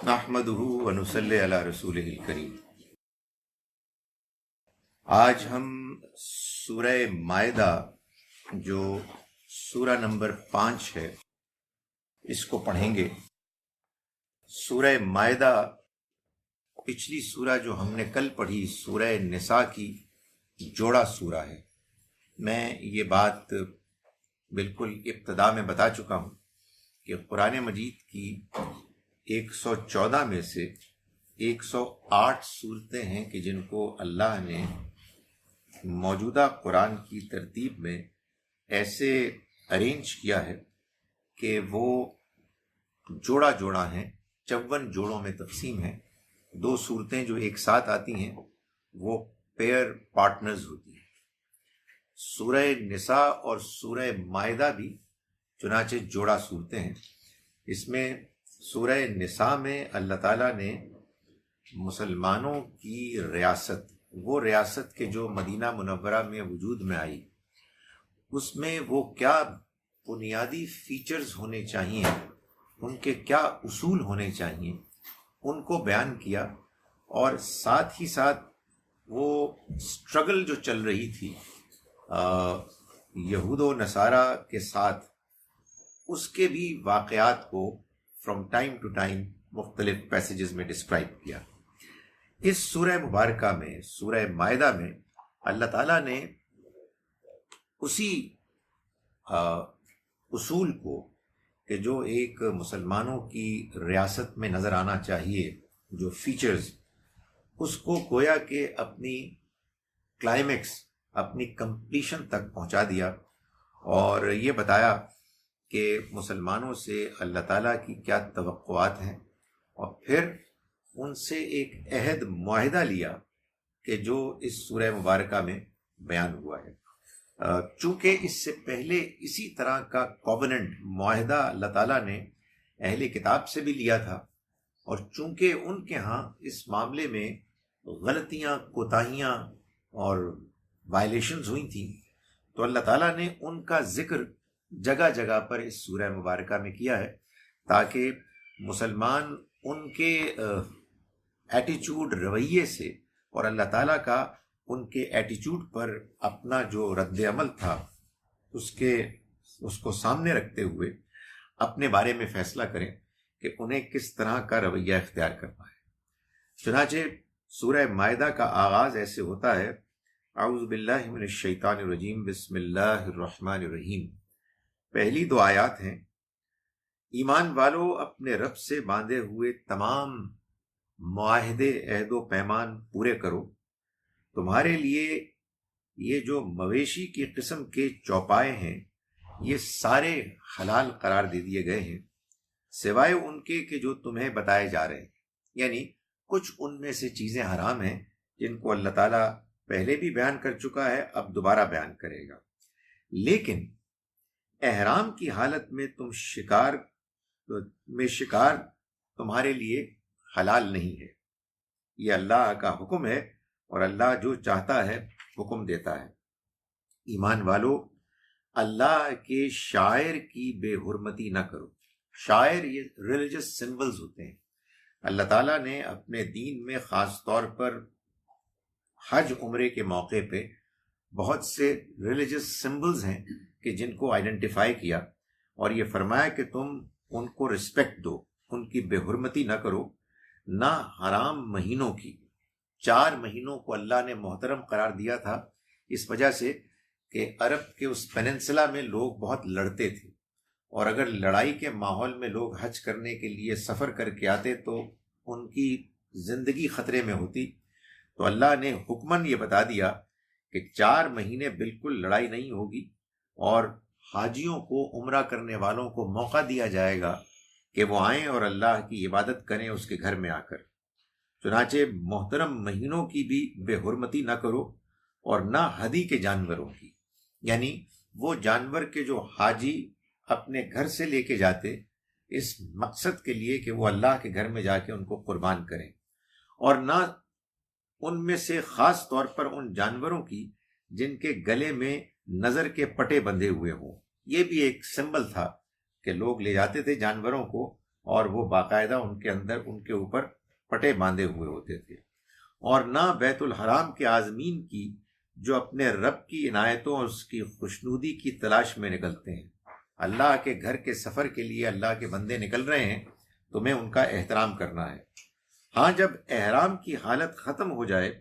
نحمدہ ونصلی علی رسولہ الکریم۔ آج ہم سورہ مائدہ جو سورہ نمبر 5 ہے اس کو پڑھیں گے۔ سورہ مائدہ پچھلی سورہ جو ہم نے کل پڑھی سورہ نساء کی جوڑا سورہ ہے۔ میں یہ بات بالکل ابتدا میں بتا چکا ہوں کہ قرآن مجید کی 114 میں سے 108 صورتیں ہیں کہ جن کو اللہ نے موجودہ قرآن کی ترتیب میں ایسے ارینج کیا ہے کہ وہ جوڑا جوڑا ہیں، 54 جوڑوں میں تقسیم ہیں۔ 2 صورتیں جو ایک ساتھ آتی ہیں وہ پیئر پارٹنرز ہوتی ہیں۔ سورہ نساء اور سورہ مائدہ بھی چنانچہ جوڑا صورتیں ہیں۔ اس میں سورہ نساء میں اللہ تعالیٰ نے مسلمانوں کی ریاست، وہ ریاست کے جو مدینہ منورہ میں وجود میں آئی، اس میں وہ کیا بنیادی فیچرز ہونے چاہیے، ان کے کیا اصول ہونے چاہیے، ان کو بیان کیا، اور ساتھ ہی ساتھ وہ سٹرگل جو چل رہی تھی یہود و نصارہ کے ساتھ، اس کے بھی واقعات کو فرام ٹائم ٹو ٹائم مختلف پیسیجز میں ڈسکرائب کیا۔ اس سورہ مبارکہ میں، سورہ مائدہ میں، اللہ تعالیٰ نے اسی اصول کو کہ جو ایک مسلمانوں کی ریاست میں نظر آنا چاہیے، جو فیچرز، اس کو گویا کہ اپنی کلائمیکس، اپنی کمپلیشن تک پہنچا دیا، اور یہ بتایا کہ مسلمانوں سے اللہ تعالیٰ کی کیا توقعات ہیں، اور پھر ان سے ایک عہد معاہدہ لیا کہ جو اس سورہ مبارکہ میں بیان ہوا ہے۔ چونکہ اس سے پہلے اسی طرح کا کووننٹ، معاہدہ اللہ تعالیٰ نے اہل کتاب سے بھی لیا تھا، اور چونکہ ان کے ہاں اس معاملے میں غلطیاں، کوتاہیاں اور وائلیشنز ہوئی تھیں، تو اللہ تعالیٰ نے ان کا ذکر جگہ جگہ پر اس سورہ مبارکہ میں کیا ہے، تاکہ مسلمان ان کے ایٹیچیوڈ، رویے سے، اور اللہ تعالیٰ کا ان کے ایٹیچیوڈ پر اپنا جو رد عمل تھا اس کو سامنے رکھتے ہوئے اپنے بارے میں فیصلہ کریں کہ انہیں کس طرح کا رویہ اختیار کرنا ہے۔ چنانچہ سورہ مائدہ کا آغاز ایسے ہوتا ہے: اعوذ باللہ من الشیطان الرجیم، بسم اللہ الرحمن الرحیم۔ پہلی 2 آیات ہیں: ایمان والو اپنے رب سے باندھے ہوئے تمام معاہدے، عہد و پیمان پورے کرو۔ تمہارے لیے یہ جو مویشی کی قسم کے چوپائے ہیں، یہ سارے حلال قرار دے دیے گئے ہیں، سوائے ان کے کہ جو تمہیں بتائے جا رہے ہیں، یعنی کچھ ان میں سے چیزیں حرام ہیں جن کو اللہ تعالیٰ پہلے بھی بیان کر چکا ہے، اب دوبارہ بیان کرے گا۔ لیکن احرام کی حالت میں شکار تمہارے لیے حلال نہیں ہے۔ یہ اللہ کا حکم ہے، اور اللہ جو چاہتا ہے حکم دیتا ہے۔ ایمان والو اللہ کے شاعر کی بے حرمتی نہ کرو۔ شاعر یہ ریلیجس سمبلز ہوتے ہیں۔ اللہ تعالیٰ نے اپنے دین میں خاص طور پر حج عمرے کے موقع پہ بہت سے ریلیجس سمبلز ہیں کہ جن کو آئیڈینٹیفائی کیا، اور یہ فرمایا کہ تم ان کو رسپیکٹ دو، ان کی بے حرمتی نہ کرو، نہ حرام مہینوں کی۔ 4 مہینوں کو اللہ نے محترم قرار دیا تھا اس وجہ سے کہ عرب کے اس پیننسلا میں لوگ بہت لڑتے تھے، اور اگر لڑائی کے ماحول میں لوگ حج کرنے کے لیے سفر کر کے آتے تو ان کی زندگی خطرے میں ہوتی، تو اللہ نے حکماً یہ بتا دیا کہ 4 مہینے بالکل لڑائی نہیں ہوگی، اور حاجیوں کو، عمرہ کرنے والوں کو موقع دیا جائے گا کہ وہ آئیں اور اللہ کی عبادت کریں اس کے گھر میں آ کر۔ چنانچہ محترم مہینوں کی بھی بے حرمتی نہ کرو، اور نہ ہدی کے جانوروں کی، یعنی وہ جانور کے جو حاجی اپنے گھر سے لے کے جاتے اس مقصد کے لیے کہ وہ اللہ کے گھر میں جا کے ان کو قربان کریں، اور نہ ان میں سے خاص طور پر ان جانوروں کی جن کے گلے میں نظر کے پٹے بندھے ہوئے ہوں۔ یہ بھی ایک سمبل تھا کہ لوگ لے جاتے تھے جانوروں کو اور وہ باقاعدہ ان کے اندر ان کے اوپر پٹے باندھے ہوئے ہوتے تھے، اور نہ بیت الحرام کے عازمین کی جو اپنے رب کی عنایتوں اور اس کی خوشنودی کی تلاش میں نکلتے ہیں۔ اللہ کے گھر کے سفر کے لیے اللہ کے بندے نکل رہے ہیں، تمہیں ان کا احترام کرنا ہے۔ ہاں، جب احرام کی حالت ختم ہو جائے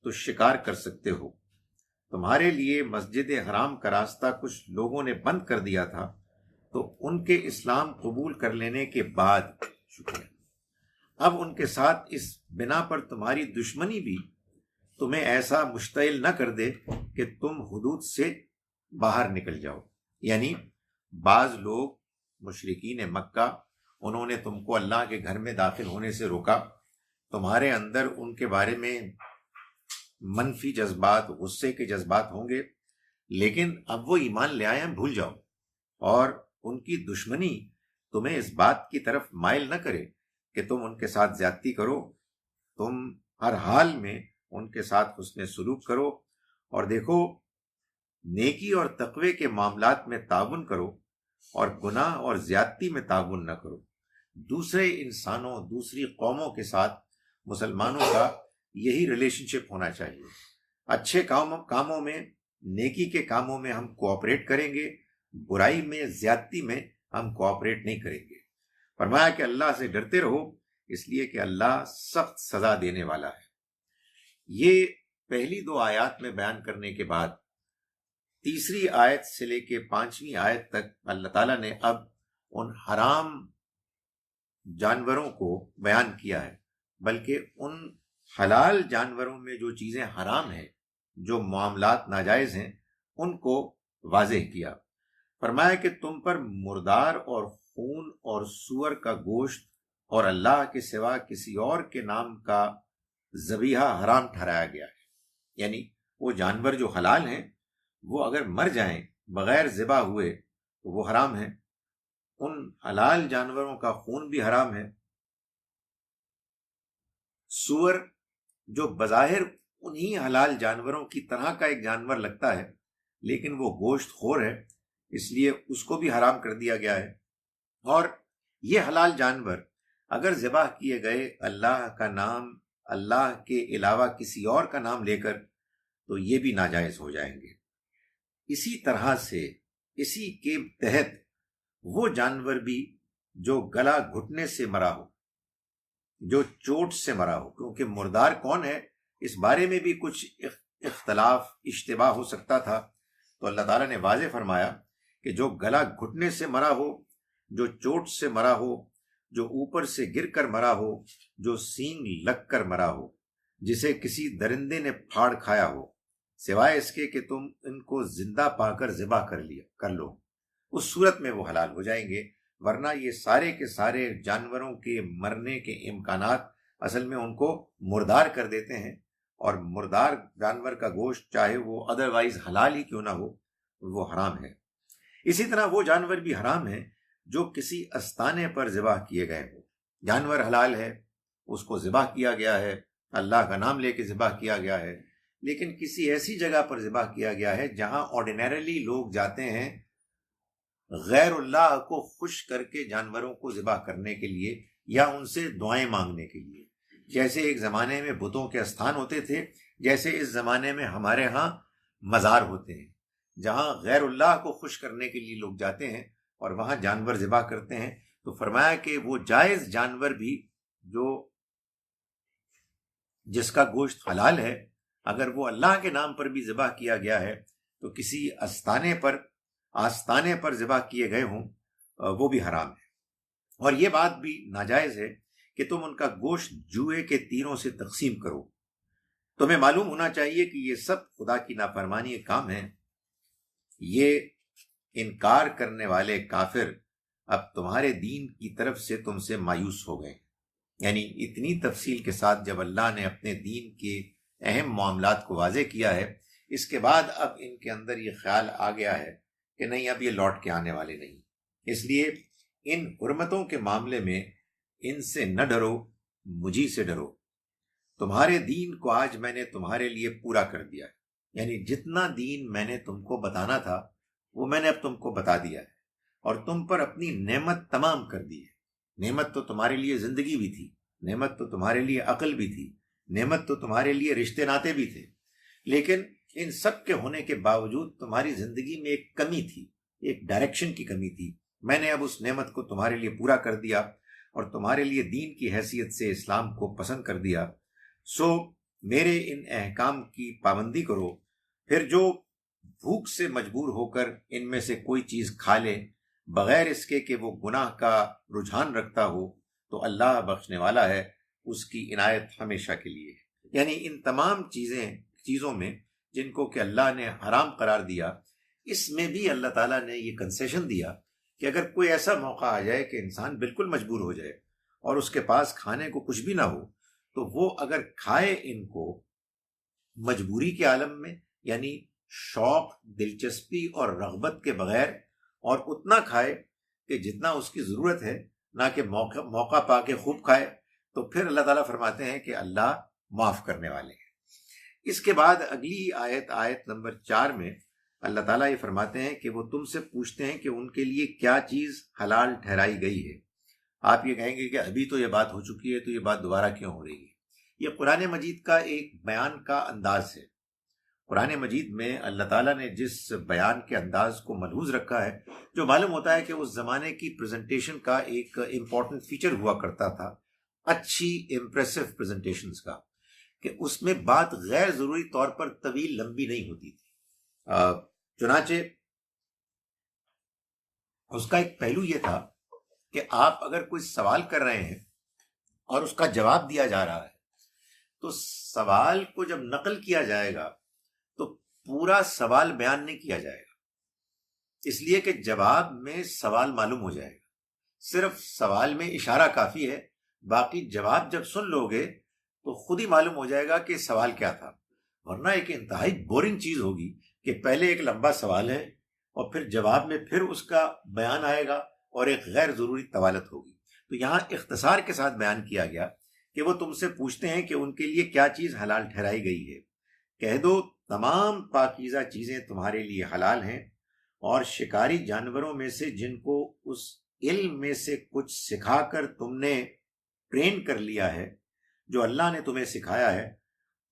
تو شکار کر سکتے ہو۔ تمہارے لیے مسجد حرام کا راستہ کچھ لوگوں نے بند کر دیا تھا، تو ان کے اسلام قبول کر لینے کے بعد شکریہ، اب ان کے ساتھ اس بنا پر تمہاری دشمنی بھی تمہیں ایسا مشتعل نہ کر دے کہ تم حدود سے باہر نکل جاؤ۔ یعنی بعض لوگ مشرکین مکہ، انہوں نے تم کو اللہ کے گھر میں داخل ہونے سے روکا، تمہارے اندر ان کے بارے میں منفی جذبات، غصے کے جذبات ہوں گے، لیکن اب وہ ایمان لے آئے ہیں، بھول جاؤ، اور ان کی دشمنی تمہیں اس بات کی طرف مائل نہ کرے کہ تم ان کے ساتھ زیادتی کرو۔ تم ہر حال میں ان کے ساتھ حسن سلوک کرو، اور دیکھو نیکی اور تقوی کے معاملات میں تعاون کرو، اور گناہ اور زیادتی میں تعاون نہ کرو۔ دوسرے انسانوں، دوسری قوموں کے ساتھ مسلمانوں کا یہی ریلیشن شپ ہونا چاہیے۔ اچھے کاموں میں، نیکی کے کاموں میں ہم کوآپریٹ کریں گے، برائی میں، زیادتی میں ہم کوآپریٹ نہیں کریں گے۔ فرمایا کہ اللہ سے ڈرتے رہو، اس لیے کہ اللہ سخت سزا دینے والا ہے۔ یہ پہلی دو آیات میں بیان کرنے کے بعد تیسری آیت سے لے کے 5ویں آیت تک اللہ تعالیٰ نے اب ان حرام جانوروں کو بیان کیا ہے، بلکہ ان حلال جانوروں میں جو چیزیں حرام ہیں، جو معاملات ناجائز ہیں، ان کو واضح کیا۔ فرمایا کہ تم پر مردار اور خون اور سور کا گوشت اور اللہ کے سوا کسی اور کے نام کا ذبیحہ حرام ٹھہرایا گیا ہے۔ یعنی وہ جانور جو حلال ہیں، وہ اگر مر جائیں بغیر ذبح ہوئے تو وہ حرام ہیں۔ ان حلال جانوروں کا خون بھی حرام ہے۔ سور جو بظاہر انہی حلال جانوروں کی طرح کا ایک جانور لگتا ہے، لیکن وہ گوشت خور ہے، اس لیے اس کو بھی حرام کر دیا گیا ہے۔ اور یہ حلال جانور اگر ذبح کیے گئے اللہ کا نام، اللہ کے علاوہ کسی اور کا نام لے کر، تو یہ بھی ناجائز ہو جائیں گے۔ اسی طرح سے اسی کے تحت وہ جانور بھی جو گلا گھٹنے سے مرا ہو، جو چوٹ سے مرا ہو، کیونکہ مردار کون ہے اس بارے میں بھی کچھ اختلاف، اشتباہ ہو سکتا تھا، تو اللہ تعالیٰ نے واضح فرمایا کہ جو گلا گھٹنے سے مرا ہو، جو چوٹ سے مرا ہو، جو اوپر سے گر کر مرا ہو، جو سینگ لگ کر مرا ہو، جسے کسی درندے نے پھاڑ کھایا ہو، سوائے اس کے کہ تم ان کو زندہ پا کر ذبح کر لو، اس صورت میں وہ حلال ہو جائیں گے۔ ورنہ یہ سارے کے سارے جانوروں کے مرنے کے امکانات اصل میں ان کو مردار کر دیتے ہیں، اور مردار جانور کا گوشت چاہے وہ ادروائز حلال ہی کیوں نہ ہو، وہ حرام ہے۔ اسی طرح وہ جانور بھی حرام ہیں جو کسی استانے پر ذبح کیے گئے ہوں۔ جانور حلال ہے، اس کو ذبح کیا گیا ہے، اللہ کا نام لے کے ذبح کیا گیا ہے، لیکن کسی ایسی جگہ پر ذبح کیا گیا ہے جہاں آرڈینریلی لوگ جاتے ہیں غیر اللہ کو خوش کر کے جانوروں کو ذبح کرنے کے لیے، یا ان سے دعائیں مانگنے کے لیے۔ جیسے ایک زمانے میں بتوں کے استھان ہوتے تھے، جیسے اس زمانے میں ہمارے ہاں مزار ہوتے ہیں، جہاں غیر اللہ کو خوش کرنے کے لیے لوگ جاتے ہیں اور وہاں جانور ذبح کرتے ہیں۔ تو فرمایا کہ وہ جائز جانور بھی جس کا گوشت حلال ہے، اگر وہ اللہ کے نام پر بھی ذبح کیا گیا ہے تو کسی آستانے پر ذبح کیے گئے ہوں، وہ بھی حرام ہے۔ اور یہ بات بھی ناجائز ہے کہ تم ان کا گوشت جوئے کے تیروں سے تقسیم کرو۔ تمہیں معلوم ہونا چاہیے کہ یہ سب خدا کی نافرمانی کے کام ہیں۔ یہ انکار کرنے والے کافر اب تمہارے دین کی طرف سے تم سے مایوس ہو گئے۔ یعنی اتنی تفصیل کے ساتھ جب اللہ نے اپنے دین کے اہم معاملات کو واضح کیا ہے، اس کے بعد اب ان کے اندر یہ خیال آ گیا ہے کہ نہیں، اب یہ لوٹ کے آنے والے نہیں۔ اس لیے ان حرمتوں کے معاملے میں ان سے نہ ڈرو، مجھی سے ڈرو۔ تمہارے دین کو آج میں نے تمہارے لیے پورا کر دیا ہے۔ یعنی جتنا دین میں نے تم کو بتانا تھا وہ میں نے اب تم کو بتا دیا ہے، اور تم پر اپنی نعمت تمام کر دی ہے۔ نعمت تو تمہارے لیے زندگی بھی تھی، نعمت تو تمہارے لیے عقل بھی تھی، نعمت تو تمہارے لیے رشتے ناتے بھی تھے، لیکن ان سب کے ہونے کے باوجود تمہاری زندگی میں ایک کمی تھی، ایک ڈائریکشن کی کمی تھی۔ میں نے اب اس نعمت کو تمہارے لیے پورا کر دیا اور تمہارے لیے دین کی حیثیت سے اسلام کو پسند کر دیا۔ سو میرے ان احکام کی پابندی کرو، پھر جو بھوک سے مجبور ہو کر ان میں سے کوئی چیز کھا لے بغیر اس کے کہ وہ گناہ کا رجحان رکھتا ہو تو اللہ بخشنے والا ہے، اس کی عنایت ہمیشہ کے لیے ہے۔ یعنی ان تمام چیزوں میں جن کو کہ اللہ نے حرام قرار دیا، اس میں بھی اللہ تعالیٰ نے یہ کنسیشن دیا کہ اگر کوئی ایسا موقع آ جائے کہ انسان بالکل مجبور ہو جائے اور اس کے پاس کھانے کو کچھ بھی نہ ہو، تو وہ اگر کھائے ان کو مجبوری کے عالم میں، یعنی شوق، دلچسپی اور رغبت کے بغیر، اور اتنا کھائے کہ جتنا اس کی ضرورت ہے، نہ کہ موقع پا کے خوب کھائے، تو پھر اللہ تعالیٰ فرماتے ہیں کہ اللہ معاف کرنے والے ہیں۔ اس کے بعد اگلی آیت نمبر 4 میں اللہ تعالیٰ یہ فرماتے ہیں کہ وہ تم سے پوچھتے ہیں کہ ان کے لیے کیا چیز حلال ٹھہرائی گئی ہے۔ آپ یہ کہیں گے کہ ابھی تو یہ بات ہو چکی ہے، تو یہ بات دوبارہ کیوں ہو رہی ہے؟ یہ قرآن مجید کا ایک بیان کا انداز ہے۔ قرآن مجید میں اللہ تعالیٰ نے جس بیان کے انداز کو ملحوظ رکھا ہے، جو معلوم ہوتا ہے کہ اس زمانے کی پریزنٹیشن کا ایک امپورٹنٹ فیچر ہوا کرتا تھا، اچھی امپریسو پریزنٹیشنز کا، کہ اس میں بات غیر ضروری طور پر طویل لمبی نہیں ہوتی تھی۔ چنانچہ اس کا ایک پہلو یہ تھا کہ آپ اگر کوئی سوال کر رہے ہیں اور اس کا جواب دیا جا رہا ہے، تو سوال کو جب نقل کیا جائے گا تو پورا سوال بیان نہیں کیا جائے گا، اس لیے کہ جواب میں سوال معلوم ہو جائے گا۔ صرف سوال میں اشارہ کافی ہے، باقی جواب جب سن لو گے تو خود ہی معلوم ہو جائے گا کہ سوال کیا تھا۔ ورنہ ایک انتہائی بورنگ چیز ہوگی کہ پہلے ایک لمبا سوال ہے اور پھر جواب میں پھر اس کا بیان آئے گا اور ایک غیر ضروری طوالت ہوگی۔ تو یہاں اختصار کے ساتھ بیان کیا گیا کہ وہ تم سے پوچھتے ہیں کہ ان کے لیے کیا چیز حلال ٹھہرائی گئی ہے۔ کہہ دو تمام پاکیزہ چیزیں تمہارے لیے حلال ہیں، اور شکاری جانوروں میں سے جن کو اس علم میں سے کچھ سکھا کر تم نے ٹرین کر لیا ہے، جو اللہ نے تمہیں سکھایا ہے،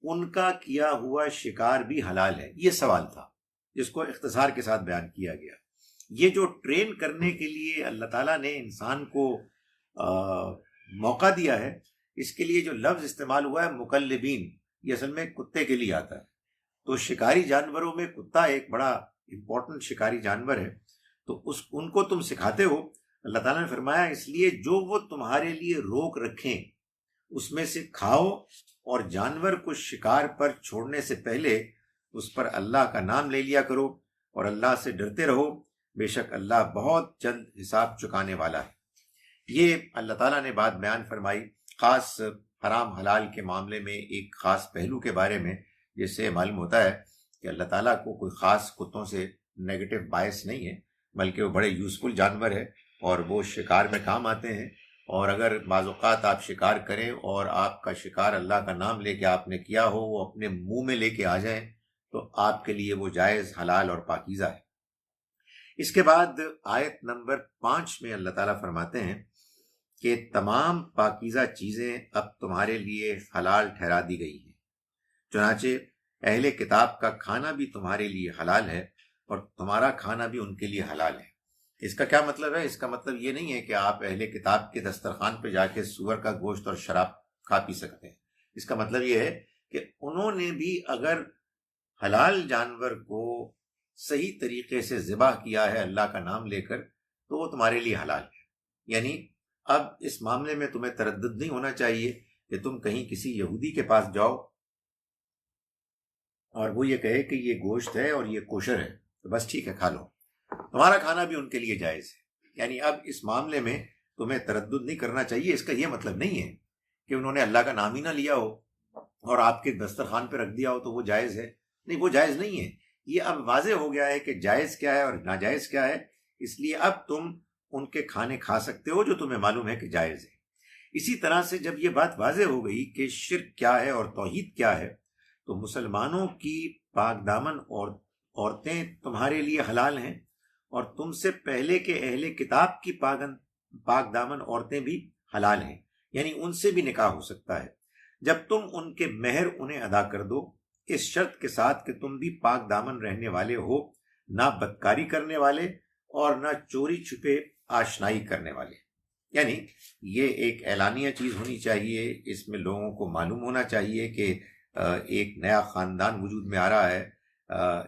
ان کا کیا ہوا شکار بھی حلال ہے۔ یہ سوال تھا جس کو اختصار کے ساتھ بیان کیا گیا۔ یہ جو ٹرین کرنے کے لیے اللہ تعالیٰ نے انسان کو موقع دیا ہے، اس کے لیے جو لفظ استعمال ہوا ہے مکلبین، یہ اصل میں کتے کے لیے آتا ہے۔ تو شکاری جانوروں میں کتا ایک بڑا امپورٹنٹ شکاری جانور ہے، تو ان کو تم سکھاتے ہو۔ اللہ تعالیٰ نے فرمایا اس لیے جو وہ تمہارے لیے روک رکھیں اس میں سے کھاؤ، اور جانور کو شکار پر چھوڑنے سے پہلے اس پر اللہ کا نام لے لیا کرو اور اللہ سے ڈرتے رہو، بے شک اللہ بہت جلد حساب چکانے والا ہے۔ یہ اللہ تعالیٰ نے بات بیان فرمائی خاص حرام حلال کے معاملے میں ایک خاص پہلو کے بارے میں، جس سے معلوم ہوتا ہے کہ اللہ تعالیٰ کو کوئی خاص کتوں سے نیگیٹو باعث نہیں ہے، بلکہ وہ بڑے یوزفل جانور ہے اور وہ شکار میں کام آتے ہیں۔ اور اگر بعض اوقات آپ شکار کریں اور آپ کا شکار اللہ کا نام لے کے آپ نے کیا ہو، وہ اپنے منہ میں لے کے آ جائیں، تو آپ کے لیے وہ جائز، حلال اور پاکیزہ ہے۔ اس کے بعد آیت نمبر 5 میں اللہ تعالیٰ فرماتے ہیں کہ تمام پاکیزہ چیزیں اب تمہارے لیے حلال ٹھہرا دی گئی ہیں، چنانچہ اہل کتاب کا کھانا بھی تمہارے لیے حلال ہے اور تمہارا کھانا بھی ان کے لیے حلال ہے۔ اس کا کیا مطلب ہے؟ اس کا مطلب یہ نہیں ہے کہ آپ اہل کتاب کے دسترخوان پہ جا کے سور کا گوشت اور شراب کھا پی سکتے ہیں۔ اس کا مطلب یہ ہے کہ انہوں نے بھی اگر حلال جانور کو صحیح طریقے سے ذبح کیا ہے اللہ کا نام لے کر، تو وہ تمہارے لیے حلال ہے۔ یعنی اب اس معاملے میں تمہیں تردد نہیں ہونا چاہیے کہ تم کہیں کسی یہودی کے پاس جاؤ اور وہ یہ کہے کہ یہ گوشت ہے اور یہ کوشر ہے، تو بس ٹھیک ہے کھا لو، تمہارا کھانا بھی ان کے لیے جائز ہے۔ یعنی اب اس معاملے میں تمہیں تردد نہیں کرنا چاہیے۔ اس کا یہ مطلب نہیں ہے کہ انہوں نے اللہ کا نام ہی نہ لیا ہو اور آپ کے دسترخوان پہ رکھ دیا ہو تو وہ جائز ہے۔ نہیں، وہ جائز نہیں ہے۔ یہ اب واضح ہو گیا ہے کہ جائز کیا ہے اور ناجائز کیا ہے، اس لیے اب تم ان کے کھانے کھا سکتے ہو جو تمہیں معلوم ہے کہ جائز ہے۔ اسی طرح سے جب یہ بات واضح ہو گئی کہ شرک کیا ہے اور توحید کیا ہے، تو مسلمانوں کی پاک دامن عورتیں تمہارے لیے حلال ہیں، اور تم سے پہلے کے اہل کتاب کی پاک دامن عورتیں بھی حلال ہیں، یعنی ان سے بھی نکاح ہو سکتا ہے جب تم ان کے مہر انہیں ادا کر دو، اس شرط کے ساتھ کہ تم بھی پاک دامن رہنے والے ہو، نہ بدکاری کرنے والے اور نہ چوری چھپے آشنائی کرنے والے۔ یعنی یہ ایک اعلانیہ چیز ہونی چاہیے، اس میں لوگوں کو معلوم ہونا چاہیے کہ ایک نیا خاندان وجود میں آ رہا ہے،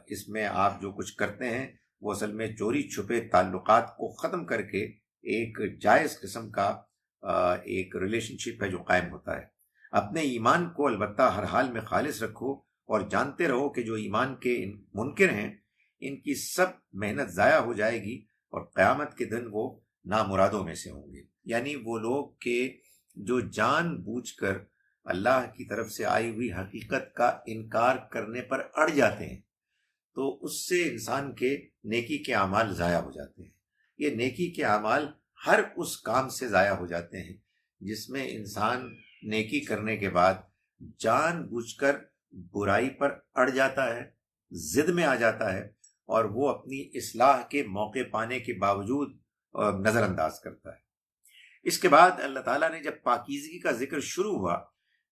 اس میں آپ جو کچھ کرتے ہیں وہ اصل میں چوری چھپے تعلقات کو ختم کر کے ایک جائز قسم کا ایک ریلیشن شپ ہے جو قائم ہوتا ہے۔ اپنے ایمان کو البتہ ہر حال میں خالص رکھو اور جانتے رہو کہ جو ایمان کے منکر ہیں ان کی سب محنت ضائع ہو جائے گی اور قیامت کے دن وہ نامرادوں میں سے ہوں گے۔ یعنی وہ لوگ کہ جو جان بوجھ کر اللہ کی طرف سے آئی ہوئی حقیقت کا انکار کرنے پر اڑ جاتے ہیں، تو اس سے انسان کے نیکی کے اعمال ضائع ہو جاتے ہیں۔ یہ نیکی کے اعمال ہر اس کام سے ضائع ہو جاتے ہیں جس میں انسان نیکی کرنے کے بعد جان بوجھ کر برائی پر اڑ جاتا ہے، ضد میں آ جاتا ہے اور وہ اپنی اصلاح کے موقع پانے کے باوجود نظر انداز کرتا ہے۔ اس کے بعد اللہ تعالیٰ نے جب پاکیزگی کا ذکر شروع ہوا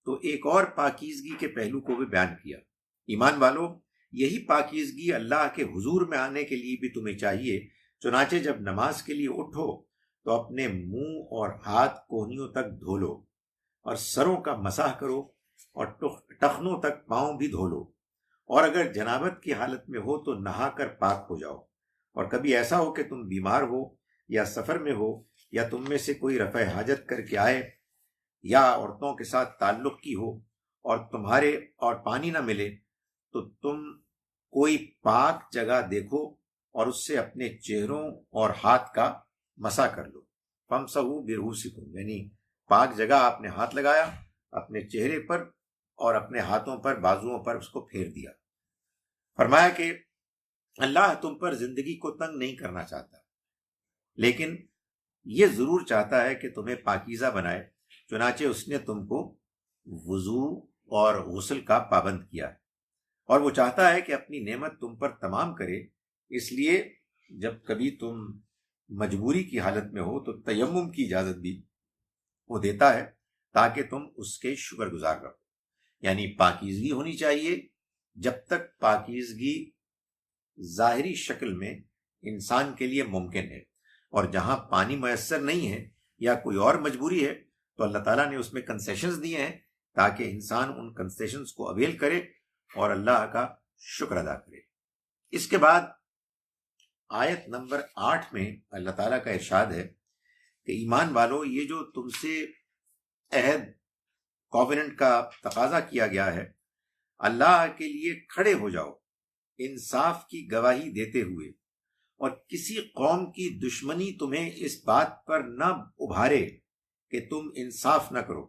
تو ایک اور پاکیزگی کے پہلو کو بھی بیان کیا۔ ایمان والو، یہی پاکیزگی اللہ کے حضور میں آنے کے لیے بھی تمہیں چاہیے، چنانچہ جب نماز کے لیے اٹھو تو اپنے منہ اور ہاتھ کوہنیوں تک دھو لو اور سروں کا مسح کرو اور ٹخنوں تک پاؤں بھی دھو لو، اور اگر جنابت کی حالت میں ہو تو نہا کر پاک ہو جاؤ، اور کبھی ایسا ہو کہ تم بیمار ہو یا سفر میں ہو یا تم میں سے کوئی رفع حاجت کر کے آئے یا عورتوں کے ساتھ تعلق کی ہو اور پانی نہ ملے تو تم کوئی پاک جگہ دیکھو اور اس سے اپنے چہروں اور ہاتھ کا مسح کر لو۔ فَامْسَحُوا بِرُءُوسِكُمْ، یعنی پاک جگہ آپ نے ہاتھ لگایا اپنے چہرے پر اور اپنے ہاتھوں پر بازوؤں پر اس کو پھیر دیا۔ فرمایا کہ اللہ تم پر زندگی کو تنگ نہیں کرنا چاہتا، لیکن یہ ضرور چاہتا ہے کہ تمہیں پاکیزہ بنائے، چنانچہ اس نے تم کو وضو اور غسل کا پابند کیا ہے، اور وہ چاہتا ہے کہ اپنی نعمت تم پر تمام کرے، اس لیے جب کبھی تم مجبوری کی حالت میں ہو تو تیمم کی اجازت بھی وہ دیتا ہے تاکہ تم اس کے شکر گزار رہو۔ یعنی پاکیزگی ہونی چاہیے، جب تک پاکیزگی ظاہری شکل میں انسان کے لیے ممکن ہے، اور جہاں پانی میسر نہیں ہے یا کوئی اور مجبوری ہے تو اللہ تعالیٰ نے اس میں کنسیشنز دیے ہیں تاکہ انسان ان کنسیشنز کو اویل کرے اور اللہ کا شکر ادا کرے۔ اس کے بعد آیت نمبر 8 میں اللہ تعالیٰ کا ارشاد ہے کہ ایمان والو، یہ جو تم سے عہد کووننٹ کا تقاضا کیا گیا ہے، اللہ کے لیے کھڑے ہو جاؤ انصاف کی گواہی دیتے ہوئے، اور کسی قوم کی دشمنی تمہیں اس بات پر نہ ابھارے کہ تم انصاف نہ کرو۔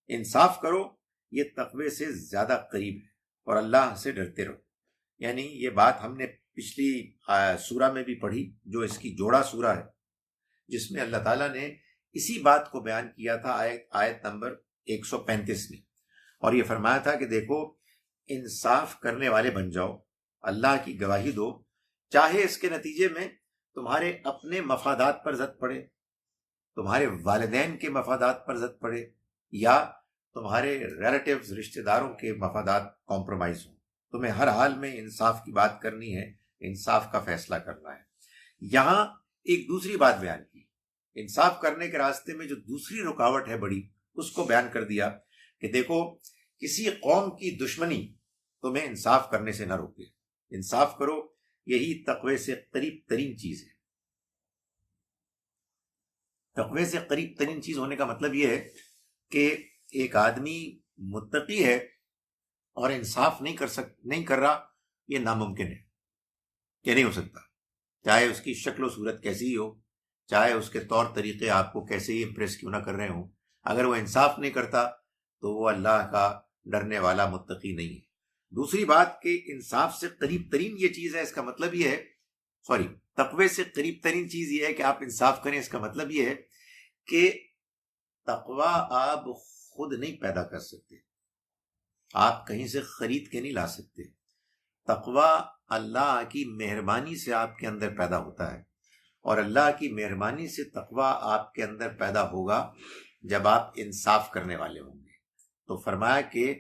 انصاف کرو، یہ تقوی سے زیادہ قریب ہے، اور اللہ سے ڈرتے رہو۔ یعنی یہ بات ہم نے پچھلی سورہ میں بھی پڑھی، جو اس کی جوڑا سورہ ہے، جس میں اللہ تعالیٰ نے اسی بات کو بیان کیا تھا آیت نمبر 135 میں، اور یہ فرمایا تھا کہ دیکھو انصاف کرنے والے بن جاؤ، اللہ کی گواہی دو، چاہے اس کے نتیجے میں تمہارے اپنے مفادات پر زد پڑے، تمہارے والدین کے مفادات پر زد پڑے، یا تمہارے ریلیٹیوز رشتہ داروں کے مفادات کمپرومائز ہوں، تمہیں ہر حال میں انصاف کی بات کرنی ہے، انصاف کا فیصلہ کرنا ہے۔ یہاں ایک دوسری بات بیان کی، انصاف کرنے کے راستے میں جو دوسری رکاوٹ ہے بڑی، اس کو بیان کر دیا کہ دیکھو کسی قوم کی دشمنی تمہیں انصاف کرنے سے نہ روکے، انصاف کرو، یہی تقوی سے قریب ترین چیز ہے۔ تقوی سے قریب ترین چیز ہونے کا مطلب یہ ہے کہ ایک آدمی متقی ہے اور انصاف نہیں کر رہا، یہ ناممکن ہے کہ نہیں ہو سکتا، چاہے اس کی شکل و صورت کیسی ہی ہو، چاہے اس کے طور طریقے آپ کو کیسے ہی امپریس کیوں نہ کر رہے ہوں، اگر وہ انصاف نہیں کرتا تو وہ اللہ کا ڈرنے والا متقی نہیں ہے۔ دوسری بات کہ انصاف سے قریب ترین یہ چیز ہے، اس کا مطلب یہ ہے تقوی سے قریب ترین چیز یہ ہے کہ آپ انصاف کریں، اس کا مطلب یہ ہے کہ تقوی آپ خود نہیں پیدا کر سکتے، آپ کہیں سے خرید کے نہیں لا سکتے، تقوی اللہ کی مہربانی سے آپ کے اندر پیدا ہوتا ہے، اور اللہ کی مہربانی سے تقوی آپ کے اندر پیدا ہوگا جب آپ انصاف کرنے والے ہوں گے۔ تو فرمایا کہ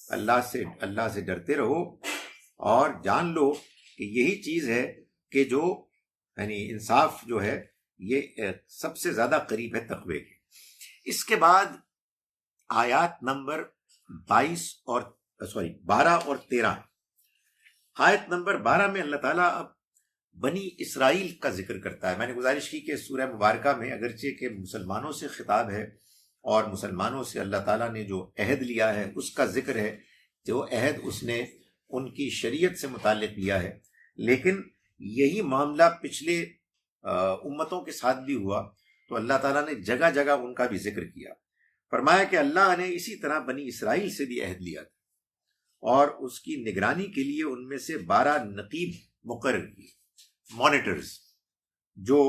اللہ سے ڈرتے رہو اور جان لو کہ یہی چیز ہے کہ جو یعنی انصاف جو ہے یہ سب سے زیادہ قریب ہے تقوی کے۔ اس کے بعد آیات نمبر 12 اور 13۔ آیت نمبر 12 میں اللہ تعالیٰ اب بنی اسرائیل کا ذکر کرتا ہے۔ میں نے گزارش کی کہ سورہ مبارکہ میں اگرچہ کہ مسلمانوں سے خطاب ہے اور مسلمانوں سے اللہ تعالیٰ نے جو عہد لیا ہے اس کا ذکر ہے، جو عہد اس نے ان کی شریعت سے متعلق لیا ہے، لیکن یہی معاملہ پچھلے امتوں کے ساتھ بھی ہوا تو اللہ تعالیٰ نے جگہ جگہ ان کا بھی ذکر کیا۔ فرمایا کہ اللہ نے اسی طرح بنی اسرائیل سے بھی عہد لیا تھا اور اس کی نگرانی کے لیے ان میں سے 12 نقیب مقرر کیے، مانیٹرز، جو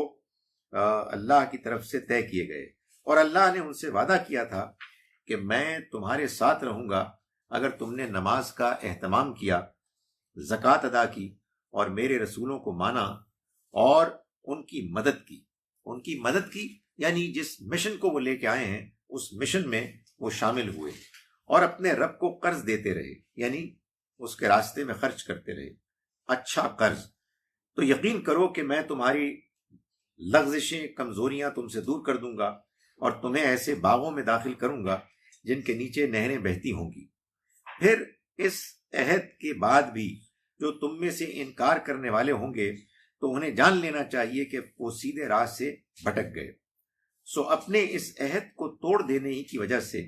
اللہ کی طرف سے طے کیے گئے، اور اللہ نے ان سے وعدہ کیا تھا کہ میں تمہارے ساتھ رہوں گا اگر تم نے نماز کا اہتمام کیا، زکوٰۃ ادا کی اور میرے رسولوں کو مانا اور ان کی مدد کی یعنی جس مشن کو وہ لے کے آئے ہیں اس مشن میں وہ شامل ہوئے اور اپنے رب کو قرض دیتے رہے، یعنی اس کے راستے میں خرچ کرتے رہے، اچھا قرض۔ تو یقین کرو کہ میں تمہاری لغزشیں، کمزوریاں تم سے دور کر دوں گا اور تمہیں ایسے باغوں میں داخل کروں گا جن کے نیچے نہریں بہتی ہوں گی۔ پھر اس عہد کے بعد بھی جو تم میں سے انکار کرنے والے ہوں گے تو انہیں جان لینا چاہیے کہ وہ سیدھے راہ سے بھٹک گئے۔ سو اپنے اس عہد کو توڑ دینے ہی کی وجہ سے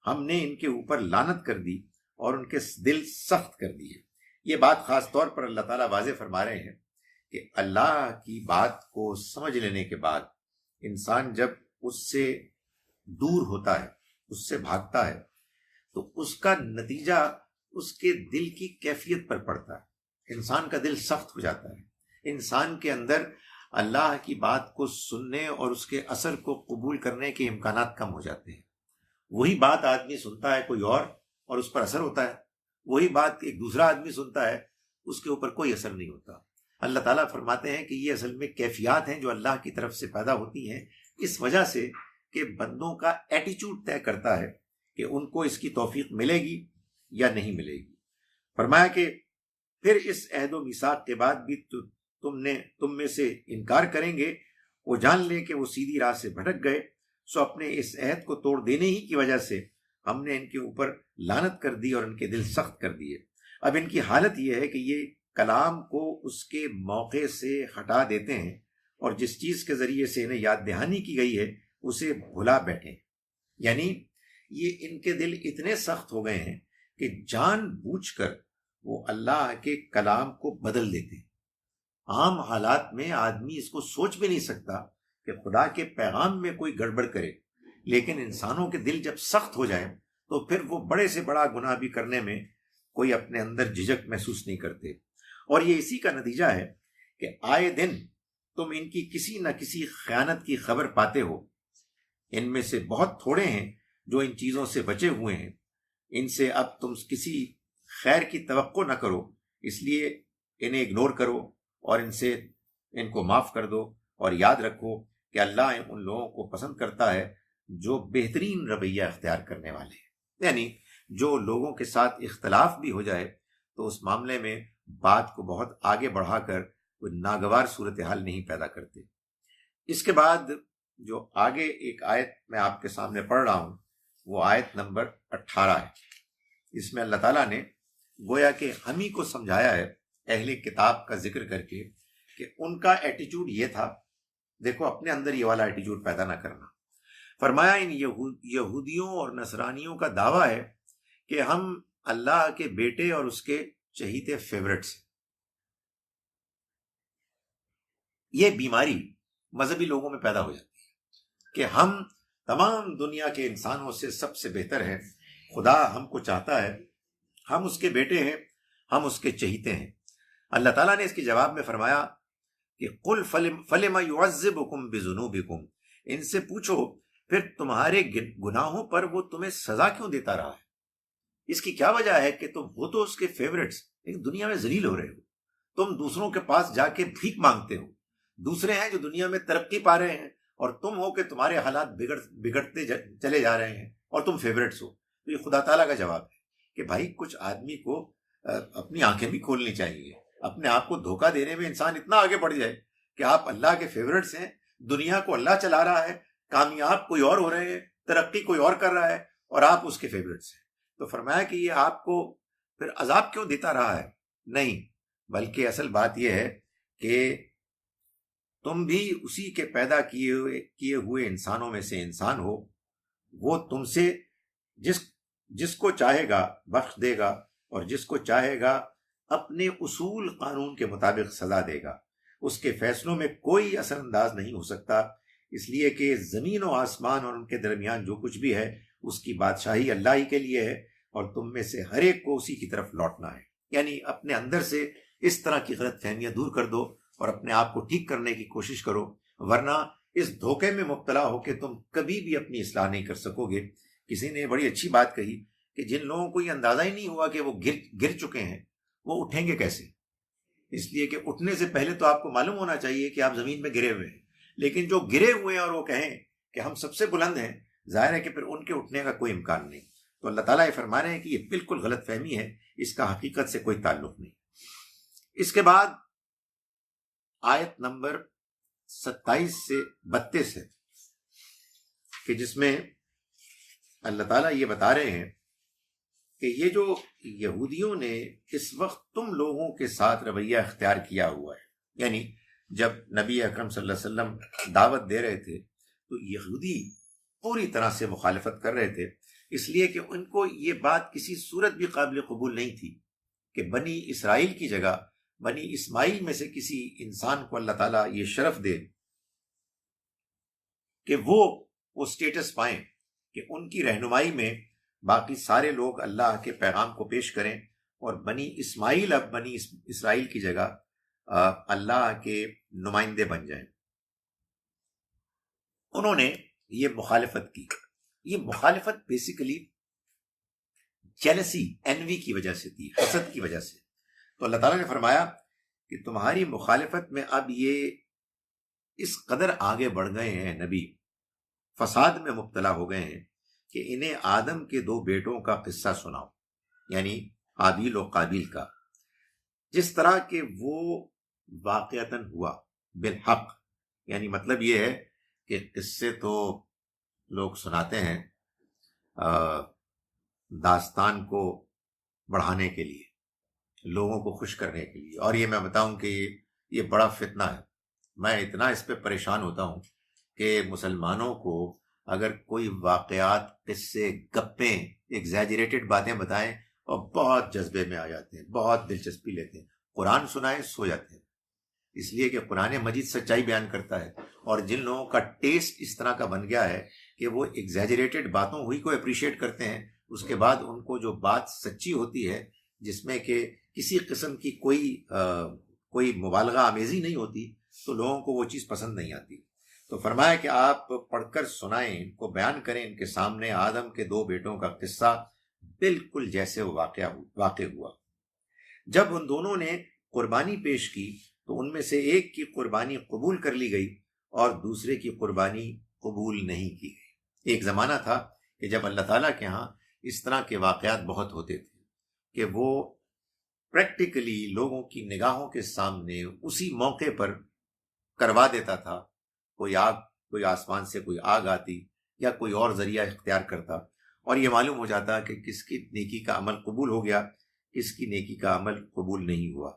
ہم نے ان کے اوپر لعنت کر دی اور ان کے دل سخت کر دیے۔ یہ بات خاص طور پر اللہ تعالیٰ واضح فرما رہے ہیں کہ اللہ کی بات کو سمجھ لینے کے بعد انسان جب اس سے دور ہوتا ہے، اس سے بھاگتا ہے، تو اس کا نتیجہ اس کے دل کی کیفیت پر پڑتا ہے۔ انسان کا دل سخت ہو جاتا ہے، انسان کے اندر اللہ کی بات کو سننے اور اس کے اثر کو قبول کرنے کے امکانات کم ہو جاتے ہیں۔ وہی بات آدمی سنتا ہے کوئی اور اس پر اثر ہوتا ہے، وہی بات ایک دوسرا آدمی سنتا ہے، اس کے اوپر کوئی اثر نہیں ہوتا۔ اللہ تعالیٰ فرماتے ہیں کہ یہ اصل میں کیفیات ہیں جو اللہ کی طرف سے پیدا ہوتی ہیں، اس وجہ سے کہ بندوں کا ایٹیچیوڈ طے کرتا ہے کہ ان کو اس کی توفیق ملے گی یا نہیں ملے گی۔ فرمایا کہ پھر اس عہد و میثاق کے بعد بھی تم میں سے انکار کریں گے، وہ جان لیں کہ وہ سیدھی راہ سے بھٹک گئے۔ سو اپنے اس عہد کو توڑ دینے ہی کی وجہ سے ہم نے ان کے اوپر لعنت کر دی اور ان کے دل سخت کر دیے۔ اب ان کی حالت یہ ہے کہ یہ کلام کو اس کے موقع سے ہٹا دیتے ہیں اور جس چیز کے ذریعے سے انہیں یاد دہانی کی گئی ہے اسے بھلا بیٹھے، یعنی یہ ان کے دل اتنے سخت ہو گئے ہیں کہ جان بوجھ کر وہ اللہ کے کلام کو بدل دیتے ہیں۔ عام حالات میں آدمی اس کو سوچ بھی نہیں سکتا کہ خدا کے پیغام میں کوئی گڑبڑ کرے، لیکن انسانوں کے دل جب سخت ہو جائیں تو پھر وہ بڑے سے بڑا گناہ بھی کرنے میں کوئی اپنے اندر جھجک محسوس نہیں کرتے۔ اور یہ اسی کا نتیجہ ہے کہ آئے دن تم ان کی کسی نہ کسی خیانت کی خبر پاتے ہو۔ ان میں سے بہت تھوڑے ہیں جو ان چیزوں سے بچے ہوئے ہیں، ان سے اب تم کسی خیر کی توقع نہ کرو، اس لیے انہیں اگنور کرو اور ان کو معاف کر دو، اور یاد رکھو کہ اللہ ان لوگوں کو پسند کرتا ہے جو بہترین رویہ اختیار کرنے والے ہیں، یعنی جو لوگوں کے ساتھ اختلاف بھی ہو جائے تو اس معاملے میں بات کو بہت آگے بڑھا کر کوئی ناگوار صورتحال نہیں پیدا کرتے۔ اس کے بعد جو آگے ایک آیت میں آپ کے سامنے پڑھ رہا ہوں وہ آیت نمبر 18 ہے۔ اس میں اللہ تعالیٰ نے گویا کہ ہم ہی کو سمجھایا ہے اہل کتاب کا ذکر کر کے کہ ان کا ایٹیچیوڈ یہ تھا، دیکھو اپنے اندر یہ والا ایٹیچیوڈ پیدا نہ کرنا۔ فرمایا ان یہودیوں اور نصرانیوں کا دعویٰ ہے کہ ہم اللہ کے بیٹے اور اس کے چہیتے فیورٹس۔ یہ بیماری مذہبی لوگوں میں پیدا ہو جاتی ہے کہ ہم تمام دنیا کے انسانوں سے سب سے بہتر ہیں، خدا ہم کو چاہتا ہے، ہم اس کے بیٹے ہیں، ہم اس کے چہیتے ہیں۔ اللہ تعالیٰ نے اس کے جواب میں فرمایا کہ قل فلم یعذبکم بذنوبکم، ان سے پوچھو پھر تمہارے گناہوں پر وہ تمہیں سزا کیوں دیتا رہا ہے؟ اس کی کیا وجہ ہے کہ تم ہو تو اس کے فیورٹس لیکن دنیا میں ذلیل ہو رہے ہو، تم دوسروں کے پاس جا کے بھیک مانگتے ہو، دوسرے ہیں جو دنیا میں ترقی پا رہے ہیں، اور تم ہو کہ تمہارے حالات بگڑتے چلے جا رہے ہیں اور تم فیورٹس ہو۔ تو یہ خدا تعالیٰ کا جواب ہے کہ بھائی کچھ آدمی کو اپنی آنکھیں بھی کھولنی چاہیے۔ اپنے آپ کو دھوکہ دینے میں انسان اتنا آگے بڑھ جائے کہ آپ اللہ کے فیورٹس ہیں، دنیا کو اللہ چلا رہا ہے، کامیاب کوئی اور ہو رہے ہیں، ترقی کوئی اور کر رہا ہے، اور آپ اس کے فیورٹس ہیں۔ تو فرمایا کہ یہ آپ کو پھر عذاب کیوں دیتا رہا ہے؟ نہیں، بلکہ اصل بات یہ ہے کہ تم بھی اسی کے پیدا کیے ہوئے انسانوں میں سے انسان ہو۔ وہ تم سے جس کو چاہے گا بخش دے گا، اور جس کو چاہے گا اپنے اصول قانون کے مطابق سزا دے گا۔ اس کے فیصلوں میں کوئی اثر انداز نہیں ہو سکتا، اس لیے کہ زمین و آسمان اور ان کے درمیان جو کچھ بھی ہے اس کی بادشاہی اللہ ہی کے لیے ہے، اور تم میں سے ہر ایک کو اسی کی طرف لوٹنا ہے۔ یعنی اپنے اندر سے اس طرح کی غلط فہمیاں دور کر دو اور اپنے آپ کو ٹھیک کرنے کی کوشش کرو، ورنہ اس دھوکے میں مبتلا ہو کہ تم کبھی بھی اپنی اصلاح نہیں کر سکو گے۔ کسی نے بڑی اچھی بات کہی کہ جن لوگوں کو یہ اندازہ ہی نہیں ہوا کہ وہ گر چکے ہیں، وہ اٹھیں گے کیسے؟ اس لیے کہ اٹھنے سے پہلے تو آپ کو معلوم ہونا چاہیے کہ آپ زمین میں گرے ہوئے ہیں۔ لیکن جو گرے ہوئے ہیں اور وہ کہیں کہ ہم سب سے بلند ہیں، ظاہر ہے کہ پھر ان کے اٹھنے کا کوئی امکان نہیں۔ تو اللہ تعالیٰ یہ فرما رہے ہیں کہ یہ بالکل غلط فہمی ہے، اس کا حقیقت سے کوئی تعلق نہیں۔ اس کے بعد آیت نمبر 27 سے 32 ہے کہ جس میں اللہ تعالیٰ یہ بتا رہے ہیں کہ یہ جو یہودیوں نے اس وقت تم لوگوں کے ساتھ رویہ اختیار کیا ہوا ہے، یعنی جب نبی اکرم صلی اللہ علیہ وسلم دعوت دے رہے تھے تو یہودی پوری طرح سے مخالفت کر رہے تھے، اس لیے کہ ان کو یہ بات کسی صورت بھی قابل قبول نہیں تھی کہ بنی اسرائیل کی جگہ بنی اسماعیل میں سے کسی انسان کو اللہ تعالیٰ یہ شرف دے کہ وہ سٹیٹس پائیں کہ ان کی رہنمائی میں باقی سارے لوگ اللہ کے پیغام کو پیش کریں، اور بنی اسماعیل اب بنی اسرائیل کی جگہ اللہ کے نمائندے بن جائیں۔ انہوں نے یہ مخالفت کی۔ یہ مخالفت بیسیکلی جیلسی، انوی کی وجہ سے تھی، حسد کی وجہ سے۔ تو اللہ تعالیٰ نے فرمایا کہ تمہاری مخالفت میں اب یہ اس قدر آگے بڑھ گئے ہیں، نبی فساد میں مبتلا ہو گئے ہیں کہ انہیں آدم کے 2 بیٹوں کا قصہ سناؤ، یعنی حابیل و قابیل کا، جس طرح کہ وہ واقعتاً ہوا بالحق۔ یعنی مطلب یہ ہے کہ قصے تو لوگ سناتے ہیں داستان کو بڑھانے کے لیے، لوگوں کو خوش کرنے کے لیے، اور یہ میں بتاؤں کہ یہ بڑا فتنہ ہے۔ میں اتنا اس پہ پریشان ہوتا ہوں کہ مسلمانوں کو اگر کوئی واقعات، قصے، گپیں، ایگزیجریٹڈ باتیں بتائیں اور بہت جذبے میں آ جاتے ہیں، بہت دلچسپی لیتے ہیں، قرآن سنائیں سو جاتے ہیں، اس لیے کہ قرآن مجید سچائی بیان کرتا ہے۔ اور جن لوگوں کا ٹیسٹ اس طرح کا بن گیا ہے کہ وہ ایگزیجریٹڈ باتوں ہوئی کو اپریشیٹ کرتے ہیں، اس کے بعد ان کو جو بات سچی ہوتی ہے جس میں کہ کسی قسم کی کوئی مبالغہ آمیزی نہیں ہوتی، تو لوگوں کو وہ چیز پسند نہیں آتی۔ تو فرمایا کہ آپ پڑھ کر سنائیں، ان کو بیان کریں ان کے سامنے آدم کے 2 بیٹوں کا قصہ بالکل جیسے وہ واقع ہوا۔ جب ان دونوں نے قربانی پیش کی تو ان میں سے ایک کی قربانی قبول کر لی گئی اور دوسرے کی قربانی قبول نہیں کی گئی۔ ایک زمانہ تھا کہ جب اللہ تعالیٰ کے ہاں اس طرح کے واقعات بہت ہوتے تھے کہ وہ پریکٹیکلی لوگوں کی نگاہوں کے سامنے اسی موقع پر کروا دیتا تھا۔ کوئی آسمان سے کوئی آگ آتی یا کوئی اور ذریعہ اختیار کرتا، اور یہ معلوم ہو جاتا کہ کس کی نیکی کا عمل قبول ہو گیا، کس کی نیکی کا عمل قبول نہیں ہوا۔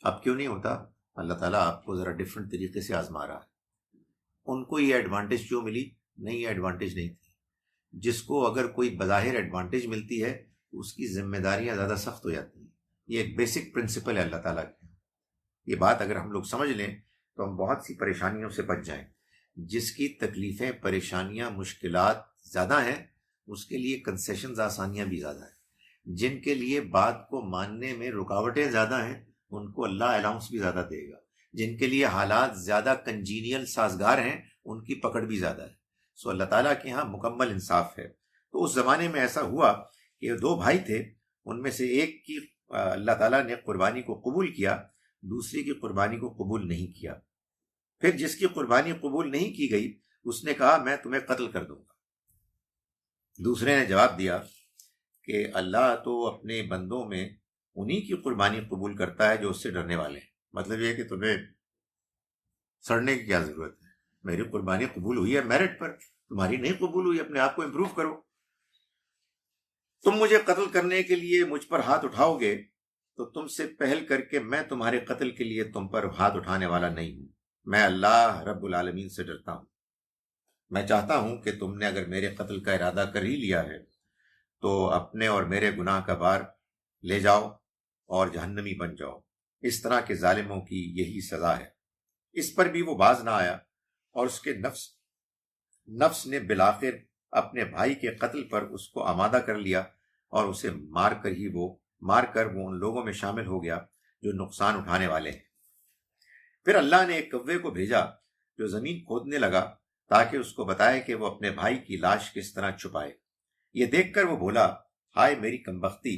اب کیوں نہیں ہوتا؟ اللہ تعالیٰ آپ کو ذرا ڈیفرنٹ طریقے سے آزما رہا ہے۔ ان کو یہ ایڈوانٹیج کیوں ملی؟ نہیں، یہ ایڈوانٹیج نہیں تھی۔ جس کو اگر کوئی بظاہر ایڈوانٹیج ملتی ہے اس کی ذمہ داریاں زیادہ سخت ہو جاتی ہیں۔ یہ ایک بیسک پرنسپل ہے اللہ تعالیٰ کی۔ یہ بات اگر ہم لوگ سمجھ لیں تو ہم بہت سی پریشانیوں سے بچ جائیں۔ جس کی تکلیفیں، پریشانیاں، مشکلات زیادہ ہیں اس کے لیے کنسیشنز، آسانیاں بھی زیادہ ہیں۔ جن کے لیے بات کو ماننے میں رکاوٹیں زیادہ ہیں ان کو اللہ الاؤنس بھی زیادہ دے گا۔ جن کے لیے حالات زیادہ کنجینیل، سازگار ہیں ان کی پکڑ بھی زیادہ ہے۔ سو اللہ تعالیٰ کے ہاں مکمل انصاف ہے۔ تو اس زمانے میں ایسا ہوا کہ 2 بھائی تھے، ان میں سے ایک کی اللہ تعالیٰ نے قربانی کو قبول کیا دوسری کی قربانی کو قبول نہیں کیا۔ پھر جس کی قربانی قبول نہیں کی گئی اس نے کہا میں تمہیں قتل کر دوں گا۔ دوسرے نے جواب دیا کہ اللہ تو اپنے بندوں میں انہی کی قربانی قبول کرتا ہے جو اس سے ڈرنے والے ہیں۔ مطلب یہ کہ تمہیں سڑنے کی کیا ضرورت ہے، میری قربانی قبول ہوئی ہے میرٹ پر، تمہاری نہیں قبول ہوئی، اپنے آپ کو امپروو کرو۔ تم مجھے قتل کرنے کے لیے مجھ پر ہاتھ اٹھاؤ گے تو تم سے پہل کر کے میں تمہارے قتل کے لیے تم پر ہاتھ اٹھانے والا نہیں ہوں۔ میں اللہ رب العالمین سے ڈرتا ہوں۔ میں چاہتا ہوں کہ تم نے اگر میرے قتل کا ارادہ کر ہی لیا ہے تو اپنے اور میرے گناہ کا بار لے جاؤ اور جہنمی بن جاؤ۔ اس طرح کے ظالموں کی یہی سزا ہے۔ اس پر بھی وہ باز نہ آیا اور اس کے نفس نے بالآخر اپنے بھائی کے قتل پر اس کو آمادہ کر لیا اور اسے مار کر وہ ان لوگوں میں شامل ہو گیا جو نقصان اٹھانے والے ہیں۔ پھر اللہ نے ایک کوے کو بھیجا جو زمین کھودنے لگا تاکہ اس کو بتائے کہ وہ اپنے بھائی کی لاش کس طرح چھپائے۔ یہ دیکھ کر وہ بولا ہائے میری کمبختی،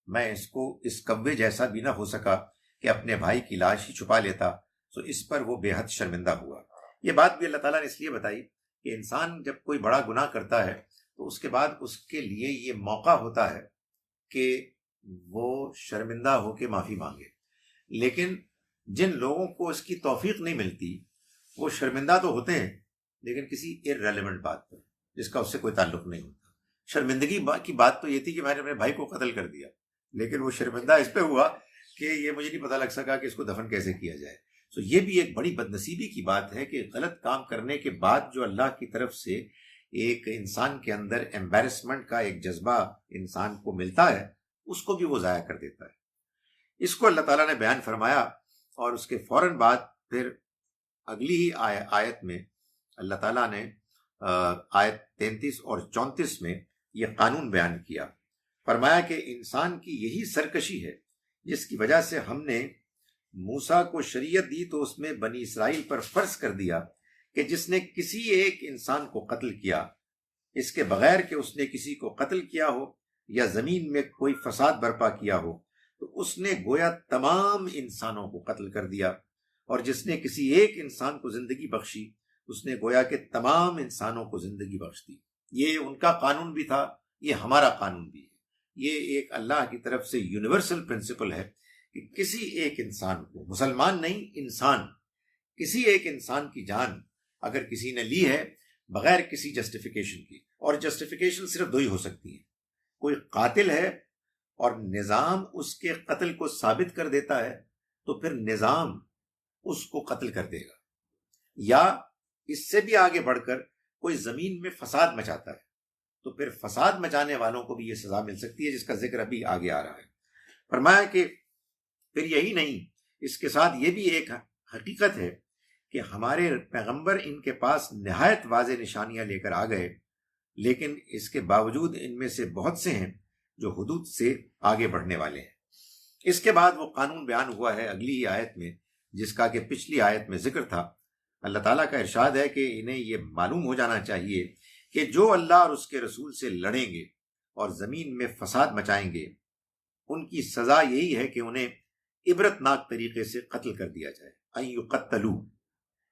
میں اس کوے جیسا بھی نہ ہو سکا کہ اپنے بھائی کی لاش ہی چھپا لیتا۔ سو اس پر وہ بے حد شرمندہ ہوا۔ یہ بات بھی اللہ تعالیٰ نے اس لیے بتائی کہ انسان جب کوئی بڑا گناہ کرتا ہے تو اس کے بعد اس کے لیے یہ موقع ہوتا ہے کہ وہ شرمندہ ہو کے معافی مانگے، لیکن جن لوگوں کو اس کی توفیق نہیں ملتی وہ شرمندہ تو ہوتے ہیں لیکن کسی ارریلیونٹ بات پر جس کا اس سے کوئی تعلق نہیں ہوتا۔ شرمندگی کی بات تو یہ تھی کہ میں نے اپنے بھائی کو قتل کر دیا، لیکن وہ شرمندہ اس پہ ہوا کہ یہ مجھے نہیں پتہ لگ سکا کہ اس کو دفن کیسے کیا جائے۔ سو یہ بھی ایک بڑی بدنصیبی کی بات ہے کہ غلط کام کرنے کے بعد جو اللہ کی طرف سے ایک انسان کے اندر ایمبیرسمنٹ کا ایک جذبہ انسان کو ملتا ہے اس کو بھی وہ ضائع کر دیتا ہے۔ اس کو اللہ تعالیٰ نے بیان فرمایا اور اس کے فوراً بعد پھر اگلی ہی آیت میں اللہ تعالیٰ نے آیت 33 اور 34 میں یہ قانون بیان کیا۔ فرمایا کہ انسان کی یہی سرکشی ہے جس کی وجہ سے ہم نے موسیٰ کو شریعت دی تو اس میں بنی اسرائیل پر فرض کر دیا کہ جس نے کسی ایک انسان کو قتل کیا اس کے بغیر کہ اس نے کسی کو قتل کیا ہو یا زمین میں کوئی فساد برپا کیا ہو تو اس نے گویا تمام انسانوں کو قتل کر دیا، اور جس نے کسی ایک انسان کو زندگی بخشی اس نے گویا کہ تمام انسانوں کو زندگی بخش دی۔ یہ ان کا قانون بھی تھا، یہ ہمارا قانون بھی ہے۔ یہ ایک اللہ کی طرف سے یونیورسل پرنسپل ہے کہ کسی ایک انسان کو، مسلمان نہیں انسان، کسی ایک انسان کی جان اگر کسی نے لی ہے بغیر کسی جسٹیفیکیشن کی، اور جسٹیفیکیشن صرف دو ہی ہو سکتی ہیں، کوئی قاتل ہے اور نظام اس کے قتل کو ثابت کر دیتا ہے تو پھر نظام اس کو قتل کر دے گا، یا اس سے بھی آگے بڑھ کر کوئی زمین میں فساد مچاتا ہے تو پھر فساد مچانے والوں کو بھی یہ سزا مل سکتی ہے جس کا ذکر ابھی آگے آ رہا ہے۔ فرمایا کہ پھر یہی نہیں، اس کے ساتھ یہ بھی ایک حقیقت ہے کہ ہمارے پیغمبر ان کے پاس نہایت واضح نشانیاں لے کر آ گئے، لیکن اس کے باوجود ان میں سے بہت سے ہیں جو حدود سے آگے بڑھنے والے ہیں۔ اس کے بعد وہ قانون بیان ہوا ہے اگلی ہی آیت میں جس کا کہ پچھلی آیت میں ذکر تھا۔ اللہ تعالیٰ کا ارشاد ہے کہ انہیں یہ معلوم ہو جانا چاہیے کہ جو اللہ اور اس کے رسول سے لڑیں گے اور زمین میں فساد مچائیں گے ان کی سزا یہی ہے کہ انہیں عبرت ناک طریقے سے قتل کر دیا جائے، ان یقتلوا،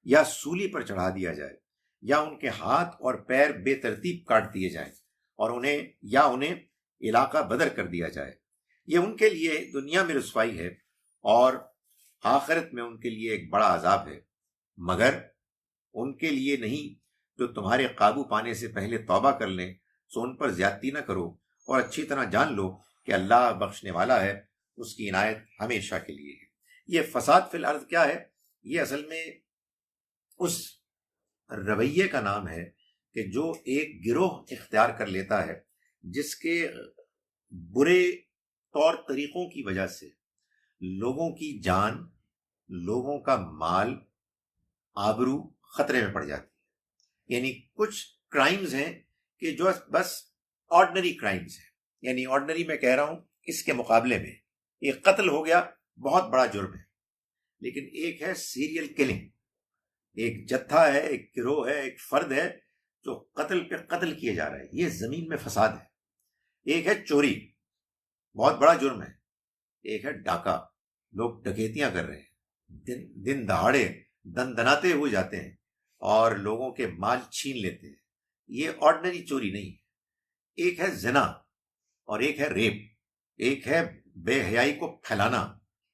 یا سولی پر چڑھا دیا جائے، یا ان کے ہاتھ اور پیر بے ترتیب کاٹ دیے جائیں اور انہیں علاقہ بدر کر دیا جائے۔ یہ ان کے لیے دنیا میں رسوائی ہے اور آخرت میں ان کے لیے ایک بڑا عذاب ہے، مگر ان کے لیے نہیں جو تمہارے قابو پانے سے پہلے توبہ کر لیں، سو ان پر زیادتی نہ کرو اور اچھی طرح جان لو کہ اللہ بخشنے والا ہے، اس کی عنایت ہمیشہ کے لیے ہے۔ یہ فساد فی الارض کیا ہے؟ یہ اصل میں اس رویے کا نام ہے کہ جو ایک گروہ اختیار کر لیتا ہے جس کے برے طور طریقوں کی وجہ سے لوگوں کی جان، لوگوں کا مال، آبرو خطرے میں پڑ جاتی ہے۔ یعنی کچھ کرائمز ہیں کہ جو بس آرڈنری کرائمز ہیں، یعنی آرڈنری میں کہہ رہا ہوں اس کے مقابلے میں ایک قتل ہو گیا بہت بڑا جرم ہے، لیکن ایک ہے سیریل کلنگ، ایک جتھا ہے، ایک گروہ ہے، ایک فرد ہے جو قتل پہ قتل کیے جا رہا ہے، یہ زمین میں فساد ہے۔ ایک ہے چوری، بہت بڑا جرم ہے۔ ایک ہے ڈاکہ، لوگ ڈکیتیاں کر رہے ہیں، دن دہاڑے دندناتے ہوئے جاتے ہیں اور لوگوں کے مال چھین لیتے ہیں. یہ آرڈنری چوری نہیں ہے. ایک ہے زنا اور ایک ہے ریپ، ایک ہے بے حیائی کو پھیلانا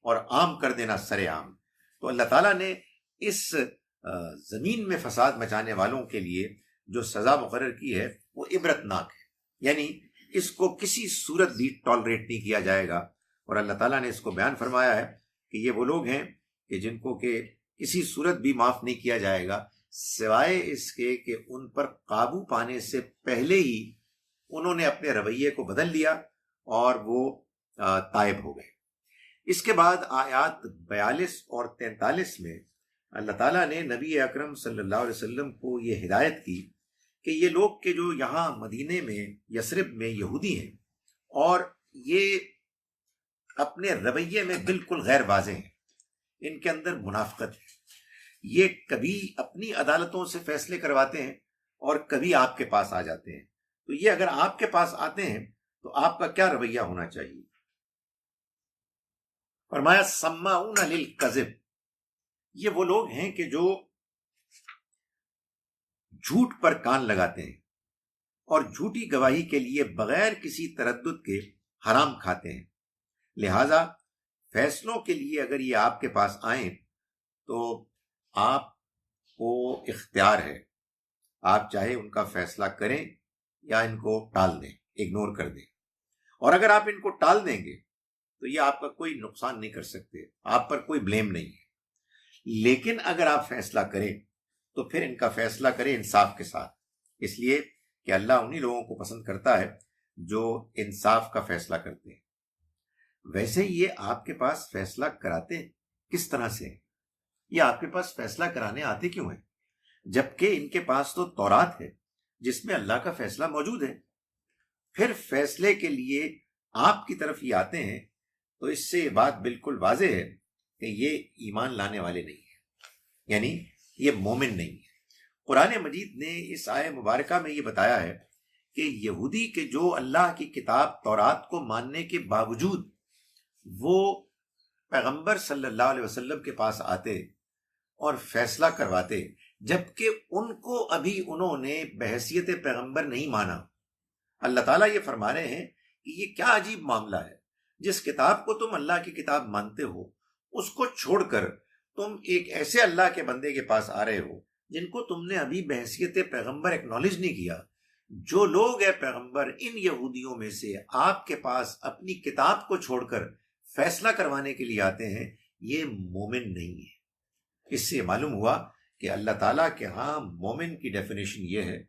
اور عام کر دینا سر عام. تو اللہ تعالیٰ نے اس زمین میں فساد مچانے والوں کے لیے جو سزا مقرر کی ہے وہ عبرت ناک ہے، یعنی اس کو کسی صورت بھی ٹالریٹ نہیں کیا جائے گا. اور اللہ تعالیٰ نے اس کو بیان فرمایا ہے کہ یہ وہ لوگ ہیں کہ جن کو کہ کسی صورت بھی معاف نہیں کیا جائے گا سوائے اس کے کہ ان پر قابو پانے سے پہلے ہی انہوں نے اپنے رویے کو بدل لیا اور وہ تائب ہو گئے. اس کے بعد آیات 42 اور 43 میں اللہ تعالیٰ نے نبی اکرم صلی اللہ علیہ وسلم کو یہ ہدایت کی کہ یہ لوگ کہ جو یہاں مدینے میں یثرب میں یہودی ہیں اور یہ اپنے رویے میں بالکل غیر واضح ہیں، ان کے اندر منافقت ہے، یہ کبھی اپنی عدالتوں سے فیصلے کرواتے ہیں اور کبھی آپ کے پاس آ جاتے ہیں. تو یہ اگر آپ کے پاس آتے ہیں تو آپ کا کیا رویہ ہونا چاہیے؟ فرمایا سماعون للکذب، یہ وہ لوگ ہیں کہ جو جھوٹ پر کان لگاتے ہیں اور جھوٹی گواہی کے لیے بغیر کسی تردد کے حرام کھاتے ہیں. لہذا فیصلوں کے لیے اگر یہ آپ کے پاس آئیں تو آپ کو اختیار ہے، آپ چاہے ان کا فیصلہ کریں یا ان کو ٹال دیں، اگنور کر دیں. اور اگر آپ ان کو ٹال دیں گے تو یہ آپ کا کوئی نقصان نہیں کر سکتے، آپ پر کوئی بلیم نہیں ہے. لیکن اگر آپ فیصلہ کریں تو پھر ان کا فیصلہ کریں انصاف کے ساتھ، اس لیے کہ اللہ انہی لوگوں کو پسند کرتا ہے جو انصاف کا فیصلہ کرتے ہیں. ویسے یہ آپ کے پاس فیصلہ کراتے کس طرح سے ہیں؟ یہ آپ کے پاس فیصلہ کرانے آتے کیوں ہیں جبکہ ان کے پاس تو تورات ہے جس میں اللہ کا فیصلہ موجود ہے؟ پھر فیصلے کے لیے آپ کی طرف ہی آتے ہیں. تو اس سے یہ بات بالکل واضح ہے کہ یہ ایمان لانے والے نہیں ہیں، یعنی یہ مومن نہیں ہے. قرآن مجید نے اس آیہ مبارکہ میں یہ بتایا ہے کہ یہودی کے جو اللہ کی کتاب تورات کو ماننے کے باوجود وہ پیغمبر صلی اللہ علیہ وسلم کے پاس آتے اور فیصلہ کرواتے جبکہ ان کو ابھی انہوں نے بحیثیت پیغمبر نہیں مانا. اللہ تعالیٰ یہ فرما رہے ہیں کہ یہ کیا عجیب معاملہ ہے، جس کتاب کو تم اللہ کی کتاب مانتے ہو اس کو چھوڑ کر تم ایک ایسے اللہ کے بندے کے پاس آ رہے ہو جن کو تم نے ابھی بحیثیت پیغمبر ایکنالج نہیں کیا. جو لوگ ہیں پیغمبر ان یہودیوں میں سے آپ کے پاس اپنی کتاب کو چھوڑ کر فیصلہ کروانے کے لیے آتے ہیں، یہ مومن نہیں ہے. اس سے معلوم ہوا کہ اللہ تعالیٰ کے ہاں مومن کی ڈیفینیشن یہ ہے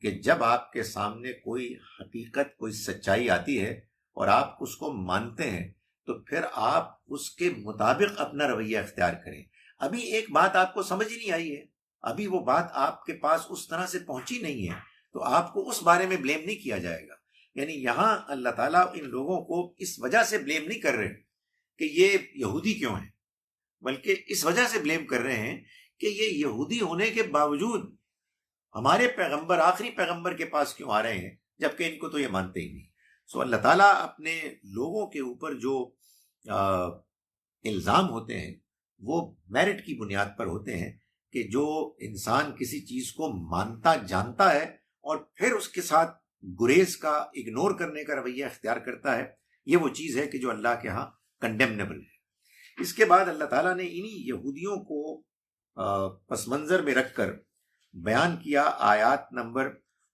کہ جب آپ کے سامنے کوئی حقیقت، کوئی سچائی آتی ہے اور آپ اس کو مانتے ہیں تو پھر آپ اس کے مطابق اپنا رویہ اختیار کریں. ابھی ایک بات آپ کو سمجھ ہی نہیں آئی ہے، ابھی وہ بات آپ کے پاس اس طرح سے پہنچی نہیں ہے تو آپ کو اس بارے میں بلیم نہیں کیا جائے گا. یعنی یہاں اللہ تعالیٰ ان لوگوں کو اس وجہ سے بلیم نہیں کر رہے کہ یہ یہودی کیوں ہیں، بلکہ اس وجہ سے بلیم کر رہے ہیں کہ یہ یہودی ہونے کے باوجود ہمارے پیغمبر، آخری پیغمبر کے پاس کیوں آ رہے ہیں جبکہ ان کو تو یہ مانتے ہی نہیں. سو اللہ تعالیٰ اپنے لوگوں کے اوپر جو الزام ہوتے ہیں وہ میرٹ کی بنیاد پر ہوتے ہیں کہ جو انسان کسی چیز کو مانتا جانتا ہے اور پھر اس کے ساتھ گریز کا، اگنور کرنے کا رویہ اختیار کرتا ہے، یہ وہ چیز ہے کہ جو اللہ کے ہاں کنڈیمنیبل ہے. اس کے بعد اللہ تعالیٰ نے انہی یہودیوں کو پس منظر میں رکھ کر بیان کیا آیات نمبر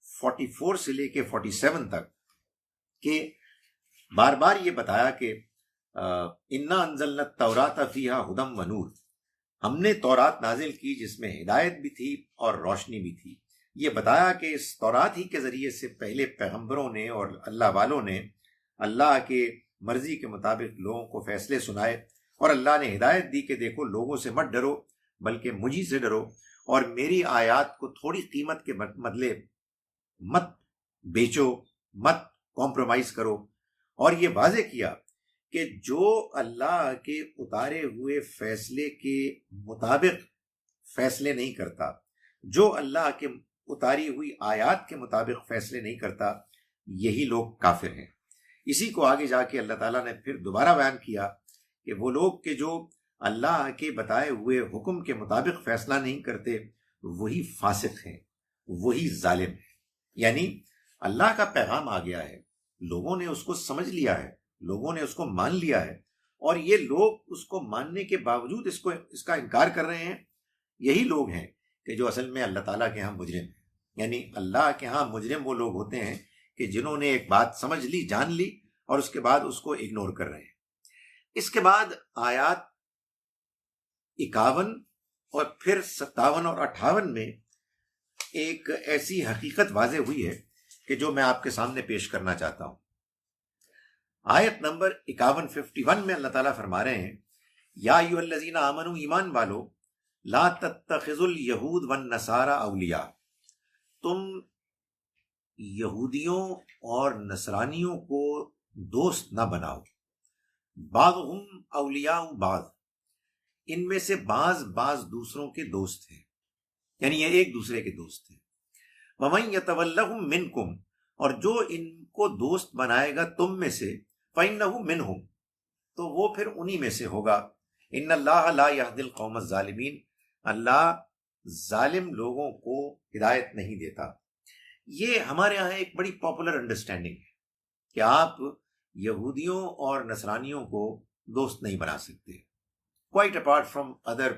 44 سے لے کے 47 تک کہ بار بار یہ بتایا کہ انا انزلنا التوراۃ فیہا ھدی و نور، ہم نے تورات نازل کی جس میں ہدایت بھی تھی اور روشنی بھی تھی. یہ بتایا کہ اس تورات ہی کے ذریعے سے پہلے پیغمبروں نے اور اللہ والوں نے اللہ کے مرضی کے مطابق لوگوں کو فیصلے سنائے اور اللہ نے ہدایت دی کہ دیکھو لوگوں سے مت ڈرو بلکہ مجھی سے ڈرو اور میری آیات کو تھوڑی قیمت کے بدلے مت بیچو، مت کمپرومائز کرو. اور یہ واضح کیا کہ جو اللہ کے اتارے ہوئے فیصلے کے مطابق فیصلے نہیں کرتا، جو اللہ کے اتاری ہوئی آیات کے مطابق فیصلے نہیں کرتا، یہی لوگ کافر ہیں. اسی کو آگے جا کے اللہ تعالیٰ نے پھر دوبارہ بیان کیا کہ وہ لوگ کہ جو اللہ کے بتائے ہوئے حکم کے مطابق فیصلہ نہیں کرتے وہی فاسق ہیں، وہی ظالم ہیں۔ یعنی اللہ کا پیغام آ گیا ہے، لوگوں نے اس کو سمجھ لیا ہے، لوگوں نے اس کو مان لیا ہے، اور یہ لوگ اس کو ماننے کے باوجود اس کا انکار کر رہے ہیں۔ یہی لوگ ہیں کہ جو اصل میں اللہ تعالیٰ کے ہاں مجرم ہیں۔ یعنی اللہ کے ہاں مجرم وہ لوگ ہوتے ہیں کہ جنہوں نے ایک بات سمجھ لی، جان لی، اور اس کے بعد اس کو اگنور کر رہے ہیں۔ اس کے بعد آیات 51 اور پھر 57 اور 58 میں ایک ایسی حقیقت واضح ہوئی ہے کہ جو میں آپ کے سامنے پیش کرنا چاہتا ہوں۔ آیت نمبر 51 میں اللہ تعالیٰ فرما رہے ہیں، یا ایھا الذین آمنوا، ایمان والو، لا تتخذوا الیہود والنصارى اولیاء، تم یہودیوں اور نصرانیوں کو دوست نہ بناؤ، بعضهم اولیاء بعض، ان میں سے بعض دوسروں کے دوست ہیں، یعنی یہ ایک دوسرے کے دوست ہیں۔ وَمَن يَتَوَلَّهُم مِّنكُمْ، اور جو ان کو دوست بنائے گا تم میں سے، فَإِنَّهُ مِنْهُمْ، تو وہ پھر انہی میں سے ہوگا۔ إِنَّ اللَّهَ لَا يَهْدِي الْقَوْمَ الظَّالِمِينَ، اللہ ظالم لوگوں کو ہدایت نہیں دیتا۔ یہ ہمارے ہاں ایک بڑی پاپولر انڈرسٹینڈنگ ہے کہ آپ یہودیوں اور نصرانیوں کو دوست نہیں بنا سکتے، quite apart from other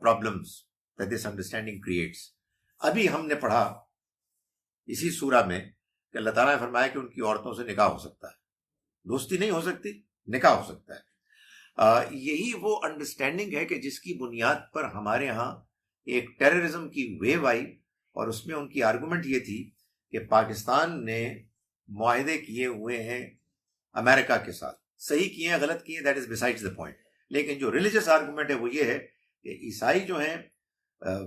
problems that this understanding creates۔ ابھی ہم نے پڑھا اسی سورہ میں کہ اللہ تعالیٰ نے فرمایا کہ ان کی عورتوں سے نکاح ہو سکتا ہے، دوستی نہیں ہو سکتی، نکاح ہو سکتا ہے۔ یہی وہ انڈرسٹینڈنگ ہے کہ جس کی بنیاد پر ہمارے ہاں ایک ٹیررزم کی ویو آئی، اور اس میں ان کی آرگومنٹ یہ تھی کہ پاکستان نے معاہدے کیے ہوئے ہیں امریکہ کے ساتھ، صحیح کیے ہیں غلط کیے that is besides the point, لیکن جو ریلیجس آرگومنٹ ہے وہ یہ ہے کہ عیسائی جو ہیں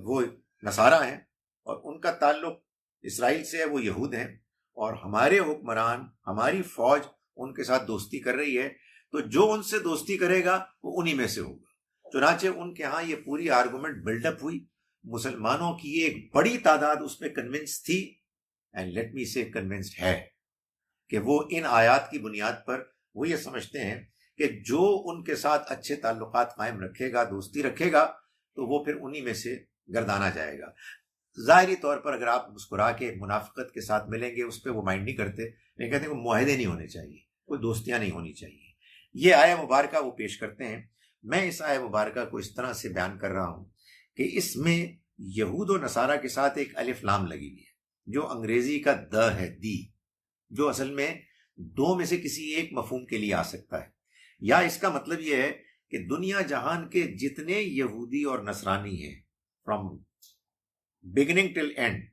وہ نصارہ ہیں، اور ان کا تعلق اسرائیل سے ہے، وہ یہود ہیں، اور ہمارے حکمران، ہماری فوج ان کے ساتھ دوستی کر رہی ہے، تو جو ان سے دوستی کرے گا وہ انہی میں سے ہوگا۔ چنانچہ ان کے ہاں یہ پوری آرگومنٹ بلڈ اپ ہوئی، مسلمانوں کی ایک بڑی تعداد اس میں کنونس تھی، اینڈ لیٹ می سے کنونسڈ ہے، کہ وہ ان آیات کی بنیاد پر وہ یہ سمجھتے ہیں کہ جو ان کے ساتھ اچھے تعلقات قائم رکھے گا، دوستی رکھے گا، تو وہ پھر انہی میں سے گردانا جائے گا۔ ظاہری طور پر اگر آپ مسکرا کے منافقت کے ساتھ ملیں گے اس پہ وہ مائنڈ نہیں کرتے، لیکن کہتے ہیں کہ معاہدے نہیں ہونے چاہیے، کوئی دوستیاں نہیں ہونی چاہیے۔ یہ آیہ مبارکہ وہ پیش کرتے ہیں۔ میں اس آیہ مبارکہ کو اس طرح سے بیان کر رہا ہوں کہ اس میں یہود و نصارہ کے ساتھ ایک الف لام لگی ہوئی ہے، جو انگریزی کا د ہے، دی، جو اصل میں دو میں سے کسی ایک مفہوم کے لیے آ سکتا ہے۔ یا اس کا مطلب یہ ہے کہ دنیا جہان کے جتنے یہودی اور نصرانی ہیں، فرام بگننگ ٹل اینڈ،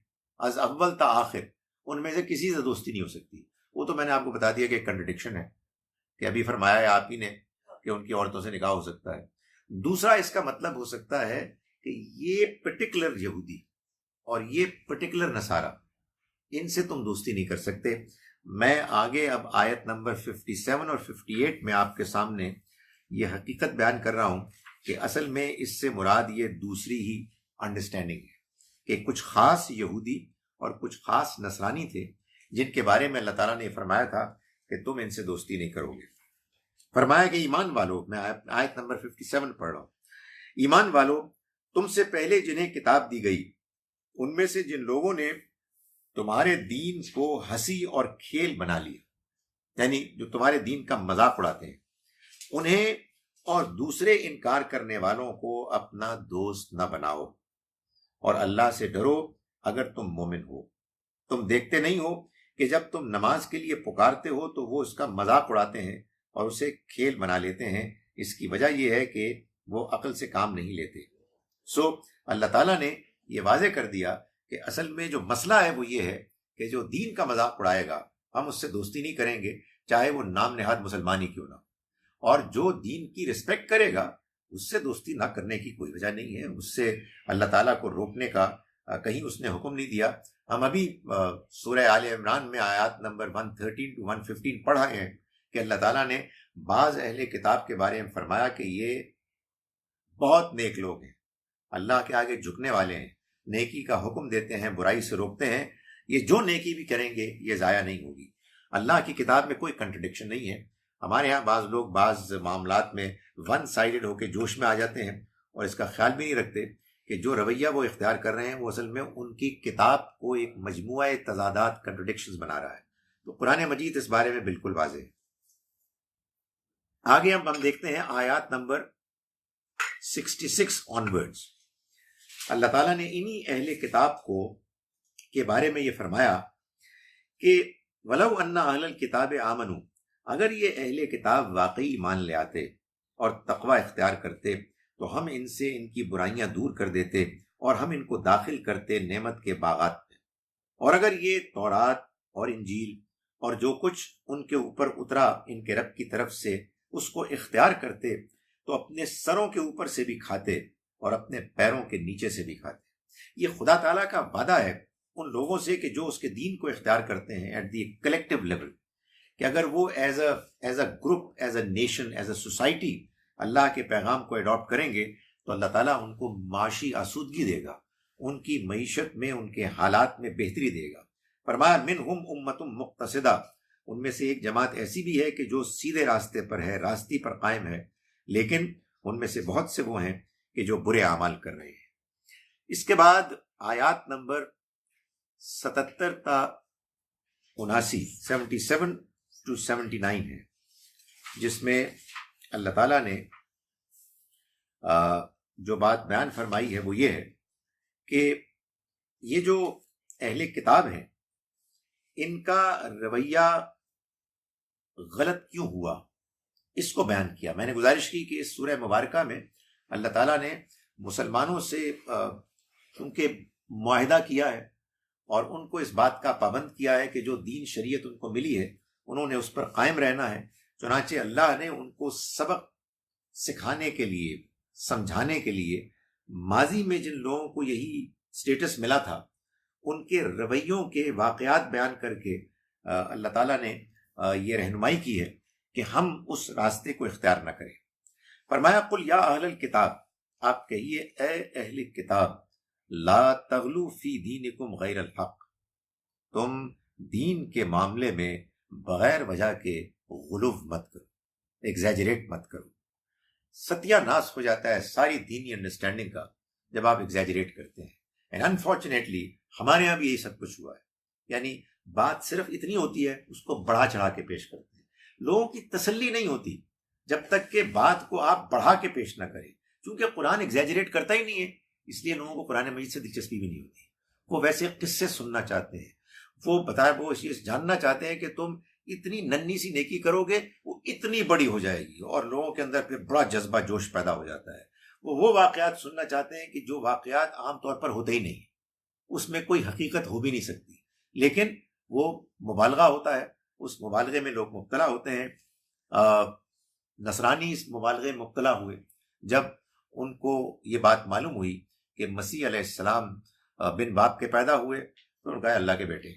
از اول تا آخر، ان میں سے کسی سے دوستی نہیں ہو سکتی۔ وہ تو میں نے آپ کو بتا دیا کہ ایک کنٹرڈکشن ہے، کہ ابھی فرمایا ہے آپ ہی نے کہ ان کی عورتوں سے نکاح ہو سکتا ہے۔ دوسرا اس کا مطلب ہو سکتا ہے کہ یہ پرٹیکولر یہودی اور یہ پرٹیکولر نصارہ، ان سے تم دوستی نہیں کر سکتے۔ میں آگے اب آیت نمبر 57 اور 58 میں آپ کے سامنے یہ حقیقت بیان کر رہا ہوں کہ اصل میں اس سے مراد یہ دوسری ہی انڈرسٹینڈنگ ہے کہ کچھ خاص یہودی اور کچھ خاص نصرانی تھے جن کے بارے میں اللہ تعالیٰ نے فرمایا تھا کہ تم ان سے دوستی نہیں کرو گے۔ فرمایا کہ ایمان والو، میں آیت نمبر 57 پڑھ رہا ہوں، ایمان والو، تم سے پہلے جنہیں کتاب دی گئی ان میں سے جن لوگوں نے تمہارے دین کو ہنسی اور کھیل بنا لیا، یعنی جو تمہارے دین کا مذاق اڑاتے ہیں، انہیں اور دوسرے انکار کرنے والوں کو اپنا دوست نہ بناؤ، اور اللہ سے ڈرو اگر تم مومن ہو۔ تم دیکھتے نہیں ہو کہ جب تم نماز کے لیے پکارتے ہو تو وہ اس کا مذاق اڑاتے ہیں اور اسے کھیل بنا لیتے ہیں، اس کی وجہ یہ ہے کہ وہ عقل سے کام نہیں لیتے۔ سو اللہ تعالیٰ نے یہ واضح کر دیا کہ اصل میں جو مسئلہ ہے وہ یہ ہے کہ جو دین کا مذاق اڑائے گا ہم اس سے دوستی نہیں کریں گے، چاہے وہ نام نہاد مسلمان ہی کیوں نہ، اور جو دین کی رسپیکٹ کرے گا اس سے دوستی نہ کرنے کی کوئی وجہ نہیں ہے، اس سے اللہ تعالیٰ کو روکنے کا کہیں اس نے حکم نہیں دیا۔ ہم ابھی سورہ آل عمران میں آیات نمبر 113 to 115 پڑھا ہیں کہ اللہ تعالیٰ نے بعض اہل کتاب کے بارے میں فرمایا کہ یہ بہت نیک لوگ ہیں، اللہ کے آگے جھکنے والے ہیں، نیکی کا حکم دیتے ہیں، برائی سے روکتے ہیں، یہ جو نیکی بھی کریں گے یہ ضائع نہیں ہوگی۔ اللہ کی کتاب میں کوئی کنٹرڈکشن نہیں ہے۔ ہمارے ہاں بعض لوگ بعض معاملات میں ون سائیڈڈ ہو کے جوش میں آ جاتے ہیں اور اس کا خیال بھی نہیں رکھتے کہ جو رویہ وہ اختیار کر رہے ہیں وہ اصل میں ان کی کتاب کو ایک مجموعہ تضادات کنٹرڈکشنز بنا رہا ہے. تو قرآن مجید اس بارے میں بالکل واضح ہے. آگے ہم دیکھتے ہیں آیات نمبر 66 آنورڈز. اللہ تعالیٰ نے انہی اہل کتاب کو کے بارے میں یہ فرمایا کہ وَلَوْ أَنَّ أَهْلَ الْكِتَابِ آمَنُوا، اگر یہ اہل کتاب واقعی ایمان لے آتے اور تقوی اختیار کرتے تو ہم ان سے ان کی برائیاں دور کر دیتے اور ہم ان کو داخل کرتے نعمت کے باغات میں. اور اگر یہ تورات اور انجیل اور جو کچھ ان کے اوپر اترا ان کے رب کی طرف سے اس کو اختیار کرتے تو اپنے سروں کے اوپر سے بھی کھاتے اور اپنے پیروں کے نیچے سے بھی کھاتے. یہ خدا تعالیٰ کا وعدہ ہے ان لوگوں سے کہ جو اس کے دین کو اختیار کرتے ہیں ایٹ دی کلیکٹیو لیول، کہ اگر وہ as a group, as a nation, as a society Allah کے پیغام کو اڈاپٹ کریں گے تو اللہ تعالیٰ ان کو معاشی آسودگی دے گا، ان کی معیشت میں، ان کے حالات میں بہتری دے گا. فرمایا منہم امۃ مقتصدہ، ان میں سے ایک جماعت ایسی بھی ہے کہ جو سیدھے راستے پر ہے، راستی پر قائم ہے، لیکن ان میں سے بہت سے وہ ہیں کہ جو برے اعمال کر رہے ہیں. اس کے بعد آیات نمبر 77 تا 79 77 to 79 ہے، جس میں اللہ تعالیٰ نے جو بات بیان فرمائی ہے وہ یہ ہے کہ یہ جو اہل کتاب ہیں ان کا رویہ غلط کیوں ہوا، اس کو بیان کیا. میں نے گزارش کی کہ اس سورہ مبارکہ میں اللہ تعالیٰ نے مسلمانوں سے ان کے معاہدہ کیا ہے اور ان کو اس بات کا پابند کیا ہے کہ جو دین شریعت ان کو ملی ہے انہوں نے اس پر قائم رہنا ہے. چنانچہ اللہ نے ان کو سبق سکھانے کے لیے، سمجھانے کے لیے ماضی میں جن لوگوں کو یہی سٹیٹس ملا تھا ان کے رویوں کے واقعات بیان کر کے اللہ تعالیٰ نے یہ رہنمائی کی ہے کہ ہم اس راستے کو اختیار نہ کریں. فرمایا قل یا اہل الکتاب، آپ کہیے اے اہل کتاب، لا تغلو فی دینکم غیر الحق، تم دین کے معاملے میں بغیر وجہ کے غلو مت کرو، ایگزیجریٹ مت کرو. ستیہ ناس ہو جاتا ہے ساری دینی انڈرسٹینڈنگ کا جب آپ ایگزیجریٹ کرتے ہیں. اینڈ انفارچونیٹلی ہمارے یہاں بھی یہی سب کچھ ہوا ہے. یعنی بات صرف اتنی ہوتی ہے، اس کو بڑھا چڑھا کے پیش کرتے ہیں. لوگوں کی تسلی نہیں ہوتی جب تک کہ بات کو آپ بڑھا کے پیش نہ کریں، کیونکہ قرآن ایگزیجریٹ کرتا ہی نہیں ہے، اس لیے لوگوں کو قرآن مجید سے دلچسپی بھی نہیں ہوتی. وہ ویسے قصے سننا چاہتے ہیں، وہ یہ جاننا چاہتے ہیں کہ تم اتنی ننھی سی نیکی کرو گے وہ اتنی بڑی ہو جائے گی، اور لوگوں کے اندر پھر بڑا جذبہ جوش پیدا ہو جاتا ہے. وہ واقعات سننا چاہتے ہیں کہ جو واقعات عام طور پر ہوتے ہی نہیں، اس میں کوئی حقیقت ہو بھی نہیں سکتی، لیکن وہ مبالغہ ہوتا ہے، اس مبالغے میں لوگ مبتلا ہوتے ہیں. نصرانی اس مبالغے میں مبتلا ہوئے جب ان کو یہ بات معلوم ہوئی کہ مسیح علیہ السلام بن باپ کے پیدا ہوئے تو ان کا اللہ کے بیٹے.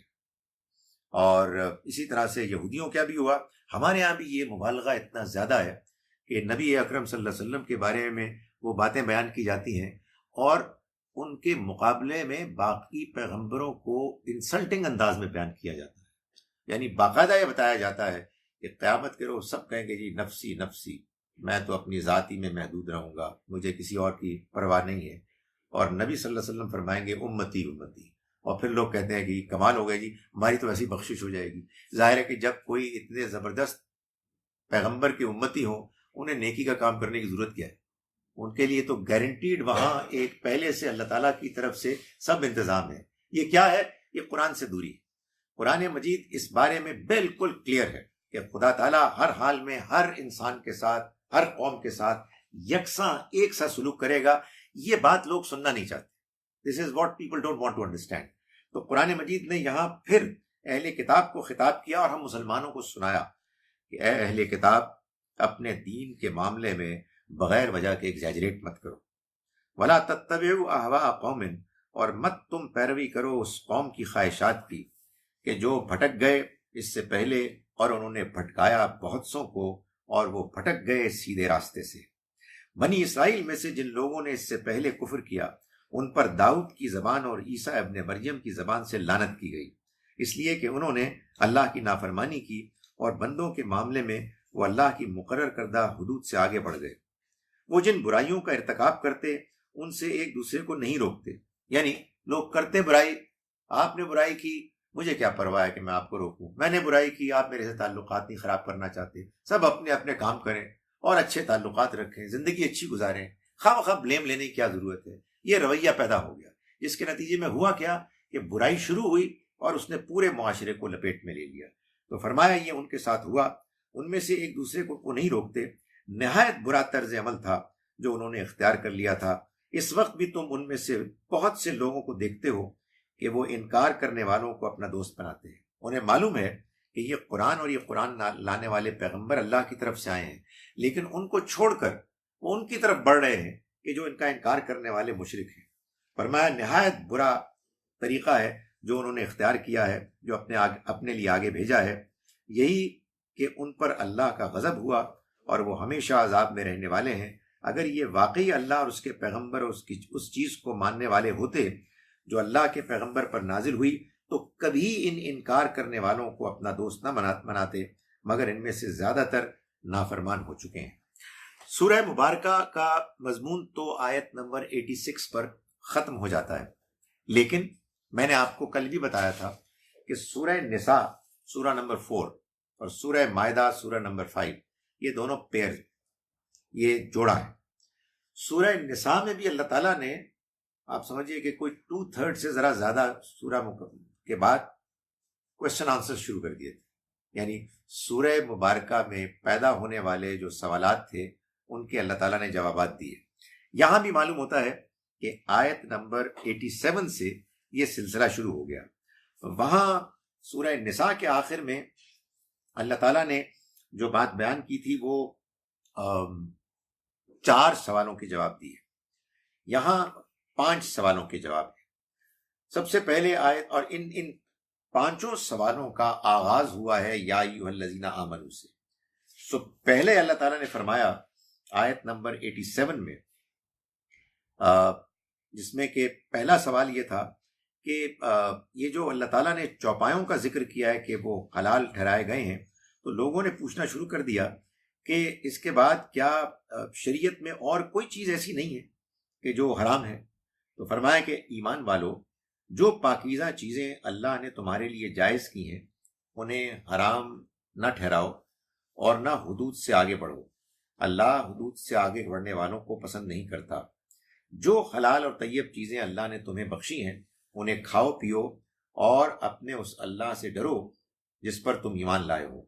اور اسی طرح سے یہودیوں کا بھی ہوا. ہمارے ہاں بھی یہ مبالغہ اتنا زیادہ ہے کہ نبی اکرم صلی اللہ علیہ وسلم کے بارے میں وہ باتیں بیان کی جاتی ہیں اور ان کے مقابلے میں باقی پیغمبروں کو انسلٹنگ انداز میں بیان کیا جاتا ہے. یعنی باقاعدہ یہ بتایا جاتا ہے کہ قیامت کے روز سب کہیں گے جی نفسی نفسی، میں تو اپنی ذاتی میں محدود رہوں گا، مجھے کسی اور کی پرواہ نہیں ہے. اور نبی صلی اللہ علیہ وسلم فرمائیں گے امتی امتی، اور پھر لوگ کہتے ہیں کہ کمال ہو گئے جی، ہماری تو ایسی بخشش ہو جائے گی. ظاہر ہے کہ جب کوئی اتنے زبردست پیغمبر کی امتی ہوں انہیں نیکی کا کام کرنے کی ضرورت کیا ہے؟ ان کے لیے تو گارنٹیڈ وہاں ایک پہلے سے اللہ تعالیٰ کی طرف سے سب انتظام ہے. یہ کیا ہے؟ یہ قرآن سے دوری ہے. قرآن مجید اس بارے میں بالکل کلیئر ہے کہ خدا تعالیٰ ہر حال میں ہر انسان کے ساتھ، ہر قوم کے ساتھ یکساں ایک سا سلوک کرے گا. یہ بات لوگ سننا نہیں چاہتے. This is what people don't want to understand. تو قرآن مجید نے یہاں پھر اہل کتاب کو خطاب کیا اور ہم مسلمانوں کو سنایا کہ اے اہل کتاب، اپنے دین کے معاملے میں بغیر وجہ کے ایگزیجریٹ مت کرو. ولا تتبعوا اہواء قوم، اور مت تم پیروی کرو اس قوم کی خواہشات کی کہ جو بھٹک گئے اس سے پہلے اور انہوں نے بھٹکایا بہت سوں کو اور وہ بھٹک گئے سیدھے راستے سے. بنی اسرائیل میں سے جن لوگوں نے اس سے پہلے کفر کیا ان پر داؤد کی زبان اور عیسیٰ ابن مریم کی زبان سے لعنت کی گئی، اس لیے کہ انہوں نے اللہ کی نافرمانی کی اور بندوں کے معاملے میں وہ اللہ کی مقرر کردہ حدود سے آگے بڑھ گئے۔ وہ جن برائیوں کا ارتکاب کرتے ان سے ایک دوسرے کو نہیں روکتے، یعنی لوگ کرتے برائی، آپ نے برائی کی، مجھے کیا پرواہ ہے کہ میں آپ کو روکوں، میں نے برائی کی، آپ میرے سے تعلقات نہیں خراب کرنا چاہتے، سب اپنے اپنے کام کریں اور اچھے تعلقات رکھیں، زندگی اچھی گزاریں، خواہ خواہ بلیم لینے کی کیا ضرورت ہے۔ یہ رویہ پیدا ہو گیا، جس کے نتیجے میں ہوا کیا کہ برائی شروع ہوئی اور اس نے پورے معاشرے کو لپیٹ میں لے لیا۔ تو فرمایا یہ ان کے ساتھ ہوا، ان میں سے ایک دوسرے کو نہیں روکتے، نہایت برا طرز عمل تھا جو انہوں نے اختیار کر لیا تھا۔ اس وقت بھی تم ان میں سے بہت سے لوگوں کو دیکھتے ہو کہ وہ انکار کرنے والوں کو اپنا دوست بناتے ہیں۔ انہیں معلوم ہے کہ یہ قرآن اور یہ قرآن لانے والے پیغمبر اللہ کی طرف سے آئے ہیں، لیکن ان کو چھوڑ کر وہ ان کی طرف بڑھ رہے ہیں کہ جو ان کا انکار کرنے والے مشرک ہیں۔ فرمایا نہایت برا طریقہ ہے جو انہوں نے اختیار کیا ہے، جو اپنے لیے آگے بھیجا ہے، یہی کہ ان پر اللہ کا غضب ہوا اور وہ ہمیشہ عذاب میں رہنے والے ہیں۔ اگر یہ واقعی اللہ اور اس کے پیغمبر اور اس چیز کو ماننے والے ہوتے جو اللہ کے پیغمبر پر نازل ہوئی تو کبھی ان انکار کرنے والوں کو اپنا دوست نہ بناتے، مگر ان میں سے زیادہ تر نافرمان ہو چکے ہیں۔ سورہ مبارکہ کا مضمون تو آیت نمبر 86 پر ختم ہو جاتا ہے، لیکن میں نے آپ کو کل بھی بتایا تھا کہ سورہ نساء سورہ نمبر 4 اور سورہ مائدہ سورہ نمبر 5 یہ دونوں پیر، یہ جوڑا ہے۔ سورہ نساء میں بھی اللہ تعالیٰ نے، آپ سمجھئے کہ کوئی 2/3 سے ذرا زیادہ سورہ کے بعد کوشچن آنسر شروع کر دیے تھے، یعنی سورہ مبارکہ میں پیدا ہونے والے جو سوالات تھے ان کے اللہ تعالیٰ نے جوابات دیے۔ یہاں بھی معلوم ہوتا ہے کہ آیت نمبر 87 سے یہ سلسلہ شروع ہو گیا۔ وہاں سورہ نساء کے آخر میں اللہ تعالیٰ نے جو بات بیان کی تھی وہ 4 سوالوں کے جواب دیے، یہاں 5 سوالوں کے جواب ہیں۔ سب سے پہلے آیت، اور ان 5 سوالوں کا آغاز ہوا ہے یا ایھا الذین آمنوا سے۔ سو پہلے اللہ تعالیٰ نے فرمایا آیت نمبر 87 میں، جس میں کہ پہلا سوال یہ تھا کہ یہ جو اللہ تعالیٰ نے چوپایوں کا ذکر کیا ہے کہ وہ حلال ٹھہرائے گئے ہیں، تو لوگوں نے پوچھنا شروع کر دیا کہ اس کے بعد کیا شریعت میں اور کوئی چیز ایسی نہیں ہے کہ جو حرام ہے؟ تو فرمایا کہ ایمان والو، جو پاکیزہ چیزیں اللہ نے تمہارے لیے جائز کی ہیں انہیں حرام نہ ٹھہراؤ اور نہ حدود سے آگے بڑھو۔ اللہ حدود سے آگے بڑھنے والوں کو پسند نہیں کرتا۔ جو حلال اور طیب چیزیں اللہ نے تمہیں بخشی ہیں انہیں کھاؤ پیو اور اپنے اس اللہ سے ڈرو جس پر تم ایمان لائے ہو۔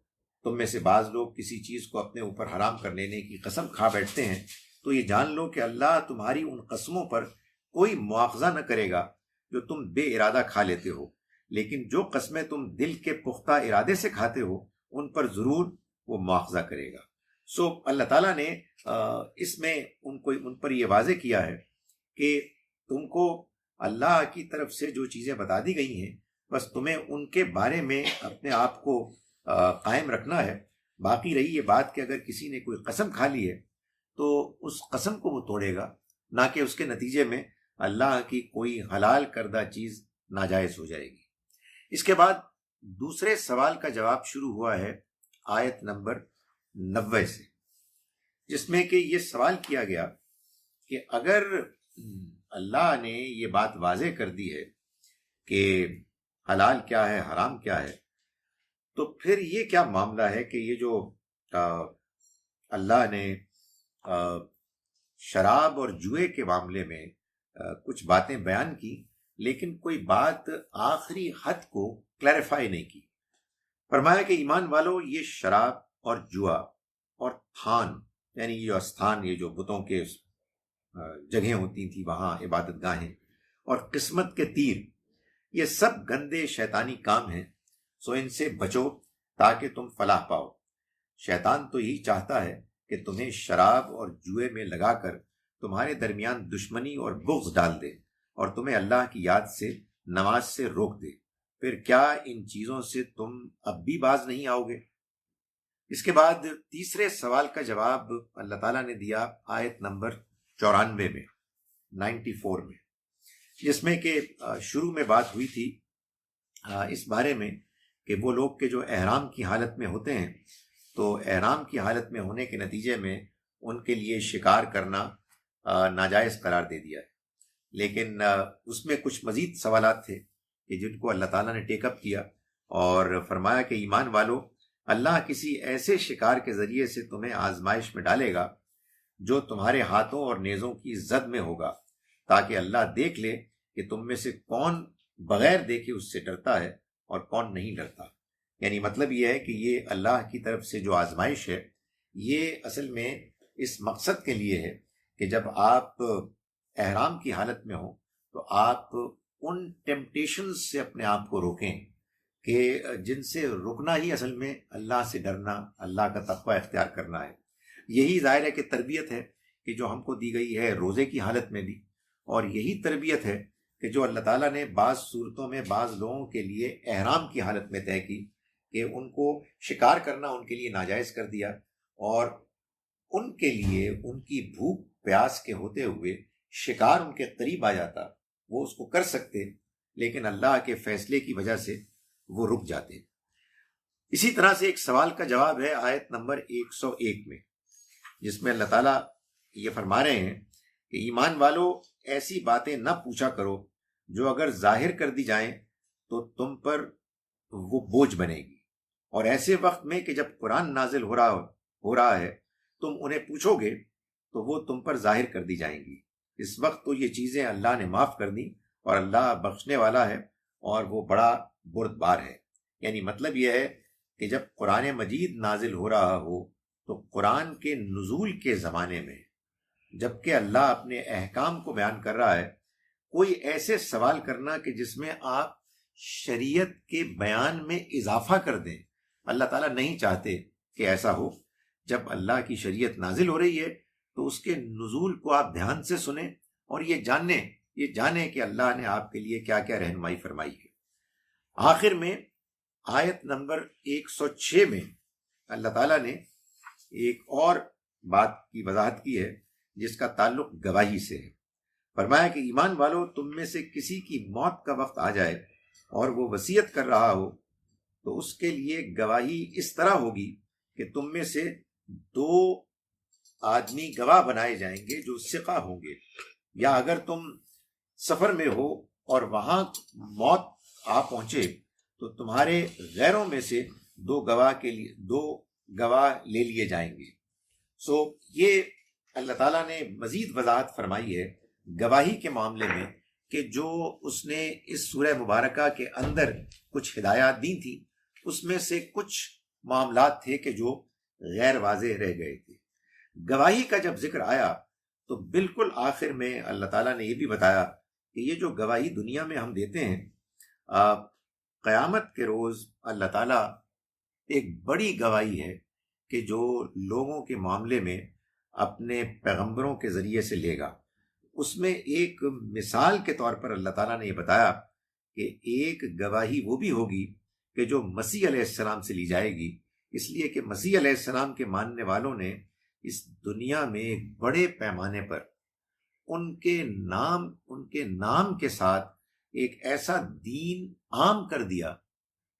تم میں سے بعض لوگ کسی چیز کو اپنے اوپر حرام کر لینے کی قسم کھا بیٹھتے ہیں، تو یہ جان لو کہ اللہ تمہاری ان قسموں پر کوئی مواخذہ نہ کرے گا جو تم بے ارادہ کھا لیتے ہو، لیکن جو قسمیں تم دل کے پختہ ارادے سے کھاتے ہو ان پر ضرور وہ مواخذہ کرے گا۔ سو اللہ تعالیٰ نے اس میں ان پر یہ واضح کیا ہے کہ تم کو اللہ کی طرف سے جو چیزیں بتا دی گئی ہیں بس تمہیں ان کے بارے میں اپنے آپ کو قائم رکھنا ہے۔ باقی رہی یہ بات کہ اگر کسی نے کوئی قسم کھا لی ہے تو اس قسم کو وہ توڑے گا، نہ کہ اس کے نتیجے میں اللہ کی کوئی حلال کردہ چیز ناجائز ہو جائے گی۔ اس کے بعد دوسرے سوال کا جواب شروع ہوا ہے آیت نمبر 90 سے، جس میں کہ یہ سوال کیا گیا کہ اگر اللہ نے یہ بات واضح کر دی ہے کہ حلال کیا ہے حرام کیا ہے، تو پھر یہ کیا معاملہ ہے کہ یہ جو اللہ نے شراب اور جوئے کے معاملے میں کچھ باتیں بیان کی لیکن کوئی بات آخری حد کو کلیریفائی نہیں کی۔ فرمایا کہ ایمان والو، یہ شراب اور جوا اور تھان، یعنی یہ استھان، یہ جو بتوں کے جگہیں ہوتی تھیں وہاں عبادت گاہیں، اور قسمت کے تیر، یہ سب گندے شیطانی کام ہیں، سو ان سے بچو تاکہ تم فلاح پاؤ۔ شیطان تو یہی چاہتا ہے کہ تمہیں شراب اور جوئے میں لگا کر تمہارے درمیان دشمنی اور بغض ڈال دے اور تمہیں اللہ کی یاد سے، نماز سے روک دے۔ پھر کیا ان چیزوں سے تم اب بھی باز نہیں آؤ گے؟ اس کے بعد تیسرے سوال کا جواب اللہ تعالیٰ نے دیا آیت نمبر 94 میں، 94 میں، جس میں کہ شروع میں بات ہوئی تھی اس بارے میں کہ وہ لوگ کہ جو احرام کی حالت میں ہوتے ہیں تو احرام کی حالت میں ہونے کے نتیجے میں ان کے لیے شکار کرنا ناجائز قرار دے دیا ہے۔ لیکن اس میں کچھ مزید سوالات تھے کہ جن کو اللہ تعالیٰ نے ٹیک اپ کیا اور فرمایا کہ ایمان والو، اللہ کسی ایسے شکار کے ذریعے سے تمہیں آزمائش میں ڈالے گا جو تمہارے ہاتھوں اور نیزوں کی زد میں ہوگا، تاکہ اللہ دیکھ لے کہ تم میں سے کون بغیر دیکھے اس سے ڈرتا ہے اور کون نہیں ڈرتا۔ یعنی مطلب یہ ہے کہ یہ اللہ کی طرف سے جو آزمائش ہے یہ اصل میں اس مقصد کے لیے ہے کہ جب آپ احرام کی حالت میں ہوں تو آپ ان ٹیمپٹیشنز سے اپنے آپ کو روکیں کہ جن سے رکنا ہی اصل میں اللہ سے ڈرنا، اللہ کا تقوی اختیار کرنا ہے۔ یہی ظاہر ہے کہ تربیت ہے کہ جو ہم کو دی گئی ہے روزے کی حالت میں بھی، اور یہی تربیت ہے کہ جو اللہ تعالیٰ نے بعض صورتوں میں بعض لوگوں کے لیے احرام کی حالت میں طے کی کہ ان کو شکار کرنا ان کے لیے ناجائز کر دیا، اور ان کے لیے ان کی بھوک پیاس کے ہوتے ہوئے شکار ان کے قریب آ جاتا، وہ اس کو کر سکتے لیکن اللہ کے فیصلے کی وجہ سے وہ رک جاتے۔ اسی طرح سے ایک سوال کا جواب ہے آیت نمبر 101 میں، جس میں اللہ تعالیٰ یہ فرما رہے ہیں کہ ایمان والو ایسی باتیں نہ پوچھا کرو جو اگر ظاہر کر دی جائیں تو تم پر وہ بوجھ بنے گی، اور ایسے وقت میں کہ جب قرآن نازل ہو رہا ہے تم انہیں پوچھو گے تو وہ تم پر ظاہر کر دی جائیں گی۔ اس وقت تو یہ چیزیں اللہ نے معاف کر دی، اور اللہ بخشنے والا ہے اور وہ بڑا بردبار ہے۔ یعنی مطلب یہ ہے کہ جب قرآن مجید نازل ہو رہا ہو تو قرآن کے نزول کے زمانے میں جبکہ اللہ اپنے احکام کو بیان کر رہا ہے، کوئی ایسے سوال کرنا کہ جس میں آپ شریعت کے بیان میں اضافہ کر دیں، اللہ تعالیٰ نہیں چاہتے کہ ایسا ہو۔ جب اللہ کی شریعت نازل ہو رہی ہے تو اس کے نزول کو آپ دھیان سے سنیں اور یہ جانیں کہ اللہ نے آپ کے لیے کیا کیا رہنمائی فرمائی ہے۔ آخر میں آیت نمبر 106 میں اللہ تعالیٰ نے ایک اور بات کی وضاحت کی ہے جس کا تعلق گواہی سے ہے۔ فرمایا کہ ایمان والو، تم میں سے کسی کی موت کا وقت آ جائے اور وہ وصیت کر رہا ہو تو اس کے لیے گواہی اس طرح ہوگی کہ تم میں سے 2 آدمی گواہ بنائے جائیں گے جو ثقہ ہوں گے، یا اگر تم سفر میں ہو اور وہاں موت آ پہنچے تو تمہارے غیروں میں سے 2 گواہ لے لیے جائیں گے۔ یہ اللہ تعالیٰ نے مزید وضاحت فرمائی ہے گواہی کے معاملے میں کہ جو اس نے اس سورہ مبارکہ کے اندر کچھ ہدایات دی تھی اس میں سے کچھ معاملات تھے کہ جو غیر واضح رہ گئے تھے۔ گواہی کا جب ذکر آیا تو بالکل آخر میں اللہ تعالیٰ نے یہ بھی بتایا کہ یہ جو گواہی دنیا میں ہم دیتے ہیں، قیامت کے روز اللہ تعالیٰ ایک بڑی گواہی ہے کہ جو لوگوں کے معاملے میں اپنے پیغمبروں کے ذریعے سے لے گا۔ اس میں ایک مثال کے طور پر اللہ تعالیٰ نے یہ بتایا کہ ایک گواہی وہ بھی ہوگی کہ جو مسیح علیہ السلام سے لی جائے گی، اس لیے کہ مسیح علیہ السلام کے ماننے والوں نے اس دنیا میں ایک بڑے پیمانے پر ان کے نام کے ساتھ ایک ایسا دین عام کر دیا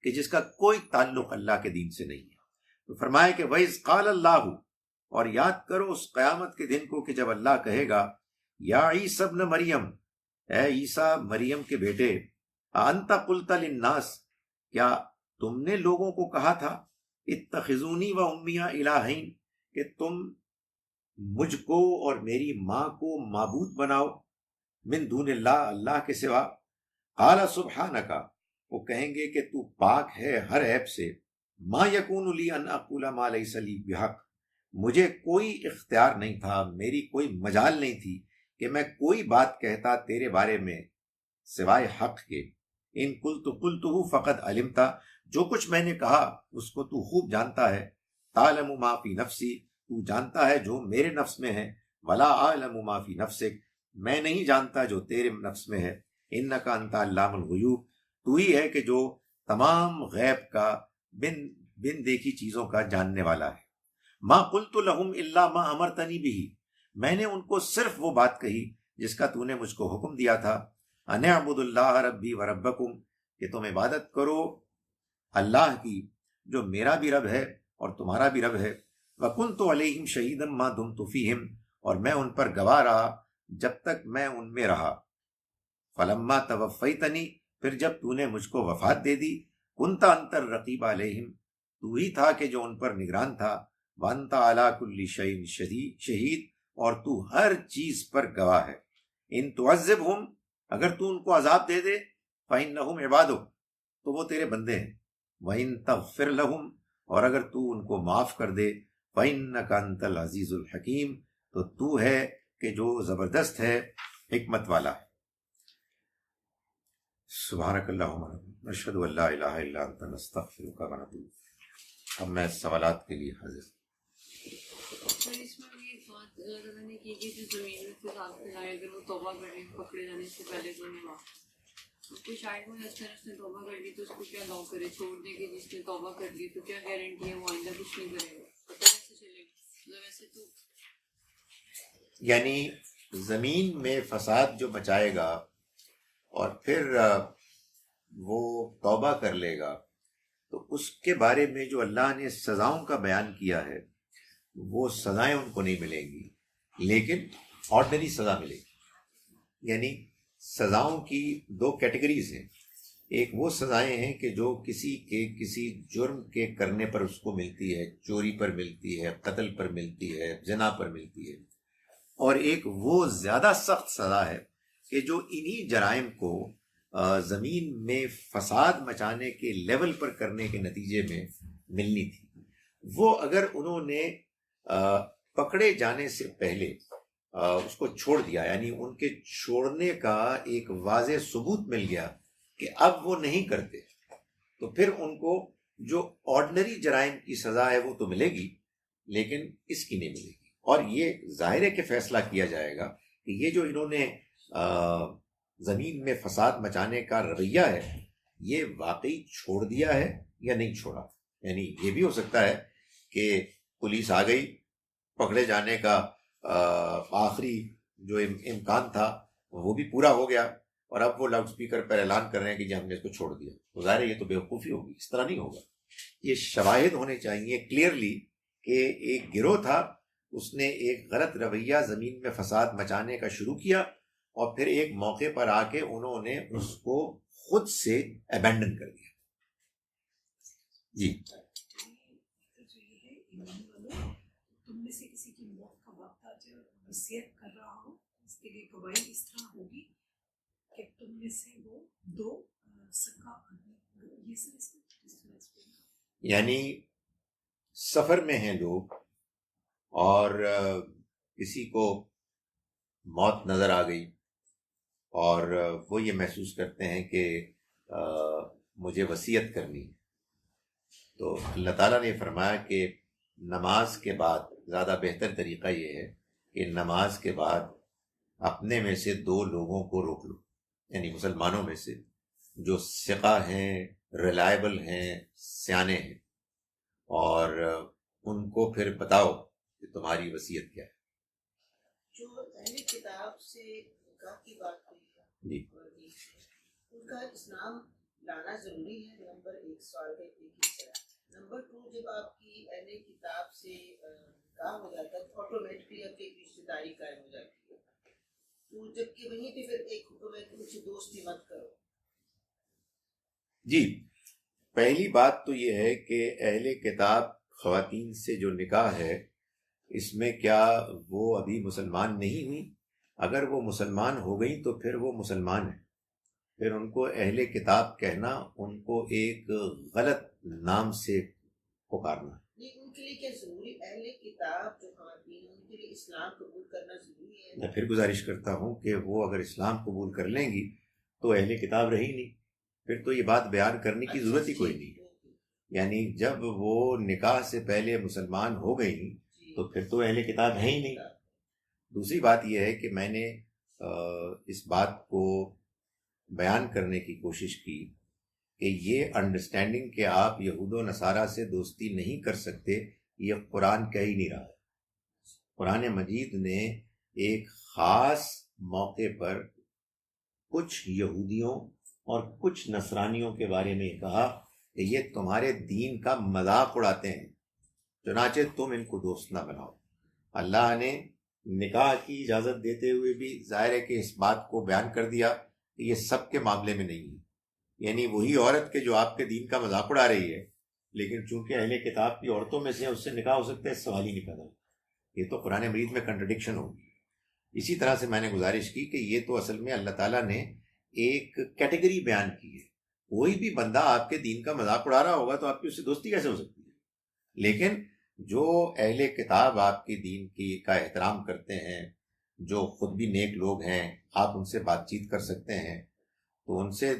کہ جس کا کوئی تعلق اللہ کے دین سے نہیں ہے۔ تو فرمایا کہ وَإِذْ قَالَ اللَّهُ، اور یاد کرو اس قیامت کے دن کو کہ جب اللہ کہے گا یا عیسی ابن مریم، اے عیسیٰ مریم کے بیٹے، انت قلت للناس، کیا تم نے لوگوں کو کہا تھا اتخذونی و امی الہین، کہ تم مجھ کو اور میری ماں کو معبود بناؤ، من دون اللہ، اللہ کے سوا۔ قال سبحانک، وہ کہیں گے کہ تو پاک ہے ہر عیب سے، ما یکون لی ان اقول ما لیس لی بحق، مجھے کوئی اختیار نہیں تھا، میری کوئی مجال نہیں تھی کہ میں کوئی بات کہتا تیرے بارے میں سوائے حق کے۔ ان قلتہ فقد علمتا، جو کچھ میں نے کہا اس کو تو خوب جانتا ہے۔ تعلم ما فی نفسی، تو جانتا ہے جو میرے نفس میں ہے، ولا اعلم ما فی نفسک، میں نہیں جانتا جو تیرے نفس میں ہے۔ انک انت علام الغیوب، تو ہی ہے کہ جو تمام غیب کا بن دیکھی چیزوں کا جاننے والا ہے۔ ما قلت لهم الا ما امرتنی به، میں نے ان کو صرف وہ بات کہی جس کا تو نے مجھ کو حکم دیا تھا۔ ان اعبدوا اللہ ربی و ربکم، کہ تم عبادت کرو اللہ کی جو میرا بھی رب ہے اور تمہارا بھی رب ہے. وَكُنْتُ عَلَيْهِمْ شَهِيدًا مَا دُمْتُ فِيهِمْ، اور میں ان پر گواہ رہا جب تک میں ان میں رہا. فَلَمَّا تَوَفَّيْتَنِي، پھر جب تو نے مجھ کو وفات دے دی، كُنْتَ أَنْتَ الرَّقِيبُ عَلَيْهِمْ، تو ہی تھا کہ جو ان پر نگران تھا. وَأَنْتَ عَلَى كُلِّ شَيْءٍ شَهِيدٌ، اور تو ہر چیز پر گواہ ہے. ان تعذبہم، اگر تو ان کو عذاب دے دے، فإنہم عبادک، تو وہ تیرے بندے ہیں. وإن تغفر لہم، اور اگر تو ان کو معاف کر دے، فإنک انت العزیز الحکیم، تو ہے کہ جو زبردست ہے، حکمت والا ہے. سبحانک اللہم نشہد ان لا الہ الا انت نستغفرک ونتوب. اب میں سوالات کے لیے حاضر. سر اس میں بھی ایک بات میں نے کی کہ جو زمین میں فساد پھیلائے، اگر وہ توبہ کرے پکڑے جانے سے پہلے تو نہیں معاف. تو شاید وہ اس طرح سے توبہ کر لی تو اس کو کیا لاؤ کرے چھوڑ دے کہ جس نے توبہ کر لی تو کیا گارنٹی ہے وہ آئندہ کچھ نہیں کرے گا؟ پتہ کیسے چلے گا؟ مطلب ایسے تو یعنی زمین میں فساد جو مچائے گا اور پھر وہ توبہ کر لے گا، تو اس کے بارے میں جو اللہ نے سزاؤں کا بیان کیا ہے، وہ سزائیں ان کو نہیں ملیں گی، لیکن آرڈنری سزا ملے گی. یعنی سزاؤں کی دو کیٹیگریز ہیں. ایک وہ سزائیں ہیں کہ جو کسی جرم کے کرنے پر اس کو ملتی ہے، چوری پر ملتی ہے، قتل پر ملتی ہے، زنا پر ملتی ہے. اور ایک وہ زیادہ سخت سزا ہے کہ جو انہی جرائم کو زمین میں فساد مچانے کے لیول پر کرنے کے نتیجے میں ملنی تھی. وہ اگر انہوں نے پکڑے جانے سے پہلے اس کو چھوڑ دیا، یعنی ان کے چھوڑنے کا ایک واضح ثبوت مل گیا کہ اب وہ نہیں کرتے، تو پھر ان کو جو آرڈنری جرائم کی سزا ہے وہ تو ملے گی، لیکن اس کی نہیں ملے گی. اور یہ ظاہر ہے کہ فیصلہ کیا جائے گا کہ یہ جو انہوں نے زمین میں فساد مچانے کا رویہ ہے، یہ واقعی چھوڑ دیا ہے یا نہیں چھوڑا. یعنی یہ بھی ہو سکتا ہے کہ پولیس آ گئی، پکڑے جانے کا آخری جو امکان تھا وہ بھی پورا ہو گیا، اور اب وہ لاؤڈ سپیکر پر اعلان کر رہے ہیں کہ جی ہم نے اس کو چھوڑ دیا. تو ظاہر ہے یہ تو بیوقوفی ہوگی، اس طرح نہیں ہوگا. یہ شواہد ہونے چاہیے کلیئرلی کہ ایک گروہ تھا، اس نے ایک غلط رویہ زمین میں فساد مچانے کا شروع کیا، اور پھر ایک موقع پر آ کے انہوں نے اس کو خود سے ابینڈن کر دیا. جی تم میں سے کسی کی موت کا واقعہ جو وصیت کر رہا ہو، اس کے لیے گواہی اس طرح ہوگی کہ تم میں سے وہ دو سکا آدمی، یہ سب اس میں یعنی سفر میں ہیں لوگ اور کسی کو موت نظر آ گئی، اور وہ یہ محسوس کرتے ہیں کہ مجھے وصیت کرنی ہے. تو اللہ تعالیٰ نے فرمایا کہ نماز کے بعد زیادہ بہتر طریقہ یہ ہے کہ نماز کے بعد اپنے میں سے دو لوگوں کو روک لو، یعنی مسلمانوں میں سے جو ثقہ ہیں، ریلائبل ہیں، سیانے ہیں، اور ان کو پھر بتاؤ کہ تمہاری وصیت کیا ہے. جو اہل کتاب سے نکاح کی بات ہوئی ہے جی، ان کا اسلام لانا ضروری ہے. نمبر ایک سوال کا ایک حصہ ہے. نمبر 2، جب آپ کی اہل کتاب سے نکاح ہو جاتا ہے تو آٹومیٹکلی آپ کی ایک رشتے داری قائم ہو جاتی ہے، تو جبکہ وہیں پہ پھر ایک حکم ہے کہ ان سے دوستی مت کرو. جی، پہلی بات تو یہ ہے کہ اہل کتاب خواتین سے جو نکاح ہے، اس میں کیا وہ ابھی مسلمان نہیں ہوئی؟ اگر وہ مسلمان ہو گئی تو پھر وہ مسلمان ہیں. پھر ان کو اہل کتاب کہنا ان کو ایک غلط نام سے پکارنا. نہیں، ان کے لیے کیا ضروری اہل کتاب جو خواتین ان کے لیے اسلام قبول کرنا ضروری ہے؟ میں پھر گزارش کرتا ہوں کہ وہ اگر اسلام قبول کر لیں گی تو اہل کتاب رہی نہیں، پھر تو یہ بات بیان کرنے کی ضرورت ہی کوئی نہیں. یعنی جب وہ نکاح سے پہلے مسلمان ہو گئی تو پھر تو اہل کتاب ہے ہی نہیں. دوسری بات یہ ہے کہ میں نے اس بات کو بیان کرنے کی کوشش کی کہ یہ انڈرسٹینڈنگ کہ آپ یہود و نصارہ سے دوستی نہیں کر سکتے، یہ قرآن کہہ ہی نہیں رہا ہے. قرآن مجید نے ایک خاص موقع پر کچھ یہودیوں اور کچھ نصرانیوں کے بارے میں کہا کہ یہ تمہارے دین کا مذاق اڑاتے ہیں، چنانچہ تم ان کو دوست نہ بناؤ. اللہ نے نکاح کی اجازت دیتے ہوئے بھی ظاہر ہے کہ اس بات کو بیان کر دیا کہ یہ سب کے معاملے میں نہیں ہے. یعنی وہی عورت کے جو آپ کے دین کا مذاق اڑا رہی ہے لیکن چونکہ اہل کتاب کی عورتوں میں سے اس سے نکاح ہو سکتا ہے، سوال ہی نہیں پیدا. یہ تو قرآن مجید میں کنٹرڈکشن ہوگی. اسی طرح سے میں نے گزارش کی کہ یہ تو اصل میں اللہ تعالیٰ نے ایک کیٹیگری بیان کی ہے. کوئی بھی بندہ آپ کے دین کا مذاق اڑا رہا ہوگا تو آپ کی اس سے دوستی کیسے ہو سکتی ہے؟ لیکن جو اہل کتاب آپ کے دین کی کا احترام کرتے ہیں، جو خود بھی نیک لوگ ہیں، آپ ان سے بات چیت کر سکتے ہیں، تو ان سے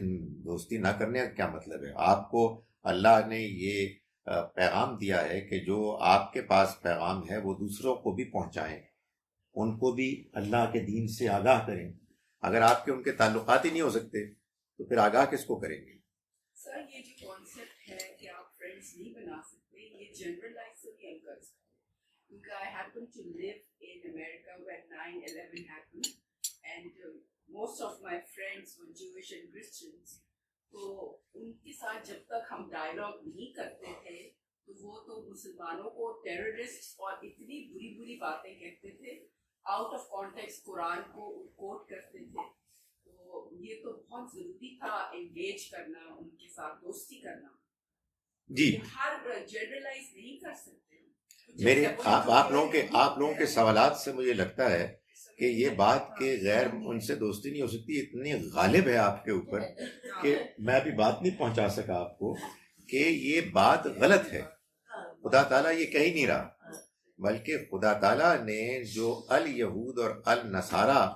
دوستی نہ کرنے کا کیا مطلب ہے؟ آپ کو اللہ نے یہ پیغام دیا ہے کہ جو آپ کے پاس پیغام ہے وہ دوسروں کو بھی پہنچائیں، ان کو بھی اللہ کے دین سے آگاہ کریں. اگر آپ کے ان کے تعلقات ہی نہیں ہو سکتے تو پھر آگاہ کس کو کریں گے؟ سر یہ جو کانسیپٹ ہے کہ آپ فرینڈس نہیں بنا سکتے، یہ جنرلائز تو نہیں ہم کر سکتے، کیونکہ I happen to live in America when 9/11 happened and most of my friends were Jewish and Christians. تو ان کے ساتھ جب تک ہم ڈائلاگ نہیں کرتے تھے تو وہ تو مسلمانوں کو ٹیررسٹ اور اتنی بری بری باتیں کہتے تھے، آؤٹ آف کانٹیکسٹ قرآن کو کوٹ کرتے تھے. تو یہ تو بہت ضروری تھا انگیج کرنا، ان کے ساتھ دوستی کرنا. جی ہر جنرلائز نہیں کر سکتے. میرے آپ لوگوں کے سوالات سے مجھے لگتا ہے کہ یہ بات کہ غیر ان سے دوستی نہیں ہو سکتی اتنی غالب ہے آپ کے اوپر کہ میں ابھی بات نہیں پہنچا سکا آپ کو کہ یہ بات غلط ہے. خدا تعالیٰ یہ کہہ ہی نہیں رہا، بلکہ خدا تعالیٰ نے جو الیہود اور النصارہ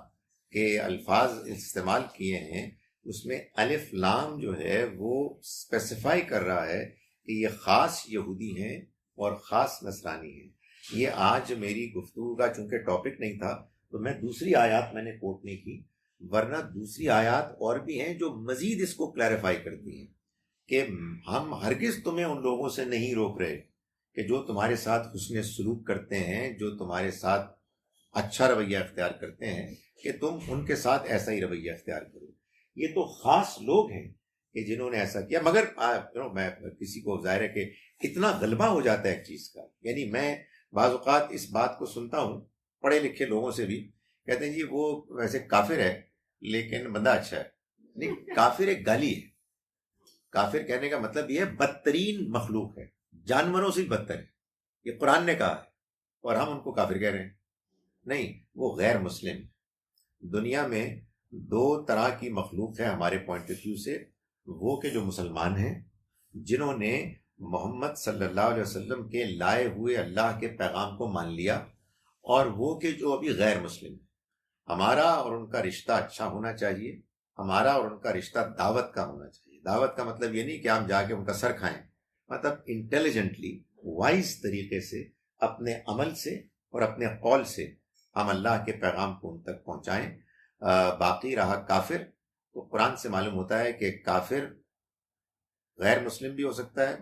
کے الفاظ استعمال کیے ہیں اس میں الف لام جو ہے وہ اسپیسیفائی کر رہا ہے کہ یہ خاص یہودی ہیں اور خاص نصرانی ہیں. یہ آج میری گفتگو کا چونکہ ٹاپک نہیں تھا تو میں دوسری آیات میں نے کوٹ نہیں کی، ورنہ دوسری آیات اور بھی ہیں جو مزید اس کو کلیریفائی کرتی ہیں کہ ہم ہرگز تمہیں ان لوگوں سے نہیں روک رہے کہ جو تمہارے ساتھ حسن سلوک کرتے ہیں، جو تمہارے ساتھ اچھا رویہ اختیار کرتے ہیں، کہ تم ان کے ساتھ ایسا ہی رویہ اختیار کرو. یہ تو خاص لوگ ہیں کہ جنہوں نے ایسا کیا. مگر میں کسی کو ظاہر ہے کہ اتنا غلبہ ہو جاتا ہے ایک چیز کا. یعنی میں بعض اوقات اس بات کو سنتا ہوں پڑھے لکھے لوگوں سے بھی، کہتے ہیں جی وہ ویسے کافر ہے لیکن بندہ اچھا ہے. نہیں، کافر ایک گالی ہے. کافر کہنے کا مطلب یہ ہے بدترین مخلوق ہے، جانوروں سے بدتر ہے. یہ قرآن نے کہا ہے اور ہم ان کو کافر کہہ رہے ہیں. نہیں، وہ غیر مسلم. دنیا میں دو طرح کی مخلوق ہے ہمارے پوائنٹ آف ویو سے، وہ کہ جو مسلمان ہیں جنہوں نے محمد صلی اللہ علیہ وسلم کے لائے ہوئے اللہ کے پیغام کو مان لیا، اور وہ کہ جو ابھی غیر مسلم ہیں. ہمارا اور ان کا رشتہ اچھا ہونا چاہیے، ہمارا اور ان کا رشتہ دعوت کا ہونا چاہیے. دعوت کا مطلب یہ نہیں کہ ہم جا کے ان کا سر کھائیں، مطلب انٹیلیجنٹلی وائز طریقے سے اپنے عمل سے اور اپنے قول سے ہم اللہ کے پیغام کو ان تک پہنچائیں. باقی رہا کافر، تو قرآن سے معلوم ہوتا ہے کہ کافر غیر مسلم بھی ہو سکتا ہے،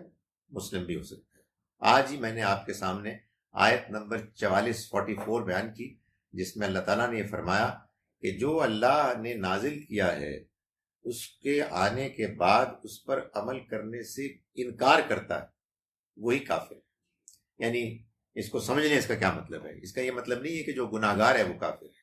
مسلم بھی ہو سکتا ہے. آج ہی میں نے آپ کے سامنے آیت نمبر 44 بیان کی جس میں اللہ تعالیٰ نے یہ فرمایا کہ جو اللہ نے نازل کیا ہے اس کے آنے کے بعد اس پر عمل کرنے سے انکار کرتا ہے وہی کافر. یعنی اس کو سمجھ لیں اس کا کیا مطلب ہے. اس کا یہ مطلب نہیں ہے کہ جو گناہ گار ہے وہ کافر ہے.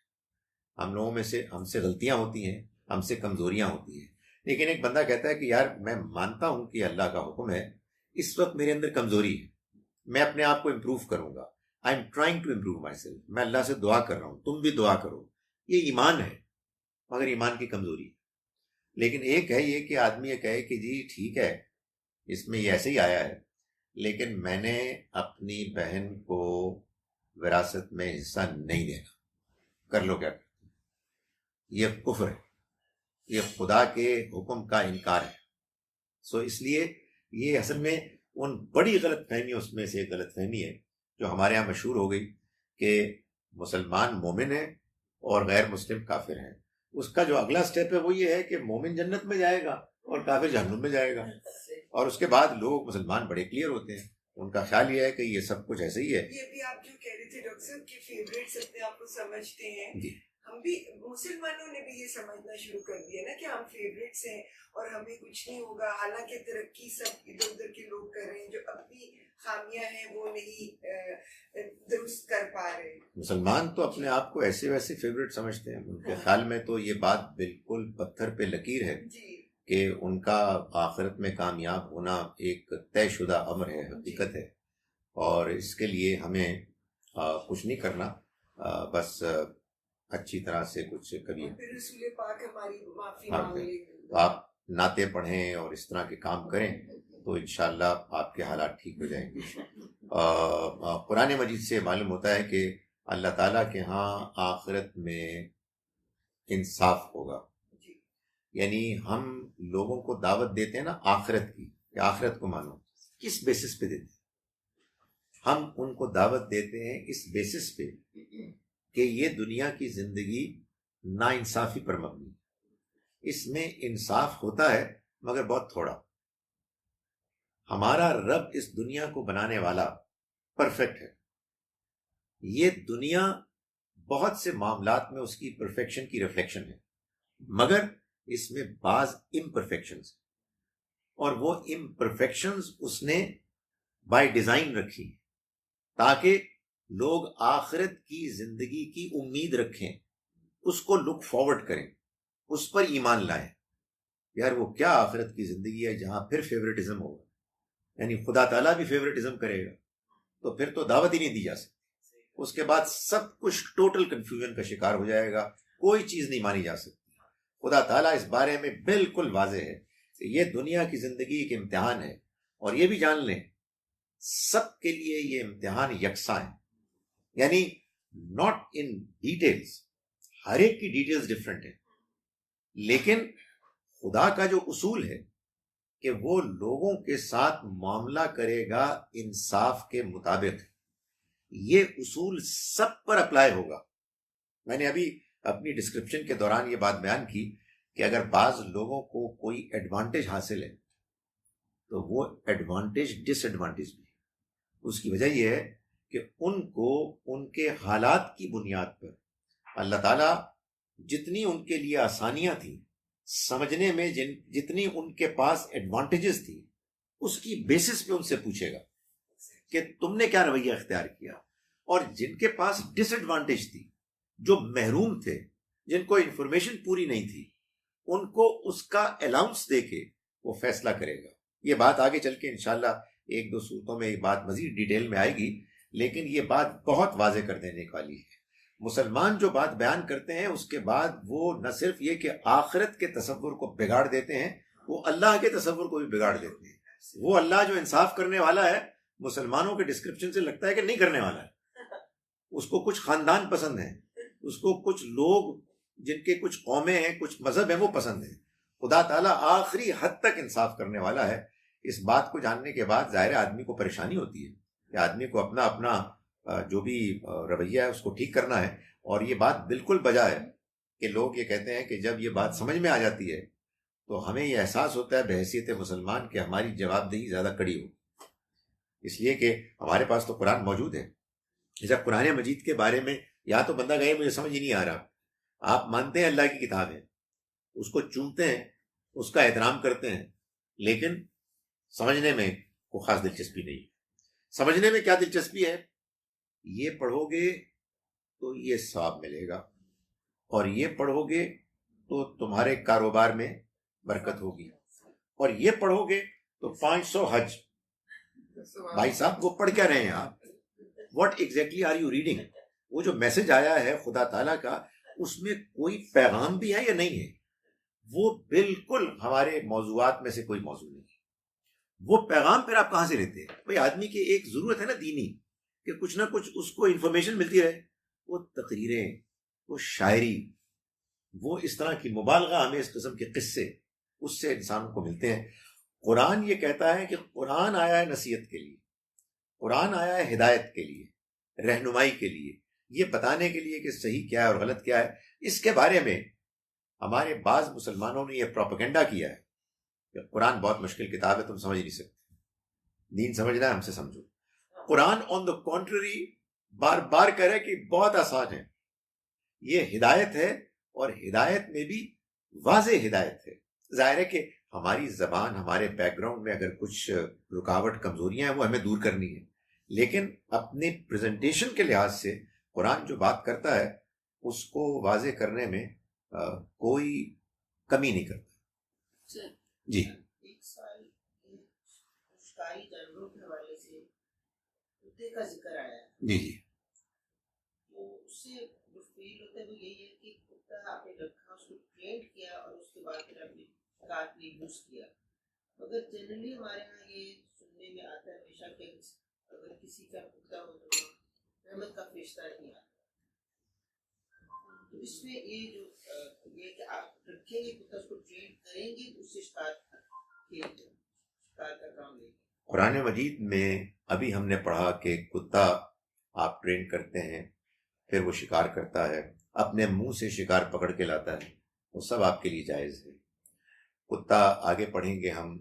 ہم لوگوں میں سے ہم سے غلطیاں ہوتی ہیں، ہم سے کمزوریاں ہوتی ہیں، لیکن ایک بندہ کہتا ہے کہ یار میں مانتا ہوں کہ اللہ کا حکم ہے، اس وقت میرے اندر کمزوری ہے، میں اپنے آپ کو امپروو کروں گا. I am trying to improve myself. میں اللہ سے دعا کر رہا ہوں، تم بھی دعا کرو. یہ ایمان ہے، مگر ایمان کی کمزوری ہے. لیکن ایک ہے یہ کہ آدمی یہ کہے کہ جی ٹھیک ہے اس میں یہ ایسے ہی آیا ہے لیکن میں نے اپنی بہن کو وراثت میں حصہ نہیں دینا، کر لو کیا کرتے. یہ کفر ہے، یہ خدا کے حکم کا انکار ہے. سو اس لیے یہ اصل میں ان بڑی غلط فہمیوں میں سے ایک غلط فہمی ہے جو ہمارے ہاں مشہور ہو گئی کہ مسلمان مومن ہے اور غیر مسلم کافر ہیں. اس کا جو اگلا سٹیپ ہے وہ یہ ہے کہ مومن جنت میں جائے گا اور کافر جہنم میں جائے گا. اور اس کے بعد لوگ مسلمان بڑے کلیئر ہوتے ہیں، ان کا خیال یہ ہے کہ یہ سب کچھ ایسے ہی ہے. یہ بھی آپ جو کہہ رہے تھے ڈاکٹر صاحب کہ فیوریٹس اپنے آپ کو سمجھتے ہیں. جی ہم بھی مسلمانوں نے بھی یہ سمجھنا شروع کر دیا نا کہ ہم فیوریٹس ہیں اور ہمیں کچھ نہیں ہوگا، حالانکہ ترقی سب ادھر ادھر کے لوگ کر رہے ہیں، جو اپنی خامیاں ہیں وہ نہیں مسلمان تو اپنے آپ کو ایسے ویسے فیوریٹ سمجھتے ہیں، ان کے خیال میں تو یہ بات بالکل پتھر پہ لکیر ہے جی کہ ان کا آخرت میں کامیاب ہونا ایک طے شدہ امر ہے، حقیقت ہے، اور اس کے لیے ہمیں کچھ نہیں کرنا، بس اچھی طرح سے کچھ کبھی اور پھر رسول پاک ہماری معافی ہاں، مانگ لیں گے. آپ نعتیں پڑھیں اور اس طرح کے کام کریں تو انشاءاللہ آپ کے حالات ٹھیک ہو جائیں گے. قرآن مجید سے معلوم ہوتا ہے کہ اللہ تعالیٰ کے ہاں آخرت میں انصاف ہوگا. جی یعنی ہم لوگوں کو دعوت دیتے ہیں نا آخرت کی، کہ آخرت کو مانو. کس بیسس پہ دیتے ہیں؟ ہم ان کو دعوت دیتے ہیں اس بیسس پہ کہ یہ دنیا کی زندگی ناانصافی پر مبنی ہے. اس میں انصاف ہوتا ہے مگر بہت تھوڑا. ہمارا رب اس دنیا کو بنانے والا پرفیکٹ ہے. یہ دنیا بہت سے معاملات میں اس کی پرفیکشن کی ریفلیکشن ہے، مگر اس میں بعض امپرفیکشنز، اور وہ امپرفیکشنز اس نے بائی ڈیزائن رکھی تاکہ لوگ آخرت کی زندگی کی امید رکھیں، اس کو لک فارورڈ کریں، اس پر ایمان لائیں. یار وہ کیا آخرت کی زندگی ہے جہاں پھر فیوریٹزم ہوگا، یعنی خدا تعالیٰ بھی فیوریٹزم کرے گا تو پھر تو دعوت ہی نہیں دی جا سکتی. اس کے بعد سب کچھ ٹوٹل کنفیوژن کا شکار ہو جائے گا، کوئی چیز نہیں مانی جا سکتی. خدا تعالیٰ اس بارے میں بالکل واضح ہے کہ یہ دنیا کی زندگی ایک امتحان ہے، اور یہ بھی جان لیں سب کے لیے یہ امتحان یکساں ہے. یعنی ناٹ ان ڈیٹیلز، ہر ایک کی ڈیٹیلز ڈفرینٹ ہیں، لیکن خدا کا جو اصول ہے کہ وہ لوگوں کے ساتھ معاملہ کرے گا انصاف کے مطابق، یہ اصول سب پر اپلائی ہوگا. میں نے ابھی اپنی ڈسکرپشن کے دوران یہ بات بیان کی کہ اگر بعض لوگوں کو کوئی ایڈوانٹیج حاصل ہے تو وہ ایڈوانٹیج ڈس ایڈوانٹیج بھی. اس کی وجہ یہ ہے کہ ان کو ان کے حالات کی بنیاد پر اللہ تعالیٰ جتنی ان کے لیے آسانیاں تھیں سمجھنے میں، جتنی ان کے پاس ایڈوانٹیجز تھی، اس کی بیسس پہ ان سے پوچھے گا کہ تم نے کیا رویہ اختیار کیا. اور جن کے پاس ڈس ایڈوانٹیج تھی، جو محروم تھے، جن کو انفارمیشن پوری نہیں تھی، ان کو اس کا الاؤنس دے کے وہ فیصلہ کرے گا. یہ بات آگے چل کے انشاءاللہ ایک دو صورتوں میں یہ بات مزید ڈیٹیل میں آئے گی، لیکن یہ بات بہت واضح کر دینے والی ہے. مسلمان جو بات بیان کرتے ہیں اس کے بعد وہ نہ صرف یہ کہ آخرت کے تصور کو بگاڑ دیتے ہیں، وہ اللہ کے تصور کو بھی بگاڑ دیتے ہیں. وہ اللہ جو انصاف کرنے والا ہے مسلمانوں کے ڈسکرپشن سے لگتا ہے کہ نہیں کرنے والا ہے. اس کو کچھ خاندان پسند ہیں، اس کو کچھ لوگ جن کے کچھ قومیں ہیں، کچھ مذہب ہیں، وہ پسند ہیں. خدا تعالیٰ آخری حد تک انصاف کرنے والا ہے. اس بات کو جاننے کے بعد ظاہر آدمی کو پریشانی ہوتی ہے کہ آدمی کو اپنا جو بھی رویہ ہے اس کو ٹھیک کرنا ہے. اور یہ بات بالکل بجا ہے کہ لوگ یہ کہتے ہیں کہ جب یہ بات سمجھ میں آ جاتی ہے تو ہمیں یہ احساس ہوتا ہے بحیثیت مسلمان کہ ہماری جواب دہی زیادہ کڑی ہو، اس لیے کہ ہمارے پاس تو قرآن موجود ہے. جب قرآن مجید کے بارے میں یا تو بندہ کہے مجھے سمجھ ہی نہیں آ رہا، آپ مانتے ہیں اللہ کی کتاب ہے، اس کو چومتے ہیں، اس کا احترام کرتے ہیں، لیکن سمجھنے میں کوئی خاص دلچسپی نہیں. سمجھنے میں کیا دلچسپی ہے؟ یہ پڑھو گے تو یہ ثواب ملے گا، اور یہ پڑھو گے تو تمہارے کاروبار میں برکت ہوگی، اور یہ پڑھو گے تو 500 حج. بھائی صاحب وہ پڑھ کیا رہے ہیں آپ؟ What exactly are you reading? وہ جو میسج آیا ہے خدا تعالیٰ کا، اس میں کوئی پیغام بھی ہے یا نہیں ہے؟ وہ بالکل ہمارے موضوعات میں سے کوئی موضوع نہیں ہے. وہ پیغام پھر آپ کہاں سے لیتے ہیں؟ بھائی آدمی کی ایک ضرورت ہے نا دینی، کہ کچھ نہ کچھ اس کو انفارمیشن ملتی رہے. وہ تقریریں، وہ شاعری، وہ اس طرح کی مبالغہ ہمیں اس قسم کے قصے، اس سے انسان کو ملتے ہیں. قرآن یہ کہتا ہے کہ قرآن آیا ہے نصیحت کے لیے، قرآن آیا ہے ہدایت کے لیے، رہنمائی کے لیے، یہ بتانے کے لیے کہ صحیح کیا ہے اور غلط کیا ہے. اس کے بارے میں ہمارے بعض مسلمانوں نے یہ پروپیگنڈا کیا ہے کہ قرآن بہت مشکل کتاب ہے، تم سمجھ نہیں سکتے، دین سمجھنا ہے ہم سے سمجھو. قرآن آن دا کنٹری بار بار کہہ رہا ہے کہ بہت آسان ہے، یہ ہدایت ہے، اور ہدایت میں بھی واضح ہدایت ہے. ظاہر ہے کہ ہماری زبان، ہمارے بیک گراؤنڈ میں اگر کچھ رکاوٹ، کمزوریاں ہیں، وہ ہمیں دور کرنی ہے، لیکن اپنے پریزنٹیشن کے لحاظ سے قرآن جو بات کرتا ہے اس کو واضح کرنے میں کوئی کمی نہیں کرتا. جی ایک سوال شکاری جانوروں کے حوالے سے کتے کا ذکر آیا ہے. جی جی تو اس سے جو فیل ہوتا ہے وہ یہی ہے کہ کتا آپ نے رکھا، اس کو ٹرین کیا اور اس کے بعد پھر آپ نے شکار کے لیے یوز کیا. مگر جنرلی ہمارے یہاں یہ سننے میں آتا ہے ہمیشہ کہ اگر کسی کا کتا ہو تو رحمت کا فرشتہ نہیں آتا. تو اس میں یہ جو یہ کہ آپ رکھیں گے کتا، اس کو ٹرین کریں گے، اس سے شکار کا کام لیں گے. قرآن مجید میں ابھی ہم نے پڑھا کہ کتا آپ ٹرین کرتے ہیں، پھر وہ شکار کرتا ہے، اپنے منہ سے شکار پکڑ کے لاتا ہے، وہ سب آپ کے لیے جائز ہے. کتا آگے پڑھیں گے ہم،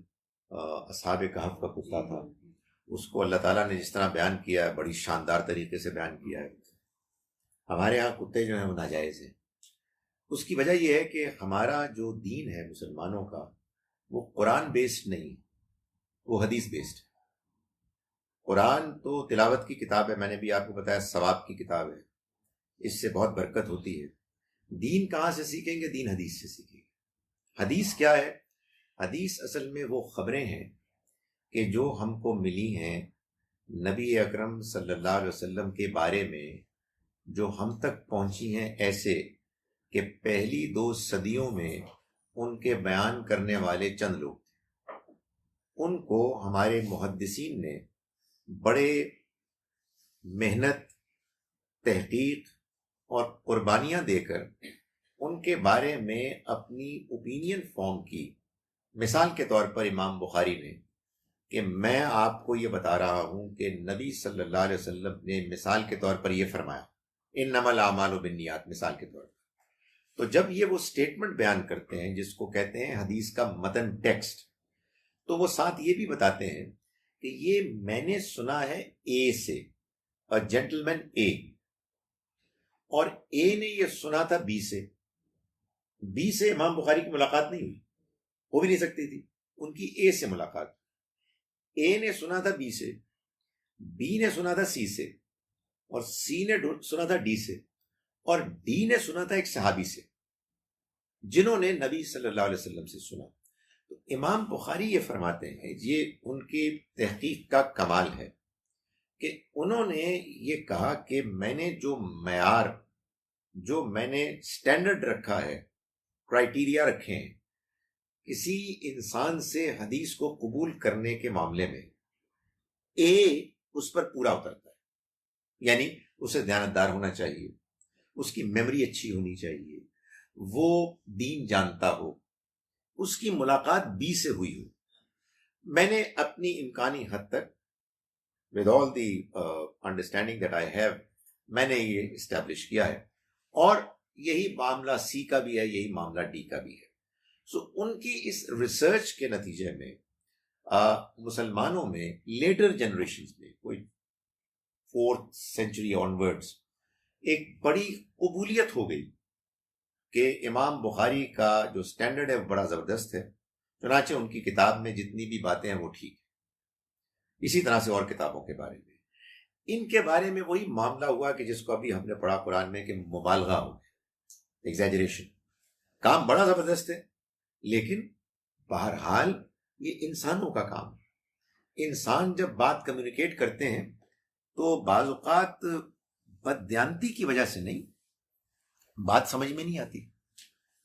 اصحاب کہف کا کتا تھا، اس کو اللہ تعالیٰ نے جس طرح بیان کیا ہے بڑی شاندار طریقے سے بیان کیا ہے. ہمارے ہاں کتے جو ہیں وہ ناجائز ہیں. اس کی وجہ یہ ہے کہ ہمارا جو دین ہے مسلمانوں کا وہ قرآن بیسڈ نہیں، وہ حدیث بیسڈ ہے. قرآن تو تلاوت کی کتاب ہے، میں نے بھی آپ کو بتایا ثواب کی کتاب ہے، اس سے بہت برکت ہوتی ہے. دین کہاں سے سیکھیں گے؟ دین حدیث سے سیکھیں گے. حدیث کیا ہے؟ حدیث اصل میں وہ خبریں ہیں کہ جو ہم کو ملی ہیں نبی اکرم صلی اللہ علیہ وسلم کے بارے میں، جو ہم تک پہنچی ہیں ایسے کہ پہلی 2 صدیوں میں ان کے بیان کرنے والے چند لوگ تھے. ان کو ہمارے محدثین نے بڑے محنت، تحقیق اور قربانیاں دے کر ان کے بارے میں اپنی اوپینین فارم کی. مثال کے طور پر امام بخاری نے، کہ میں آپ کو یہ بتا رہا ہوں کہ نبی صلی اللہ علیہ وسلم نے مثال کے طور پر یہ فرمایا انما الاعمال بالنیات، مثال کے طور پر. تو جب یہ وہ سٹیٹمنٹ بیان کرتے ہیں جس کو کہتے ہیں حدیث کا متن ٹیکسٹ، تو وہ ساتھ یہ بھی بتاتے ہیں کہ یہ میں نے سنا ہے اے سے، اور جینٹلمین اے، اور اے نے یہ سنا تھا بی سے. بی سے امام بخاری کی ملاقات نہیں ہوئی، ہو بھی نہیں سکتی تھی، ان کی اے سے ملاقات. اے نے سنا تھا بی سے، بی نے سنا تھا سی سے، اور سی نے سنا تھا ڈی سے، اور ڈی نے سنا تھا ایک صحابی سے جنہوں نے نبی صلی اللہ علیہ وسلم سے سنا. تو امام بخاری یہ فرماتے ہیں، یہ ان کی تحقیق کا کمال ہے کہ انہوں نے یہ کہا کہ میں نے جو معیار، جو میں نے سٹینڈرڈ رکھا ہے، کرائیٹیریا رکھے ہیں کسی انسان سے حدیث کو قبول کرنے کے معاملے میں، اے اس پر پورا اترتا ہے. یعنی اسے دیانتدار ہونا چاہیے، اس کی میموری اچھی ہونی چاہیے، وہ دین جانتا ہو، اس کی ملاقات بی سے ہوئی ہو. میں نے اپنی امکانی حد تک with all the understanding that I have، میں نے یہ اسٹیبلش کیا ہے، اور یہی معاملہ سی کا بھی ہے، یہی معاملہ ڈی کا بھی ہے. سو ان کی اس ریسرچ کے نتیجے میں مسلمانوں میں لیٹر جنریشنز میں، کوئی 4th century آنورڈز، ایک بڑی قبولیت ہو گئی کہ امام بخاری کا جو سٹینڈرڈ ہے وہ بڑا زبردست ہے، چنانچہ ان کی کتاب میں جتنی بھی باتیں ہیں وہ ٹھیک ہیں. اسی طرح سے اور کتابوں کے بارے میں، ان کے بارے میں وہی معاملہ ہوا کہ جس کو ابھی ہم نے پڑھا قرآن میں کہ مبالغہ ہو گیا، ایگزیجریشن. کام بڑا زبردست ہے، لیکن بہرحال یہ انسانوں کا کام ہے. انسان جب بات کمیونیکیٹ کرتے ہیں تو بعض اوقات بددیانتی کی وجہ سے نہیں، بات سمجھ میں نہیں آتی،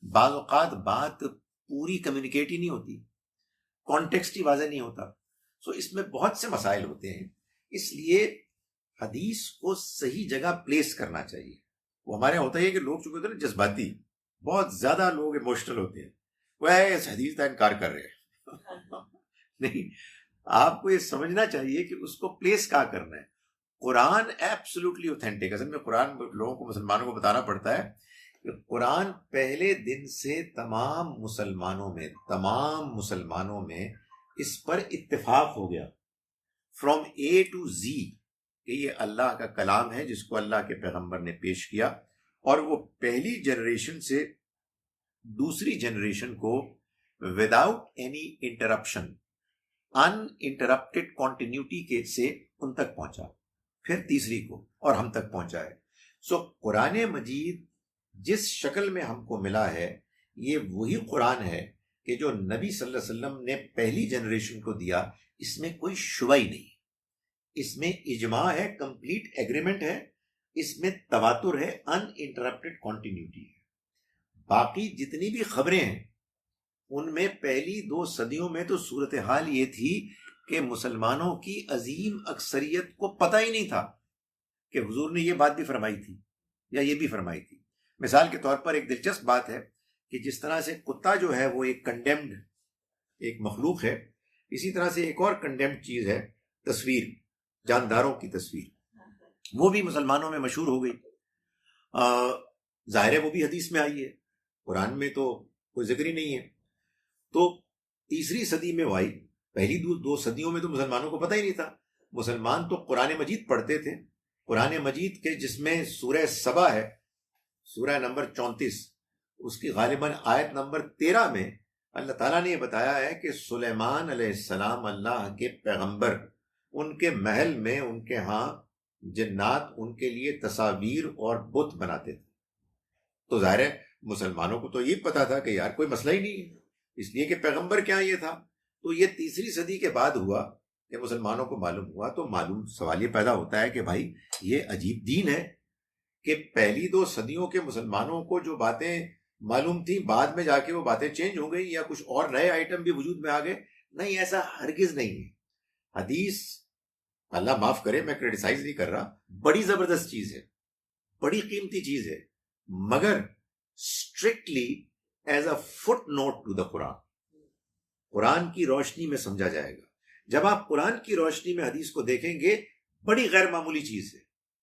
بعض اوقات بات پوری کمیونیکیٹ ہی نہیں ہوتی، کانٹیکسٹ ہی واضح نہیں ہوتا. سو اس میں بہت سے مسائل ہوتے ہیں. اس لیے حدیث کو صحیح جگہ پلیس کرنا چاہیے. وہ ہمارے یہاں ہوتا ہے کہ لوگ چونکہ ہوتے ہیں جذباتی، بہت زیادہ لوگ ایموشنل ہوتے ہیں، وہ اس حدیث کا انکار کر رہے ہیں. نہیں، آپ کو یہ سمجھنا چاہیے کہ اس کو پلیس کہاں کرنا ہے. قرآن ایبسولوٹلی اوتھینٹک. اصل میں قرآن لوگوں کو، مسلمانوں کو بتانا پڑتا ہے کہ قرآن پہلے دن سے تمام مسلمانوں میں اس پر اتفاق ہو گیا، فرام اے ٹو زی، کہ یہ اللہ کا کلام ہے جس کو اللہ کے پیغمبر نے پیش کیا، اور وہ پہلی جنریشن سے دوسری جنریشن کو وداؤٹ اینی انٹرپشن، ان انٹرپٹیڈ کنٹینیوٹی کے سے ان تک پہنچا، پھر تیسری کو، اور ہم تک پہنچا ہے. سو قرآن مجید جس شکل میں ہم کو ملا ہے یہ وہی قرآن ہے کہ جو نبی صلی اللہ علیہ وسلم نے پہلی جنریشن کو دیا. اس میں کوئی شبہ ہی نہیں, اس میں اجماع ہے, کمپلیٹ ایگریمنٹ ہے, اس میں تواتر ہے, ان انٹرپٹڈ کنٹینیوٹی ہے. باقی جتنی بھی خبریں ہیں ان میں پہلی 2 صدیوں میں تو صورتحال یہ تھی کہ مسلمانوں کی عظیم اکثریت کو پتہ ہی نہیں تھا کہ حضور نے یہ بات بھی فرمائی تھی یا یہ بھی فرمائی تھی. مثال کے طور پر ایک دلچسپ بات ہے کہ جس طرح سے کتا جو ہے وہ ایک کنڈیمڈ ایک مخلوق ہے, اسی طرح سے ایک اور کنڈیمڈ چیز ہے تصویر, جانداروں کی تصویر. وہ بھی مسلمانوں میں مشہور ہو گئی. ظاہر ہے وہ بھی حدیث میں آئی ہے, قرآن میں تو کوئی ذکر ہی نہیں ہے. تو تیسری صدی میں وہ آئی. پہلی 2 صدیوں میں تو مسلمانوں کو پتہ ہی نہیں تھا. مسلمان تو قرآن مجید پڑھتے تھے, قرآن مجید کے جس میں سورہ سبا ہے, سورہ نمبر 34, اس کی غالباً آیت نمبر 13 میں اللہ تعالیٰ نے یہ بتایا ہے کہ سلیمان علیہ السلام اللہ کے پیغمبر, ان کے محل میں ان کے ہاں جنات ان کے لیے تصاویر اور بت بناتے تھے. تو ظاہر ہے مسلمانوں کو تو یہ پتا تھا کہ یار کوئی مسئلہ ہی نہیں ہے, اس لیے کہ پیغمبر کیا یہ تھا. تو یہ تیسری صدی کے بعد ہوا کہ مسلمانوں کو معلوم ہوا. تو معلوم سوال یہ پیدا ہوتا ہے کہ بھائی یہ عجیب دین ہے کہ پہلی 2 صدیوں کے مسلمانوں کو جو باتیں معلوم تھیں بعد میں جا کے وہ باتیں چینج ہو گئی یا کچھ اور نئے آئٹم بھی وجود میں آ گئے. نہیں, ایسا ہرگز نہیں ہے. حدیث, اللہ معاف کرے میں کریٹیسائز نہیں کر رہا, بڑی زبردست چیز ہے, بڑی قیمتی چیز ہے, مگر strictly as a footnote to the Quran, Quran کی روشنی میں سمجھا جائے گا. جب آپ قرآن کی روشنی میں حدیث کو دیکھیں گے بڑی غیر معمولی چیز ہے,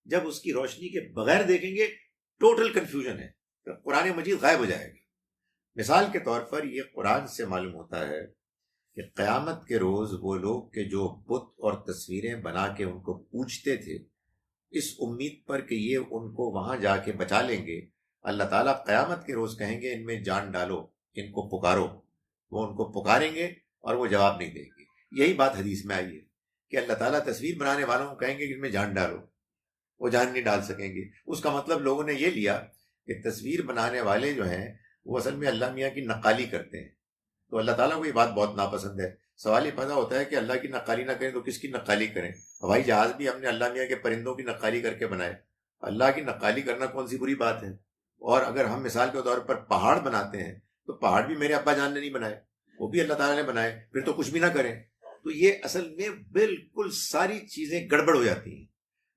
جب اس کی روشنی کے بغیر دیکھیں گے ٹوٹل کنفیوژن ہے, قرآن مجید غائب ہو جائے گا. مثال کے طور پر یہ قرآن سے معلوم ہوتا ہے کہ قیامت کے روز وہ لوگ کہ جو بت اور تصویریں بنا کے ان کو پوجتے تھے, اس امید پر کہ یہ ان کو وہاں جا کے بچا لیں گے, اللہ تعالیٰ قیامت کے روز کہیں گے ان میں جان ڈالو, ان کو پکارو. وہ ان کو پکاریں گے اور وہ جواب نہیں دیں گے. یہی بات حدیث میں آئی ہے کہ اللہ تعالیٰ تصویر بنانے والوں کو کہیں گے کہ ان میں جان ڈالو, وہ جان نہیں ڈال سکیں گے. اس کا مطلب لوگوں نے یہ لیا کہ تصویر بنانے والے جو ہیں وہ اصل میں اللہ میاں کی نقالی کرتے ہیں. تو اللہ تعالیٰ کو یہ بات بہت ناپسند ہے. سوال یہ پیدا ہوتا ہے کہ اللہ کی نقالی نہ کریں تو کس کی نقالی کریں؟ ہوائی جہاز بھی ہم نے اللہ میاں کے پرندوں کی نقالی کر کے بنائے. اللہ کی نقالی کرنا کون سی بری بات ہے؟ اور اگر ہم مثال کے طور پر پہاڑ بناتے ہیں تو پہاڑ بھی میرے ابا جان نے نہیں بنائے, وہ بھی اللہ تعالیٰ نے بنائے, پھر تو کچھ بھی نہ کریں. تو یہ اصل میں بالکل ساری چیزیں گڑبڑ ہو جاتی ہیں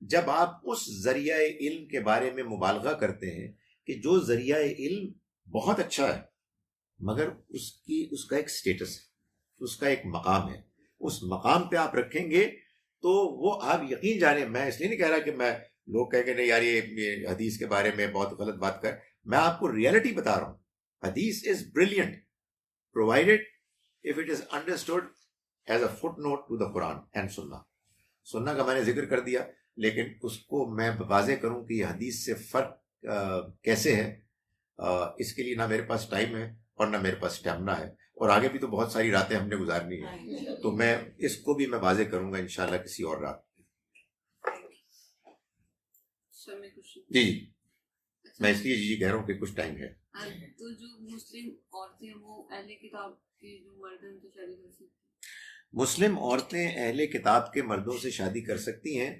جب آپ اس ذریعہ علم کے بارے میں مبالغہ کرتے ہیں کہ جو ذریعہ علم بہت اچھا ہے مگر اس کا ایک سٹیٹس ہے, اس کا ایک مقام ہے. اس مقام پہ آپ رکھیں گے تو وہ آپ یقین جانیں, میں اس لیے نہیں کہہ رہا کہ میں لوگ کہہ کہ نہیں یار یہ حدیث کے بارے میں بہت غلط بات کر, میں آپ کو ریئلٹی بتا رہا ہوں. حدیث is brilliant provided if it is understood as a footnote to the Quran and Sunnah. سنہ کا میں نے ذکر کر دیا, لیکن اس کو میں واضح کروں کہ یہ حدیث سے فرق کیسے ہے, اس کے لیے نہ میرے پاس ٹائم ہے اور نہ میرے پاس اسٹیمنا ہے, اور آگے بھی تو بہت ساری راتیں ہم نے گزارنی ہیں, تو میں اس کو بھی میں واضح کروں گا انشاءاللہ کسی اور رات. جی میں اس لیے جی کہہ رہا ہوں کہ کچھ ٹائم ہے. تو جو مسلم عورتیں وہ اہل کتاب کے جو مرد ہیں تو شادی کر سکتی ہیں؟ مسلم عورتیں اہل کتاب کے مردوں سے شادی کر سکتی ہیں,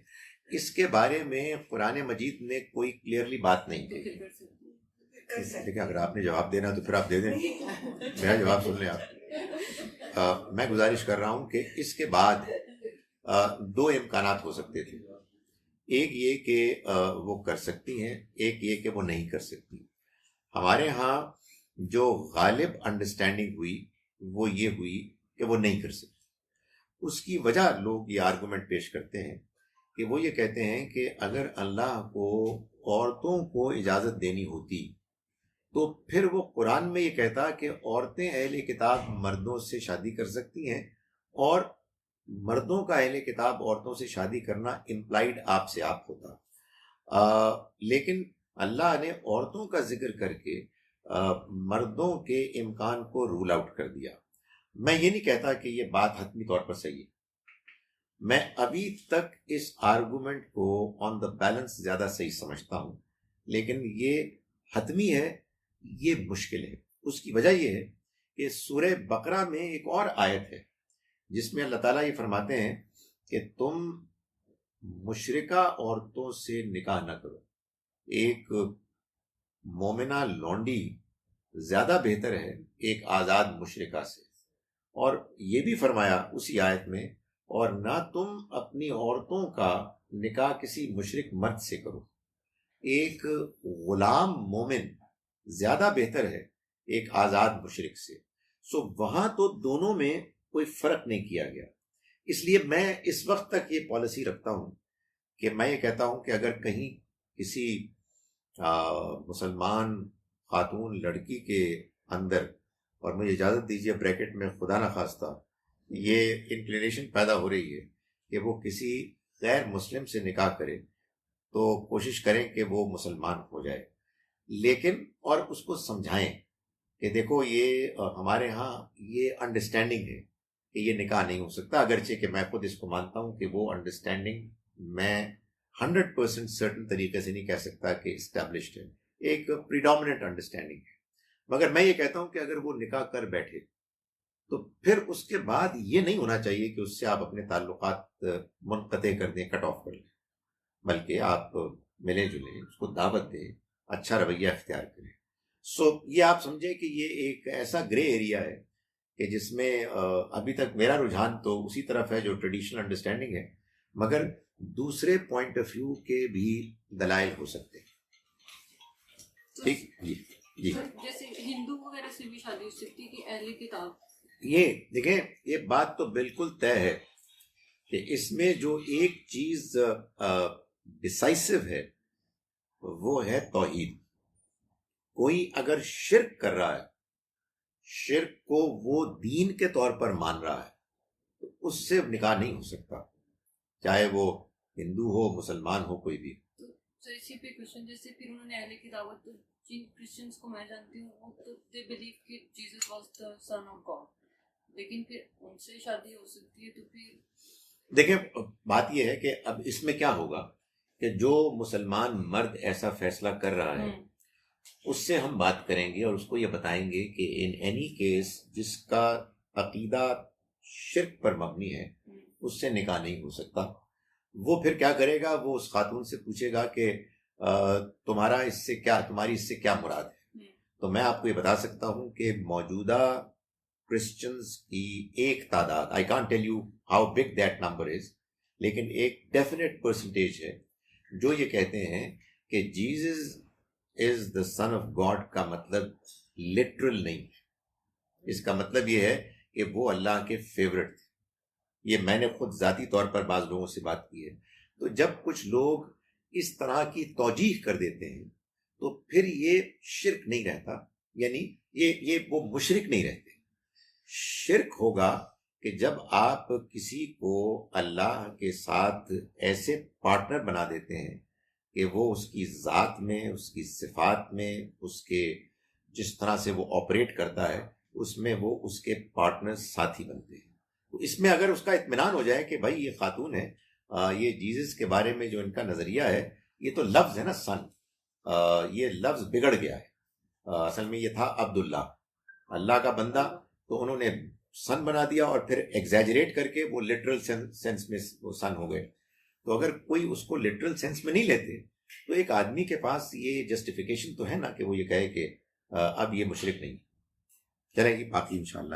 اس کے بارے میں قرآن مجید میں کوئی کلیئرلی بات نہیں تو ہے. پھر کر سکتی ہیں. لیکن اگر آپ نے جواب دینا تو پھر آپ دے دیں, میرا جواب سن لیں آپ. میں گزارش کر رہا ہوں کہ اس کے بعد 2 امکانات ہو سکتے تھے. ایک یہ کہ وہ کر سکتی ہیں, ایک یہ کہ وہ نہیں کر سکتی. ہمارے ہاں جو غالب انڈرسٹینڈنگ ہوئی وہ یہ ہوئی کہ وہ نہیں کر سکتی. اس کی وجہ لوگ یہ آرگومنٹ پیش کرتے ہیں کہ وہ یہ کہتے ہیں کہ اگر اللہ کو عورتوں کو اجازت دینی ہوتی تو پھر وہ قرآن میں یہ کہتا کہ عورتیں اہل کتاب مردوں سے شادی کر سکتی ہیں, اور مردوں کا اہل کتاب عورتوں سے شادی کرنا امپلائڈ آپ سے آپ ہوتا. لیکن اللہ نے عورتوں کا ذکر کر کے مردوں کے امکان کو رول آؤٹ کر دیا. میں یہ نہیں کہتا کہ یہ بات حتمی طور پر صحیح ہے, میں ابھی تک اس آرگومنٹ کو آن دا بیلنس زیادہ صحیح سمجھتا ہوں لیکن یہ حتمی ہے، یہ مشکل ہے۔ اس کی وجہ یہ ہے کہ سورہ بقرہ میں ایک اور آیت ہے جس میں اللہ تعالیٰ یہ فرماتے ہیں کہ تم مشرکہ عورتوں سے نکاح نہ کرو، ایک مومنہ لونڈی زیادہ بہتر ہے ایک آزاد مشرکہ سے۔ اور یہ بھی فرمایا اسی آیت میں، اور نہ تم اپنی عورتوں کا نکاح کسی مشرک مرد سے کرو، ایک غلام مومن زیادہ بہتر ہے ایک آزاد مشرک سے۔ سو وہاں تو دونوں میں کوئی فرق نہیں کیا گیا۔ اس لیے میں اس وقت تک یہ پالیسی رکھتا ہوں کہ میں یہ کہتا ہوں کہ اگر کہیں کسی مسلمان خاتون لڑکی کے اندر، اور مجھے اجازت دیجیے بریکٹ میں خدا نخواستہ یہ انکلینیشن پیدا ہو رہی ہے کہ وہ کسی غیر مسلم سے نکاح کرے، تو کوشش کریں کہ وہ مسلمان ہو جائے، لیکن اور اس کو سمجھائیں کہ دیکھو یہ ہمارے ہاں یہ انڈرسٹینڈنگ ہے کہ یہ نکاح نہیں ہو سکتا، اگرچہ کہ میں خود اس کو مانتا ہوں کہ وہ انڈرسٹینڈنگ میں 100% سرٹن طریقے سے نہیں کہہ سکتا کہ اسٹیبلشڈ ہے، ایک پریڈومیننٹ انڈرسٹینڈنگ ہے، مگر میں یہ کہتا ہوں کہ اگر وہ نکاح کر بیٹھے تو پھر اس کے بعد یہ نہیں ہونا چاہیے کہ اس سے آپ اپنے تعلقات منقطع کر دیں، کٹ آف کر لیں، بلکہ آپ ملیں جلیں، اس کو دعوت دیں، اچھا رویہ اختیار کریں۔ سو یہ آپ سمجھیں کہ یہ ایک ایسا گرے ایریا ہے کہ جس میں ابھی تک میرا رجحان تو اسی طرف ہے جو ٹریڈیشنل انڈرسٹینڈنگ ہے، مگر دوسرے پوائنٹ آف ویو کے بھی دلائل ہو سکتے ہیں۔ ٹھیک جی جی، جیسے ہندو وغیرہ سے بھی شادی ہو سکتی کہ اہل کتاب؟ یہ دیکھیں، یہ بات تو بالکل طے ہے کہ اس میں جو ایک چیز ڈسائسو ہے وہ ہے توحید۔ کوئی اگر شرک کر رہا ہے، شرک کو وہ دین کے طور پر مان رہا ہے، تو اس سے نکاح نہیں ہو سکتا، چاہے وہ ہندو ہو، مسلمان ہو، کوئی بھی۔ تو سر اسی پہ کوشچن، جیسے پھر انہوں نے اہل کتاب، تو جن کرسچنس کو میں جانتی ہوں وہ تو دے بلیو کہ Jesus was the son of God, لیکن پھر ان سے شادی ہو سکتی ہے، تو پھر دیکھیں بات یہ ہے کہ اب اس میں کیا ہوگا کہ جو مسلمان مرد ایسا فیصلہ کر رہا ہے اس سے ہم بات کریں گے اور اس کو یہ بتائیں گے کہ ان اینی کیس جس کا عقیدہ شرک پر مبنی ہے اس سے نکاح نہیں ہو سکتا۔ وہ پھر کیا کرے گا، وہ اس خاتون سے پوچھے گا کہ تمہاری اس سے کیا مراد ہے۔ تو میں آپ کو یہ بتا سکتا ہوں کہ موجودہ کرسچنز کی ایک تعداد، I can't tell you how big that number is, لیکن ایک ڈیفینیٹ پرسنٹیج ہے جو یہ کہتے ہیں کہ Jesus is the son of God کا مطلب لٹرل نہیں ہے، اس کا مطلب یہ ہے کہ وہ اللہ کے فیورٹ تھے۔ یہ میں نے خود ذاتی طور پر بعض لوگوں سے بات کی ہے۔ تو جب کچھ لوگ اس طرح کی توجیح کر دیتے ہیں تو پھر یہ شرک نہیں رہتا، یعنی یہ وہ مشرک نہیں رہتے۔ شرک ہوگا کہ جب آپ کسی کو اللہ کے ساتھ ایسے پارٹنر بنا دیتے ہیں کہ وہ اس کی ذات میں، اس کی صفات میں، اس کے جس طرح سے وہ آپریٹ کرتا ہے اس میں وہ اس کے پارٹنر ساتھی بنتے ہیں۔ تو اس میں اگر اس کا اطمینان ہو جائے کہ بھائی یہ خاتون ہے، یہ جیزس کے بارے میں جو ان کا نظریہ ہے، یہ تو لفظ ہے نا سن، یہ لفظ بگڑ گیا ہے، اصل میں یہ تھا عبداللہ، اللہ کا بندہ، تو انہوں نے سن بنا دیا اور پھر ایگزیجریٹ کر کے وہ لٹرل سینس میں وہ سن ہو گئے۔ تو اگر کوئی اس کو لٹرل سینس میں نہیں لیتے تو ایک آدمی کے پاس یہ جسٹیفیکیشن تو ہے نا کہ وہ یہ کہے کہ اب یہ مشرک نہیں۔ چلے گی باقی انشاءاللہ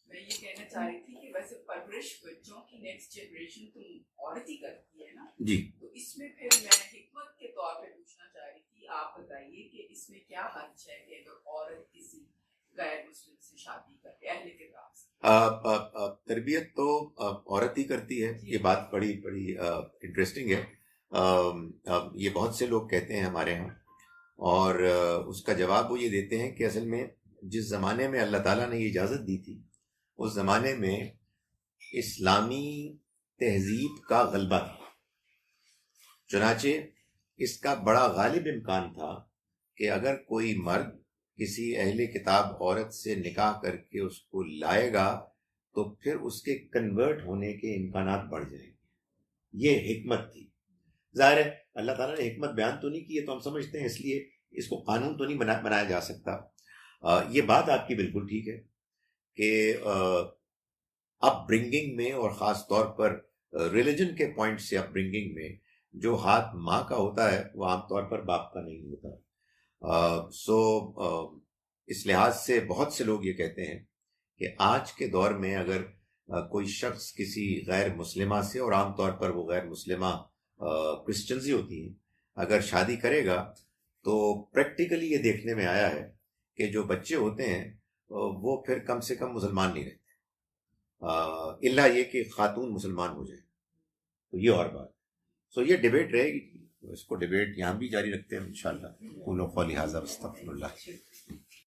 میں یہ کہنا چاہ رہی تھی کہ ویسے پرورش بچوں کی نیکسٹ جنریشن تم عورت ہی کرتی ہے نا جی، تو اس میں پھر میں حکمت کے طور پہ پوچھنا چاہ رہی تھی، آپ بتائیے کہ اس میں کیا حرج ہے کہ اگر عورت کسی غیر مسلم سے شادی کرے اہل کتاب سے؟ تربیت تو عورت ہی کرتی ہے، یہ بات بڑی انٹرسٹنگ ہے۔ یہ بہت سے لوگ کہتے ہیں ہمارے ہاں، اور اس کا جواب وہ یہ دیتے ہیں کہ اصل میں جس زمانے میں اللہ تعالیٰ نے یہ اجازت دی تھی اس زمانے میں اسلامی تہذیب کا غلبہ تھا، چنانچہ اس کا بڑا غالب امکان تھا کہ اگر کوئی مرد کسی اہل کتاب عورت سے نکاح کر کے اس کو لائے گا تو پھر اس کے کنورٹ ہونے کے امکانات بڑھ جائیں گے۔ یہ حکمت تھی۔ ظاہر ہے اللہ تعالیٰ نے حکمت بیان تو نہیں کی ہے تو ہم سمجھتے ہیں اس لیے اس کو قانون تو نہیں بنایا جا سکتا. یہ بات آپ کی بالکل ٹھیک ہے کہ اپ برنگنگ میں اور خاص طور پر ریلیجن کے پوائنٹ سے اپ برنگنگ میں جو ہاتھ ماں کا ہوتا ہے وہ عام طور پر باپ کا نہیں ہوتا. اس لحاظ سے بہت سے لوگ یہ کہتے ہیں کہ آج کے دور میں اگر کوئی شخص کسی غیر مسلمہ سے، اور عام طور پر وہ غیر مسلمہ کرسچنز ہی ہوتی ہیں، اگر شادی کرے گا تو پریکٹیکلی یہ دیکھنے میں آیا ہے کہ جو بچے ہوتے ہیں وہ پھر کم سے کم مسلمان نہیں رہتے، الا یہ کہ خاتون مسلمان ہو جائے تو یہ اور بات. سو یہ ڈیبیٹ رہے گی، اس کو ڈیبیٹ یہاں بھی جاری رکھتے ہیں انشاءاللہ. قولوا قولی ھذا واستغفر اللہ.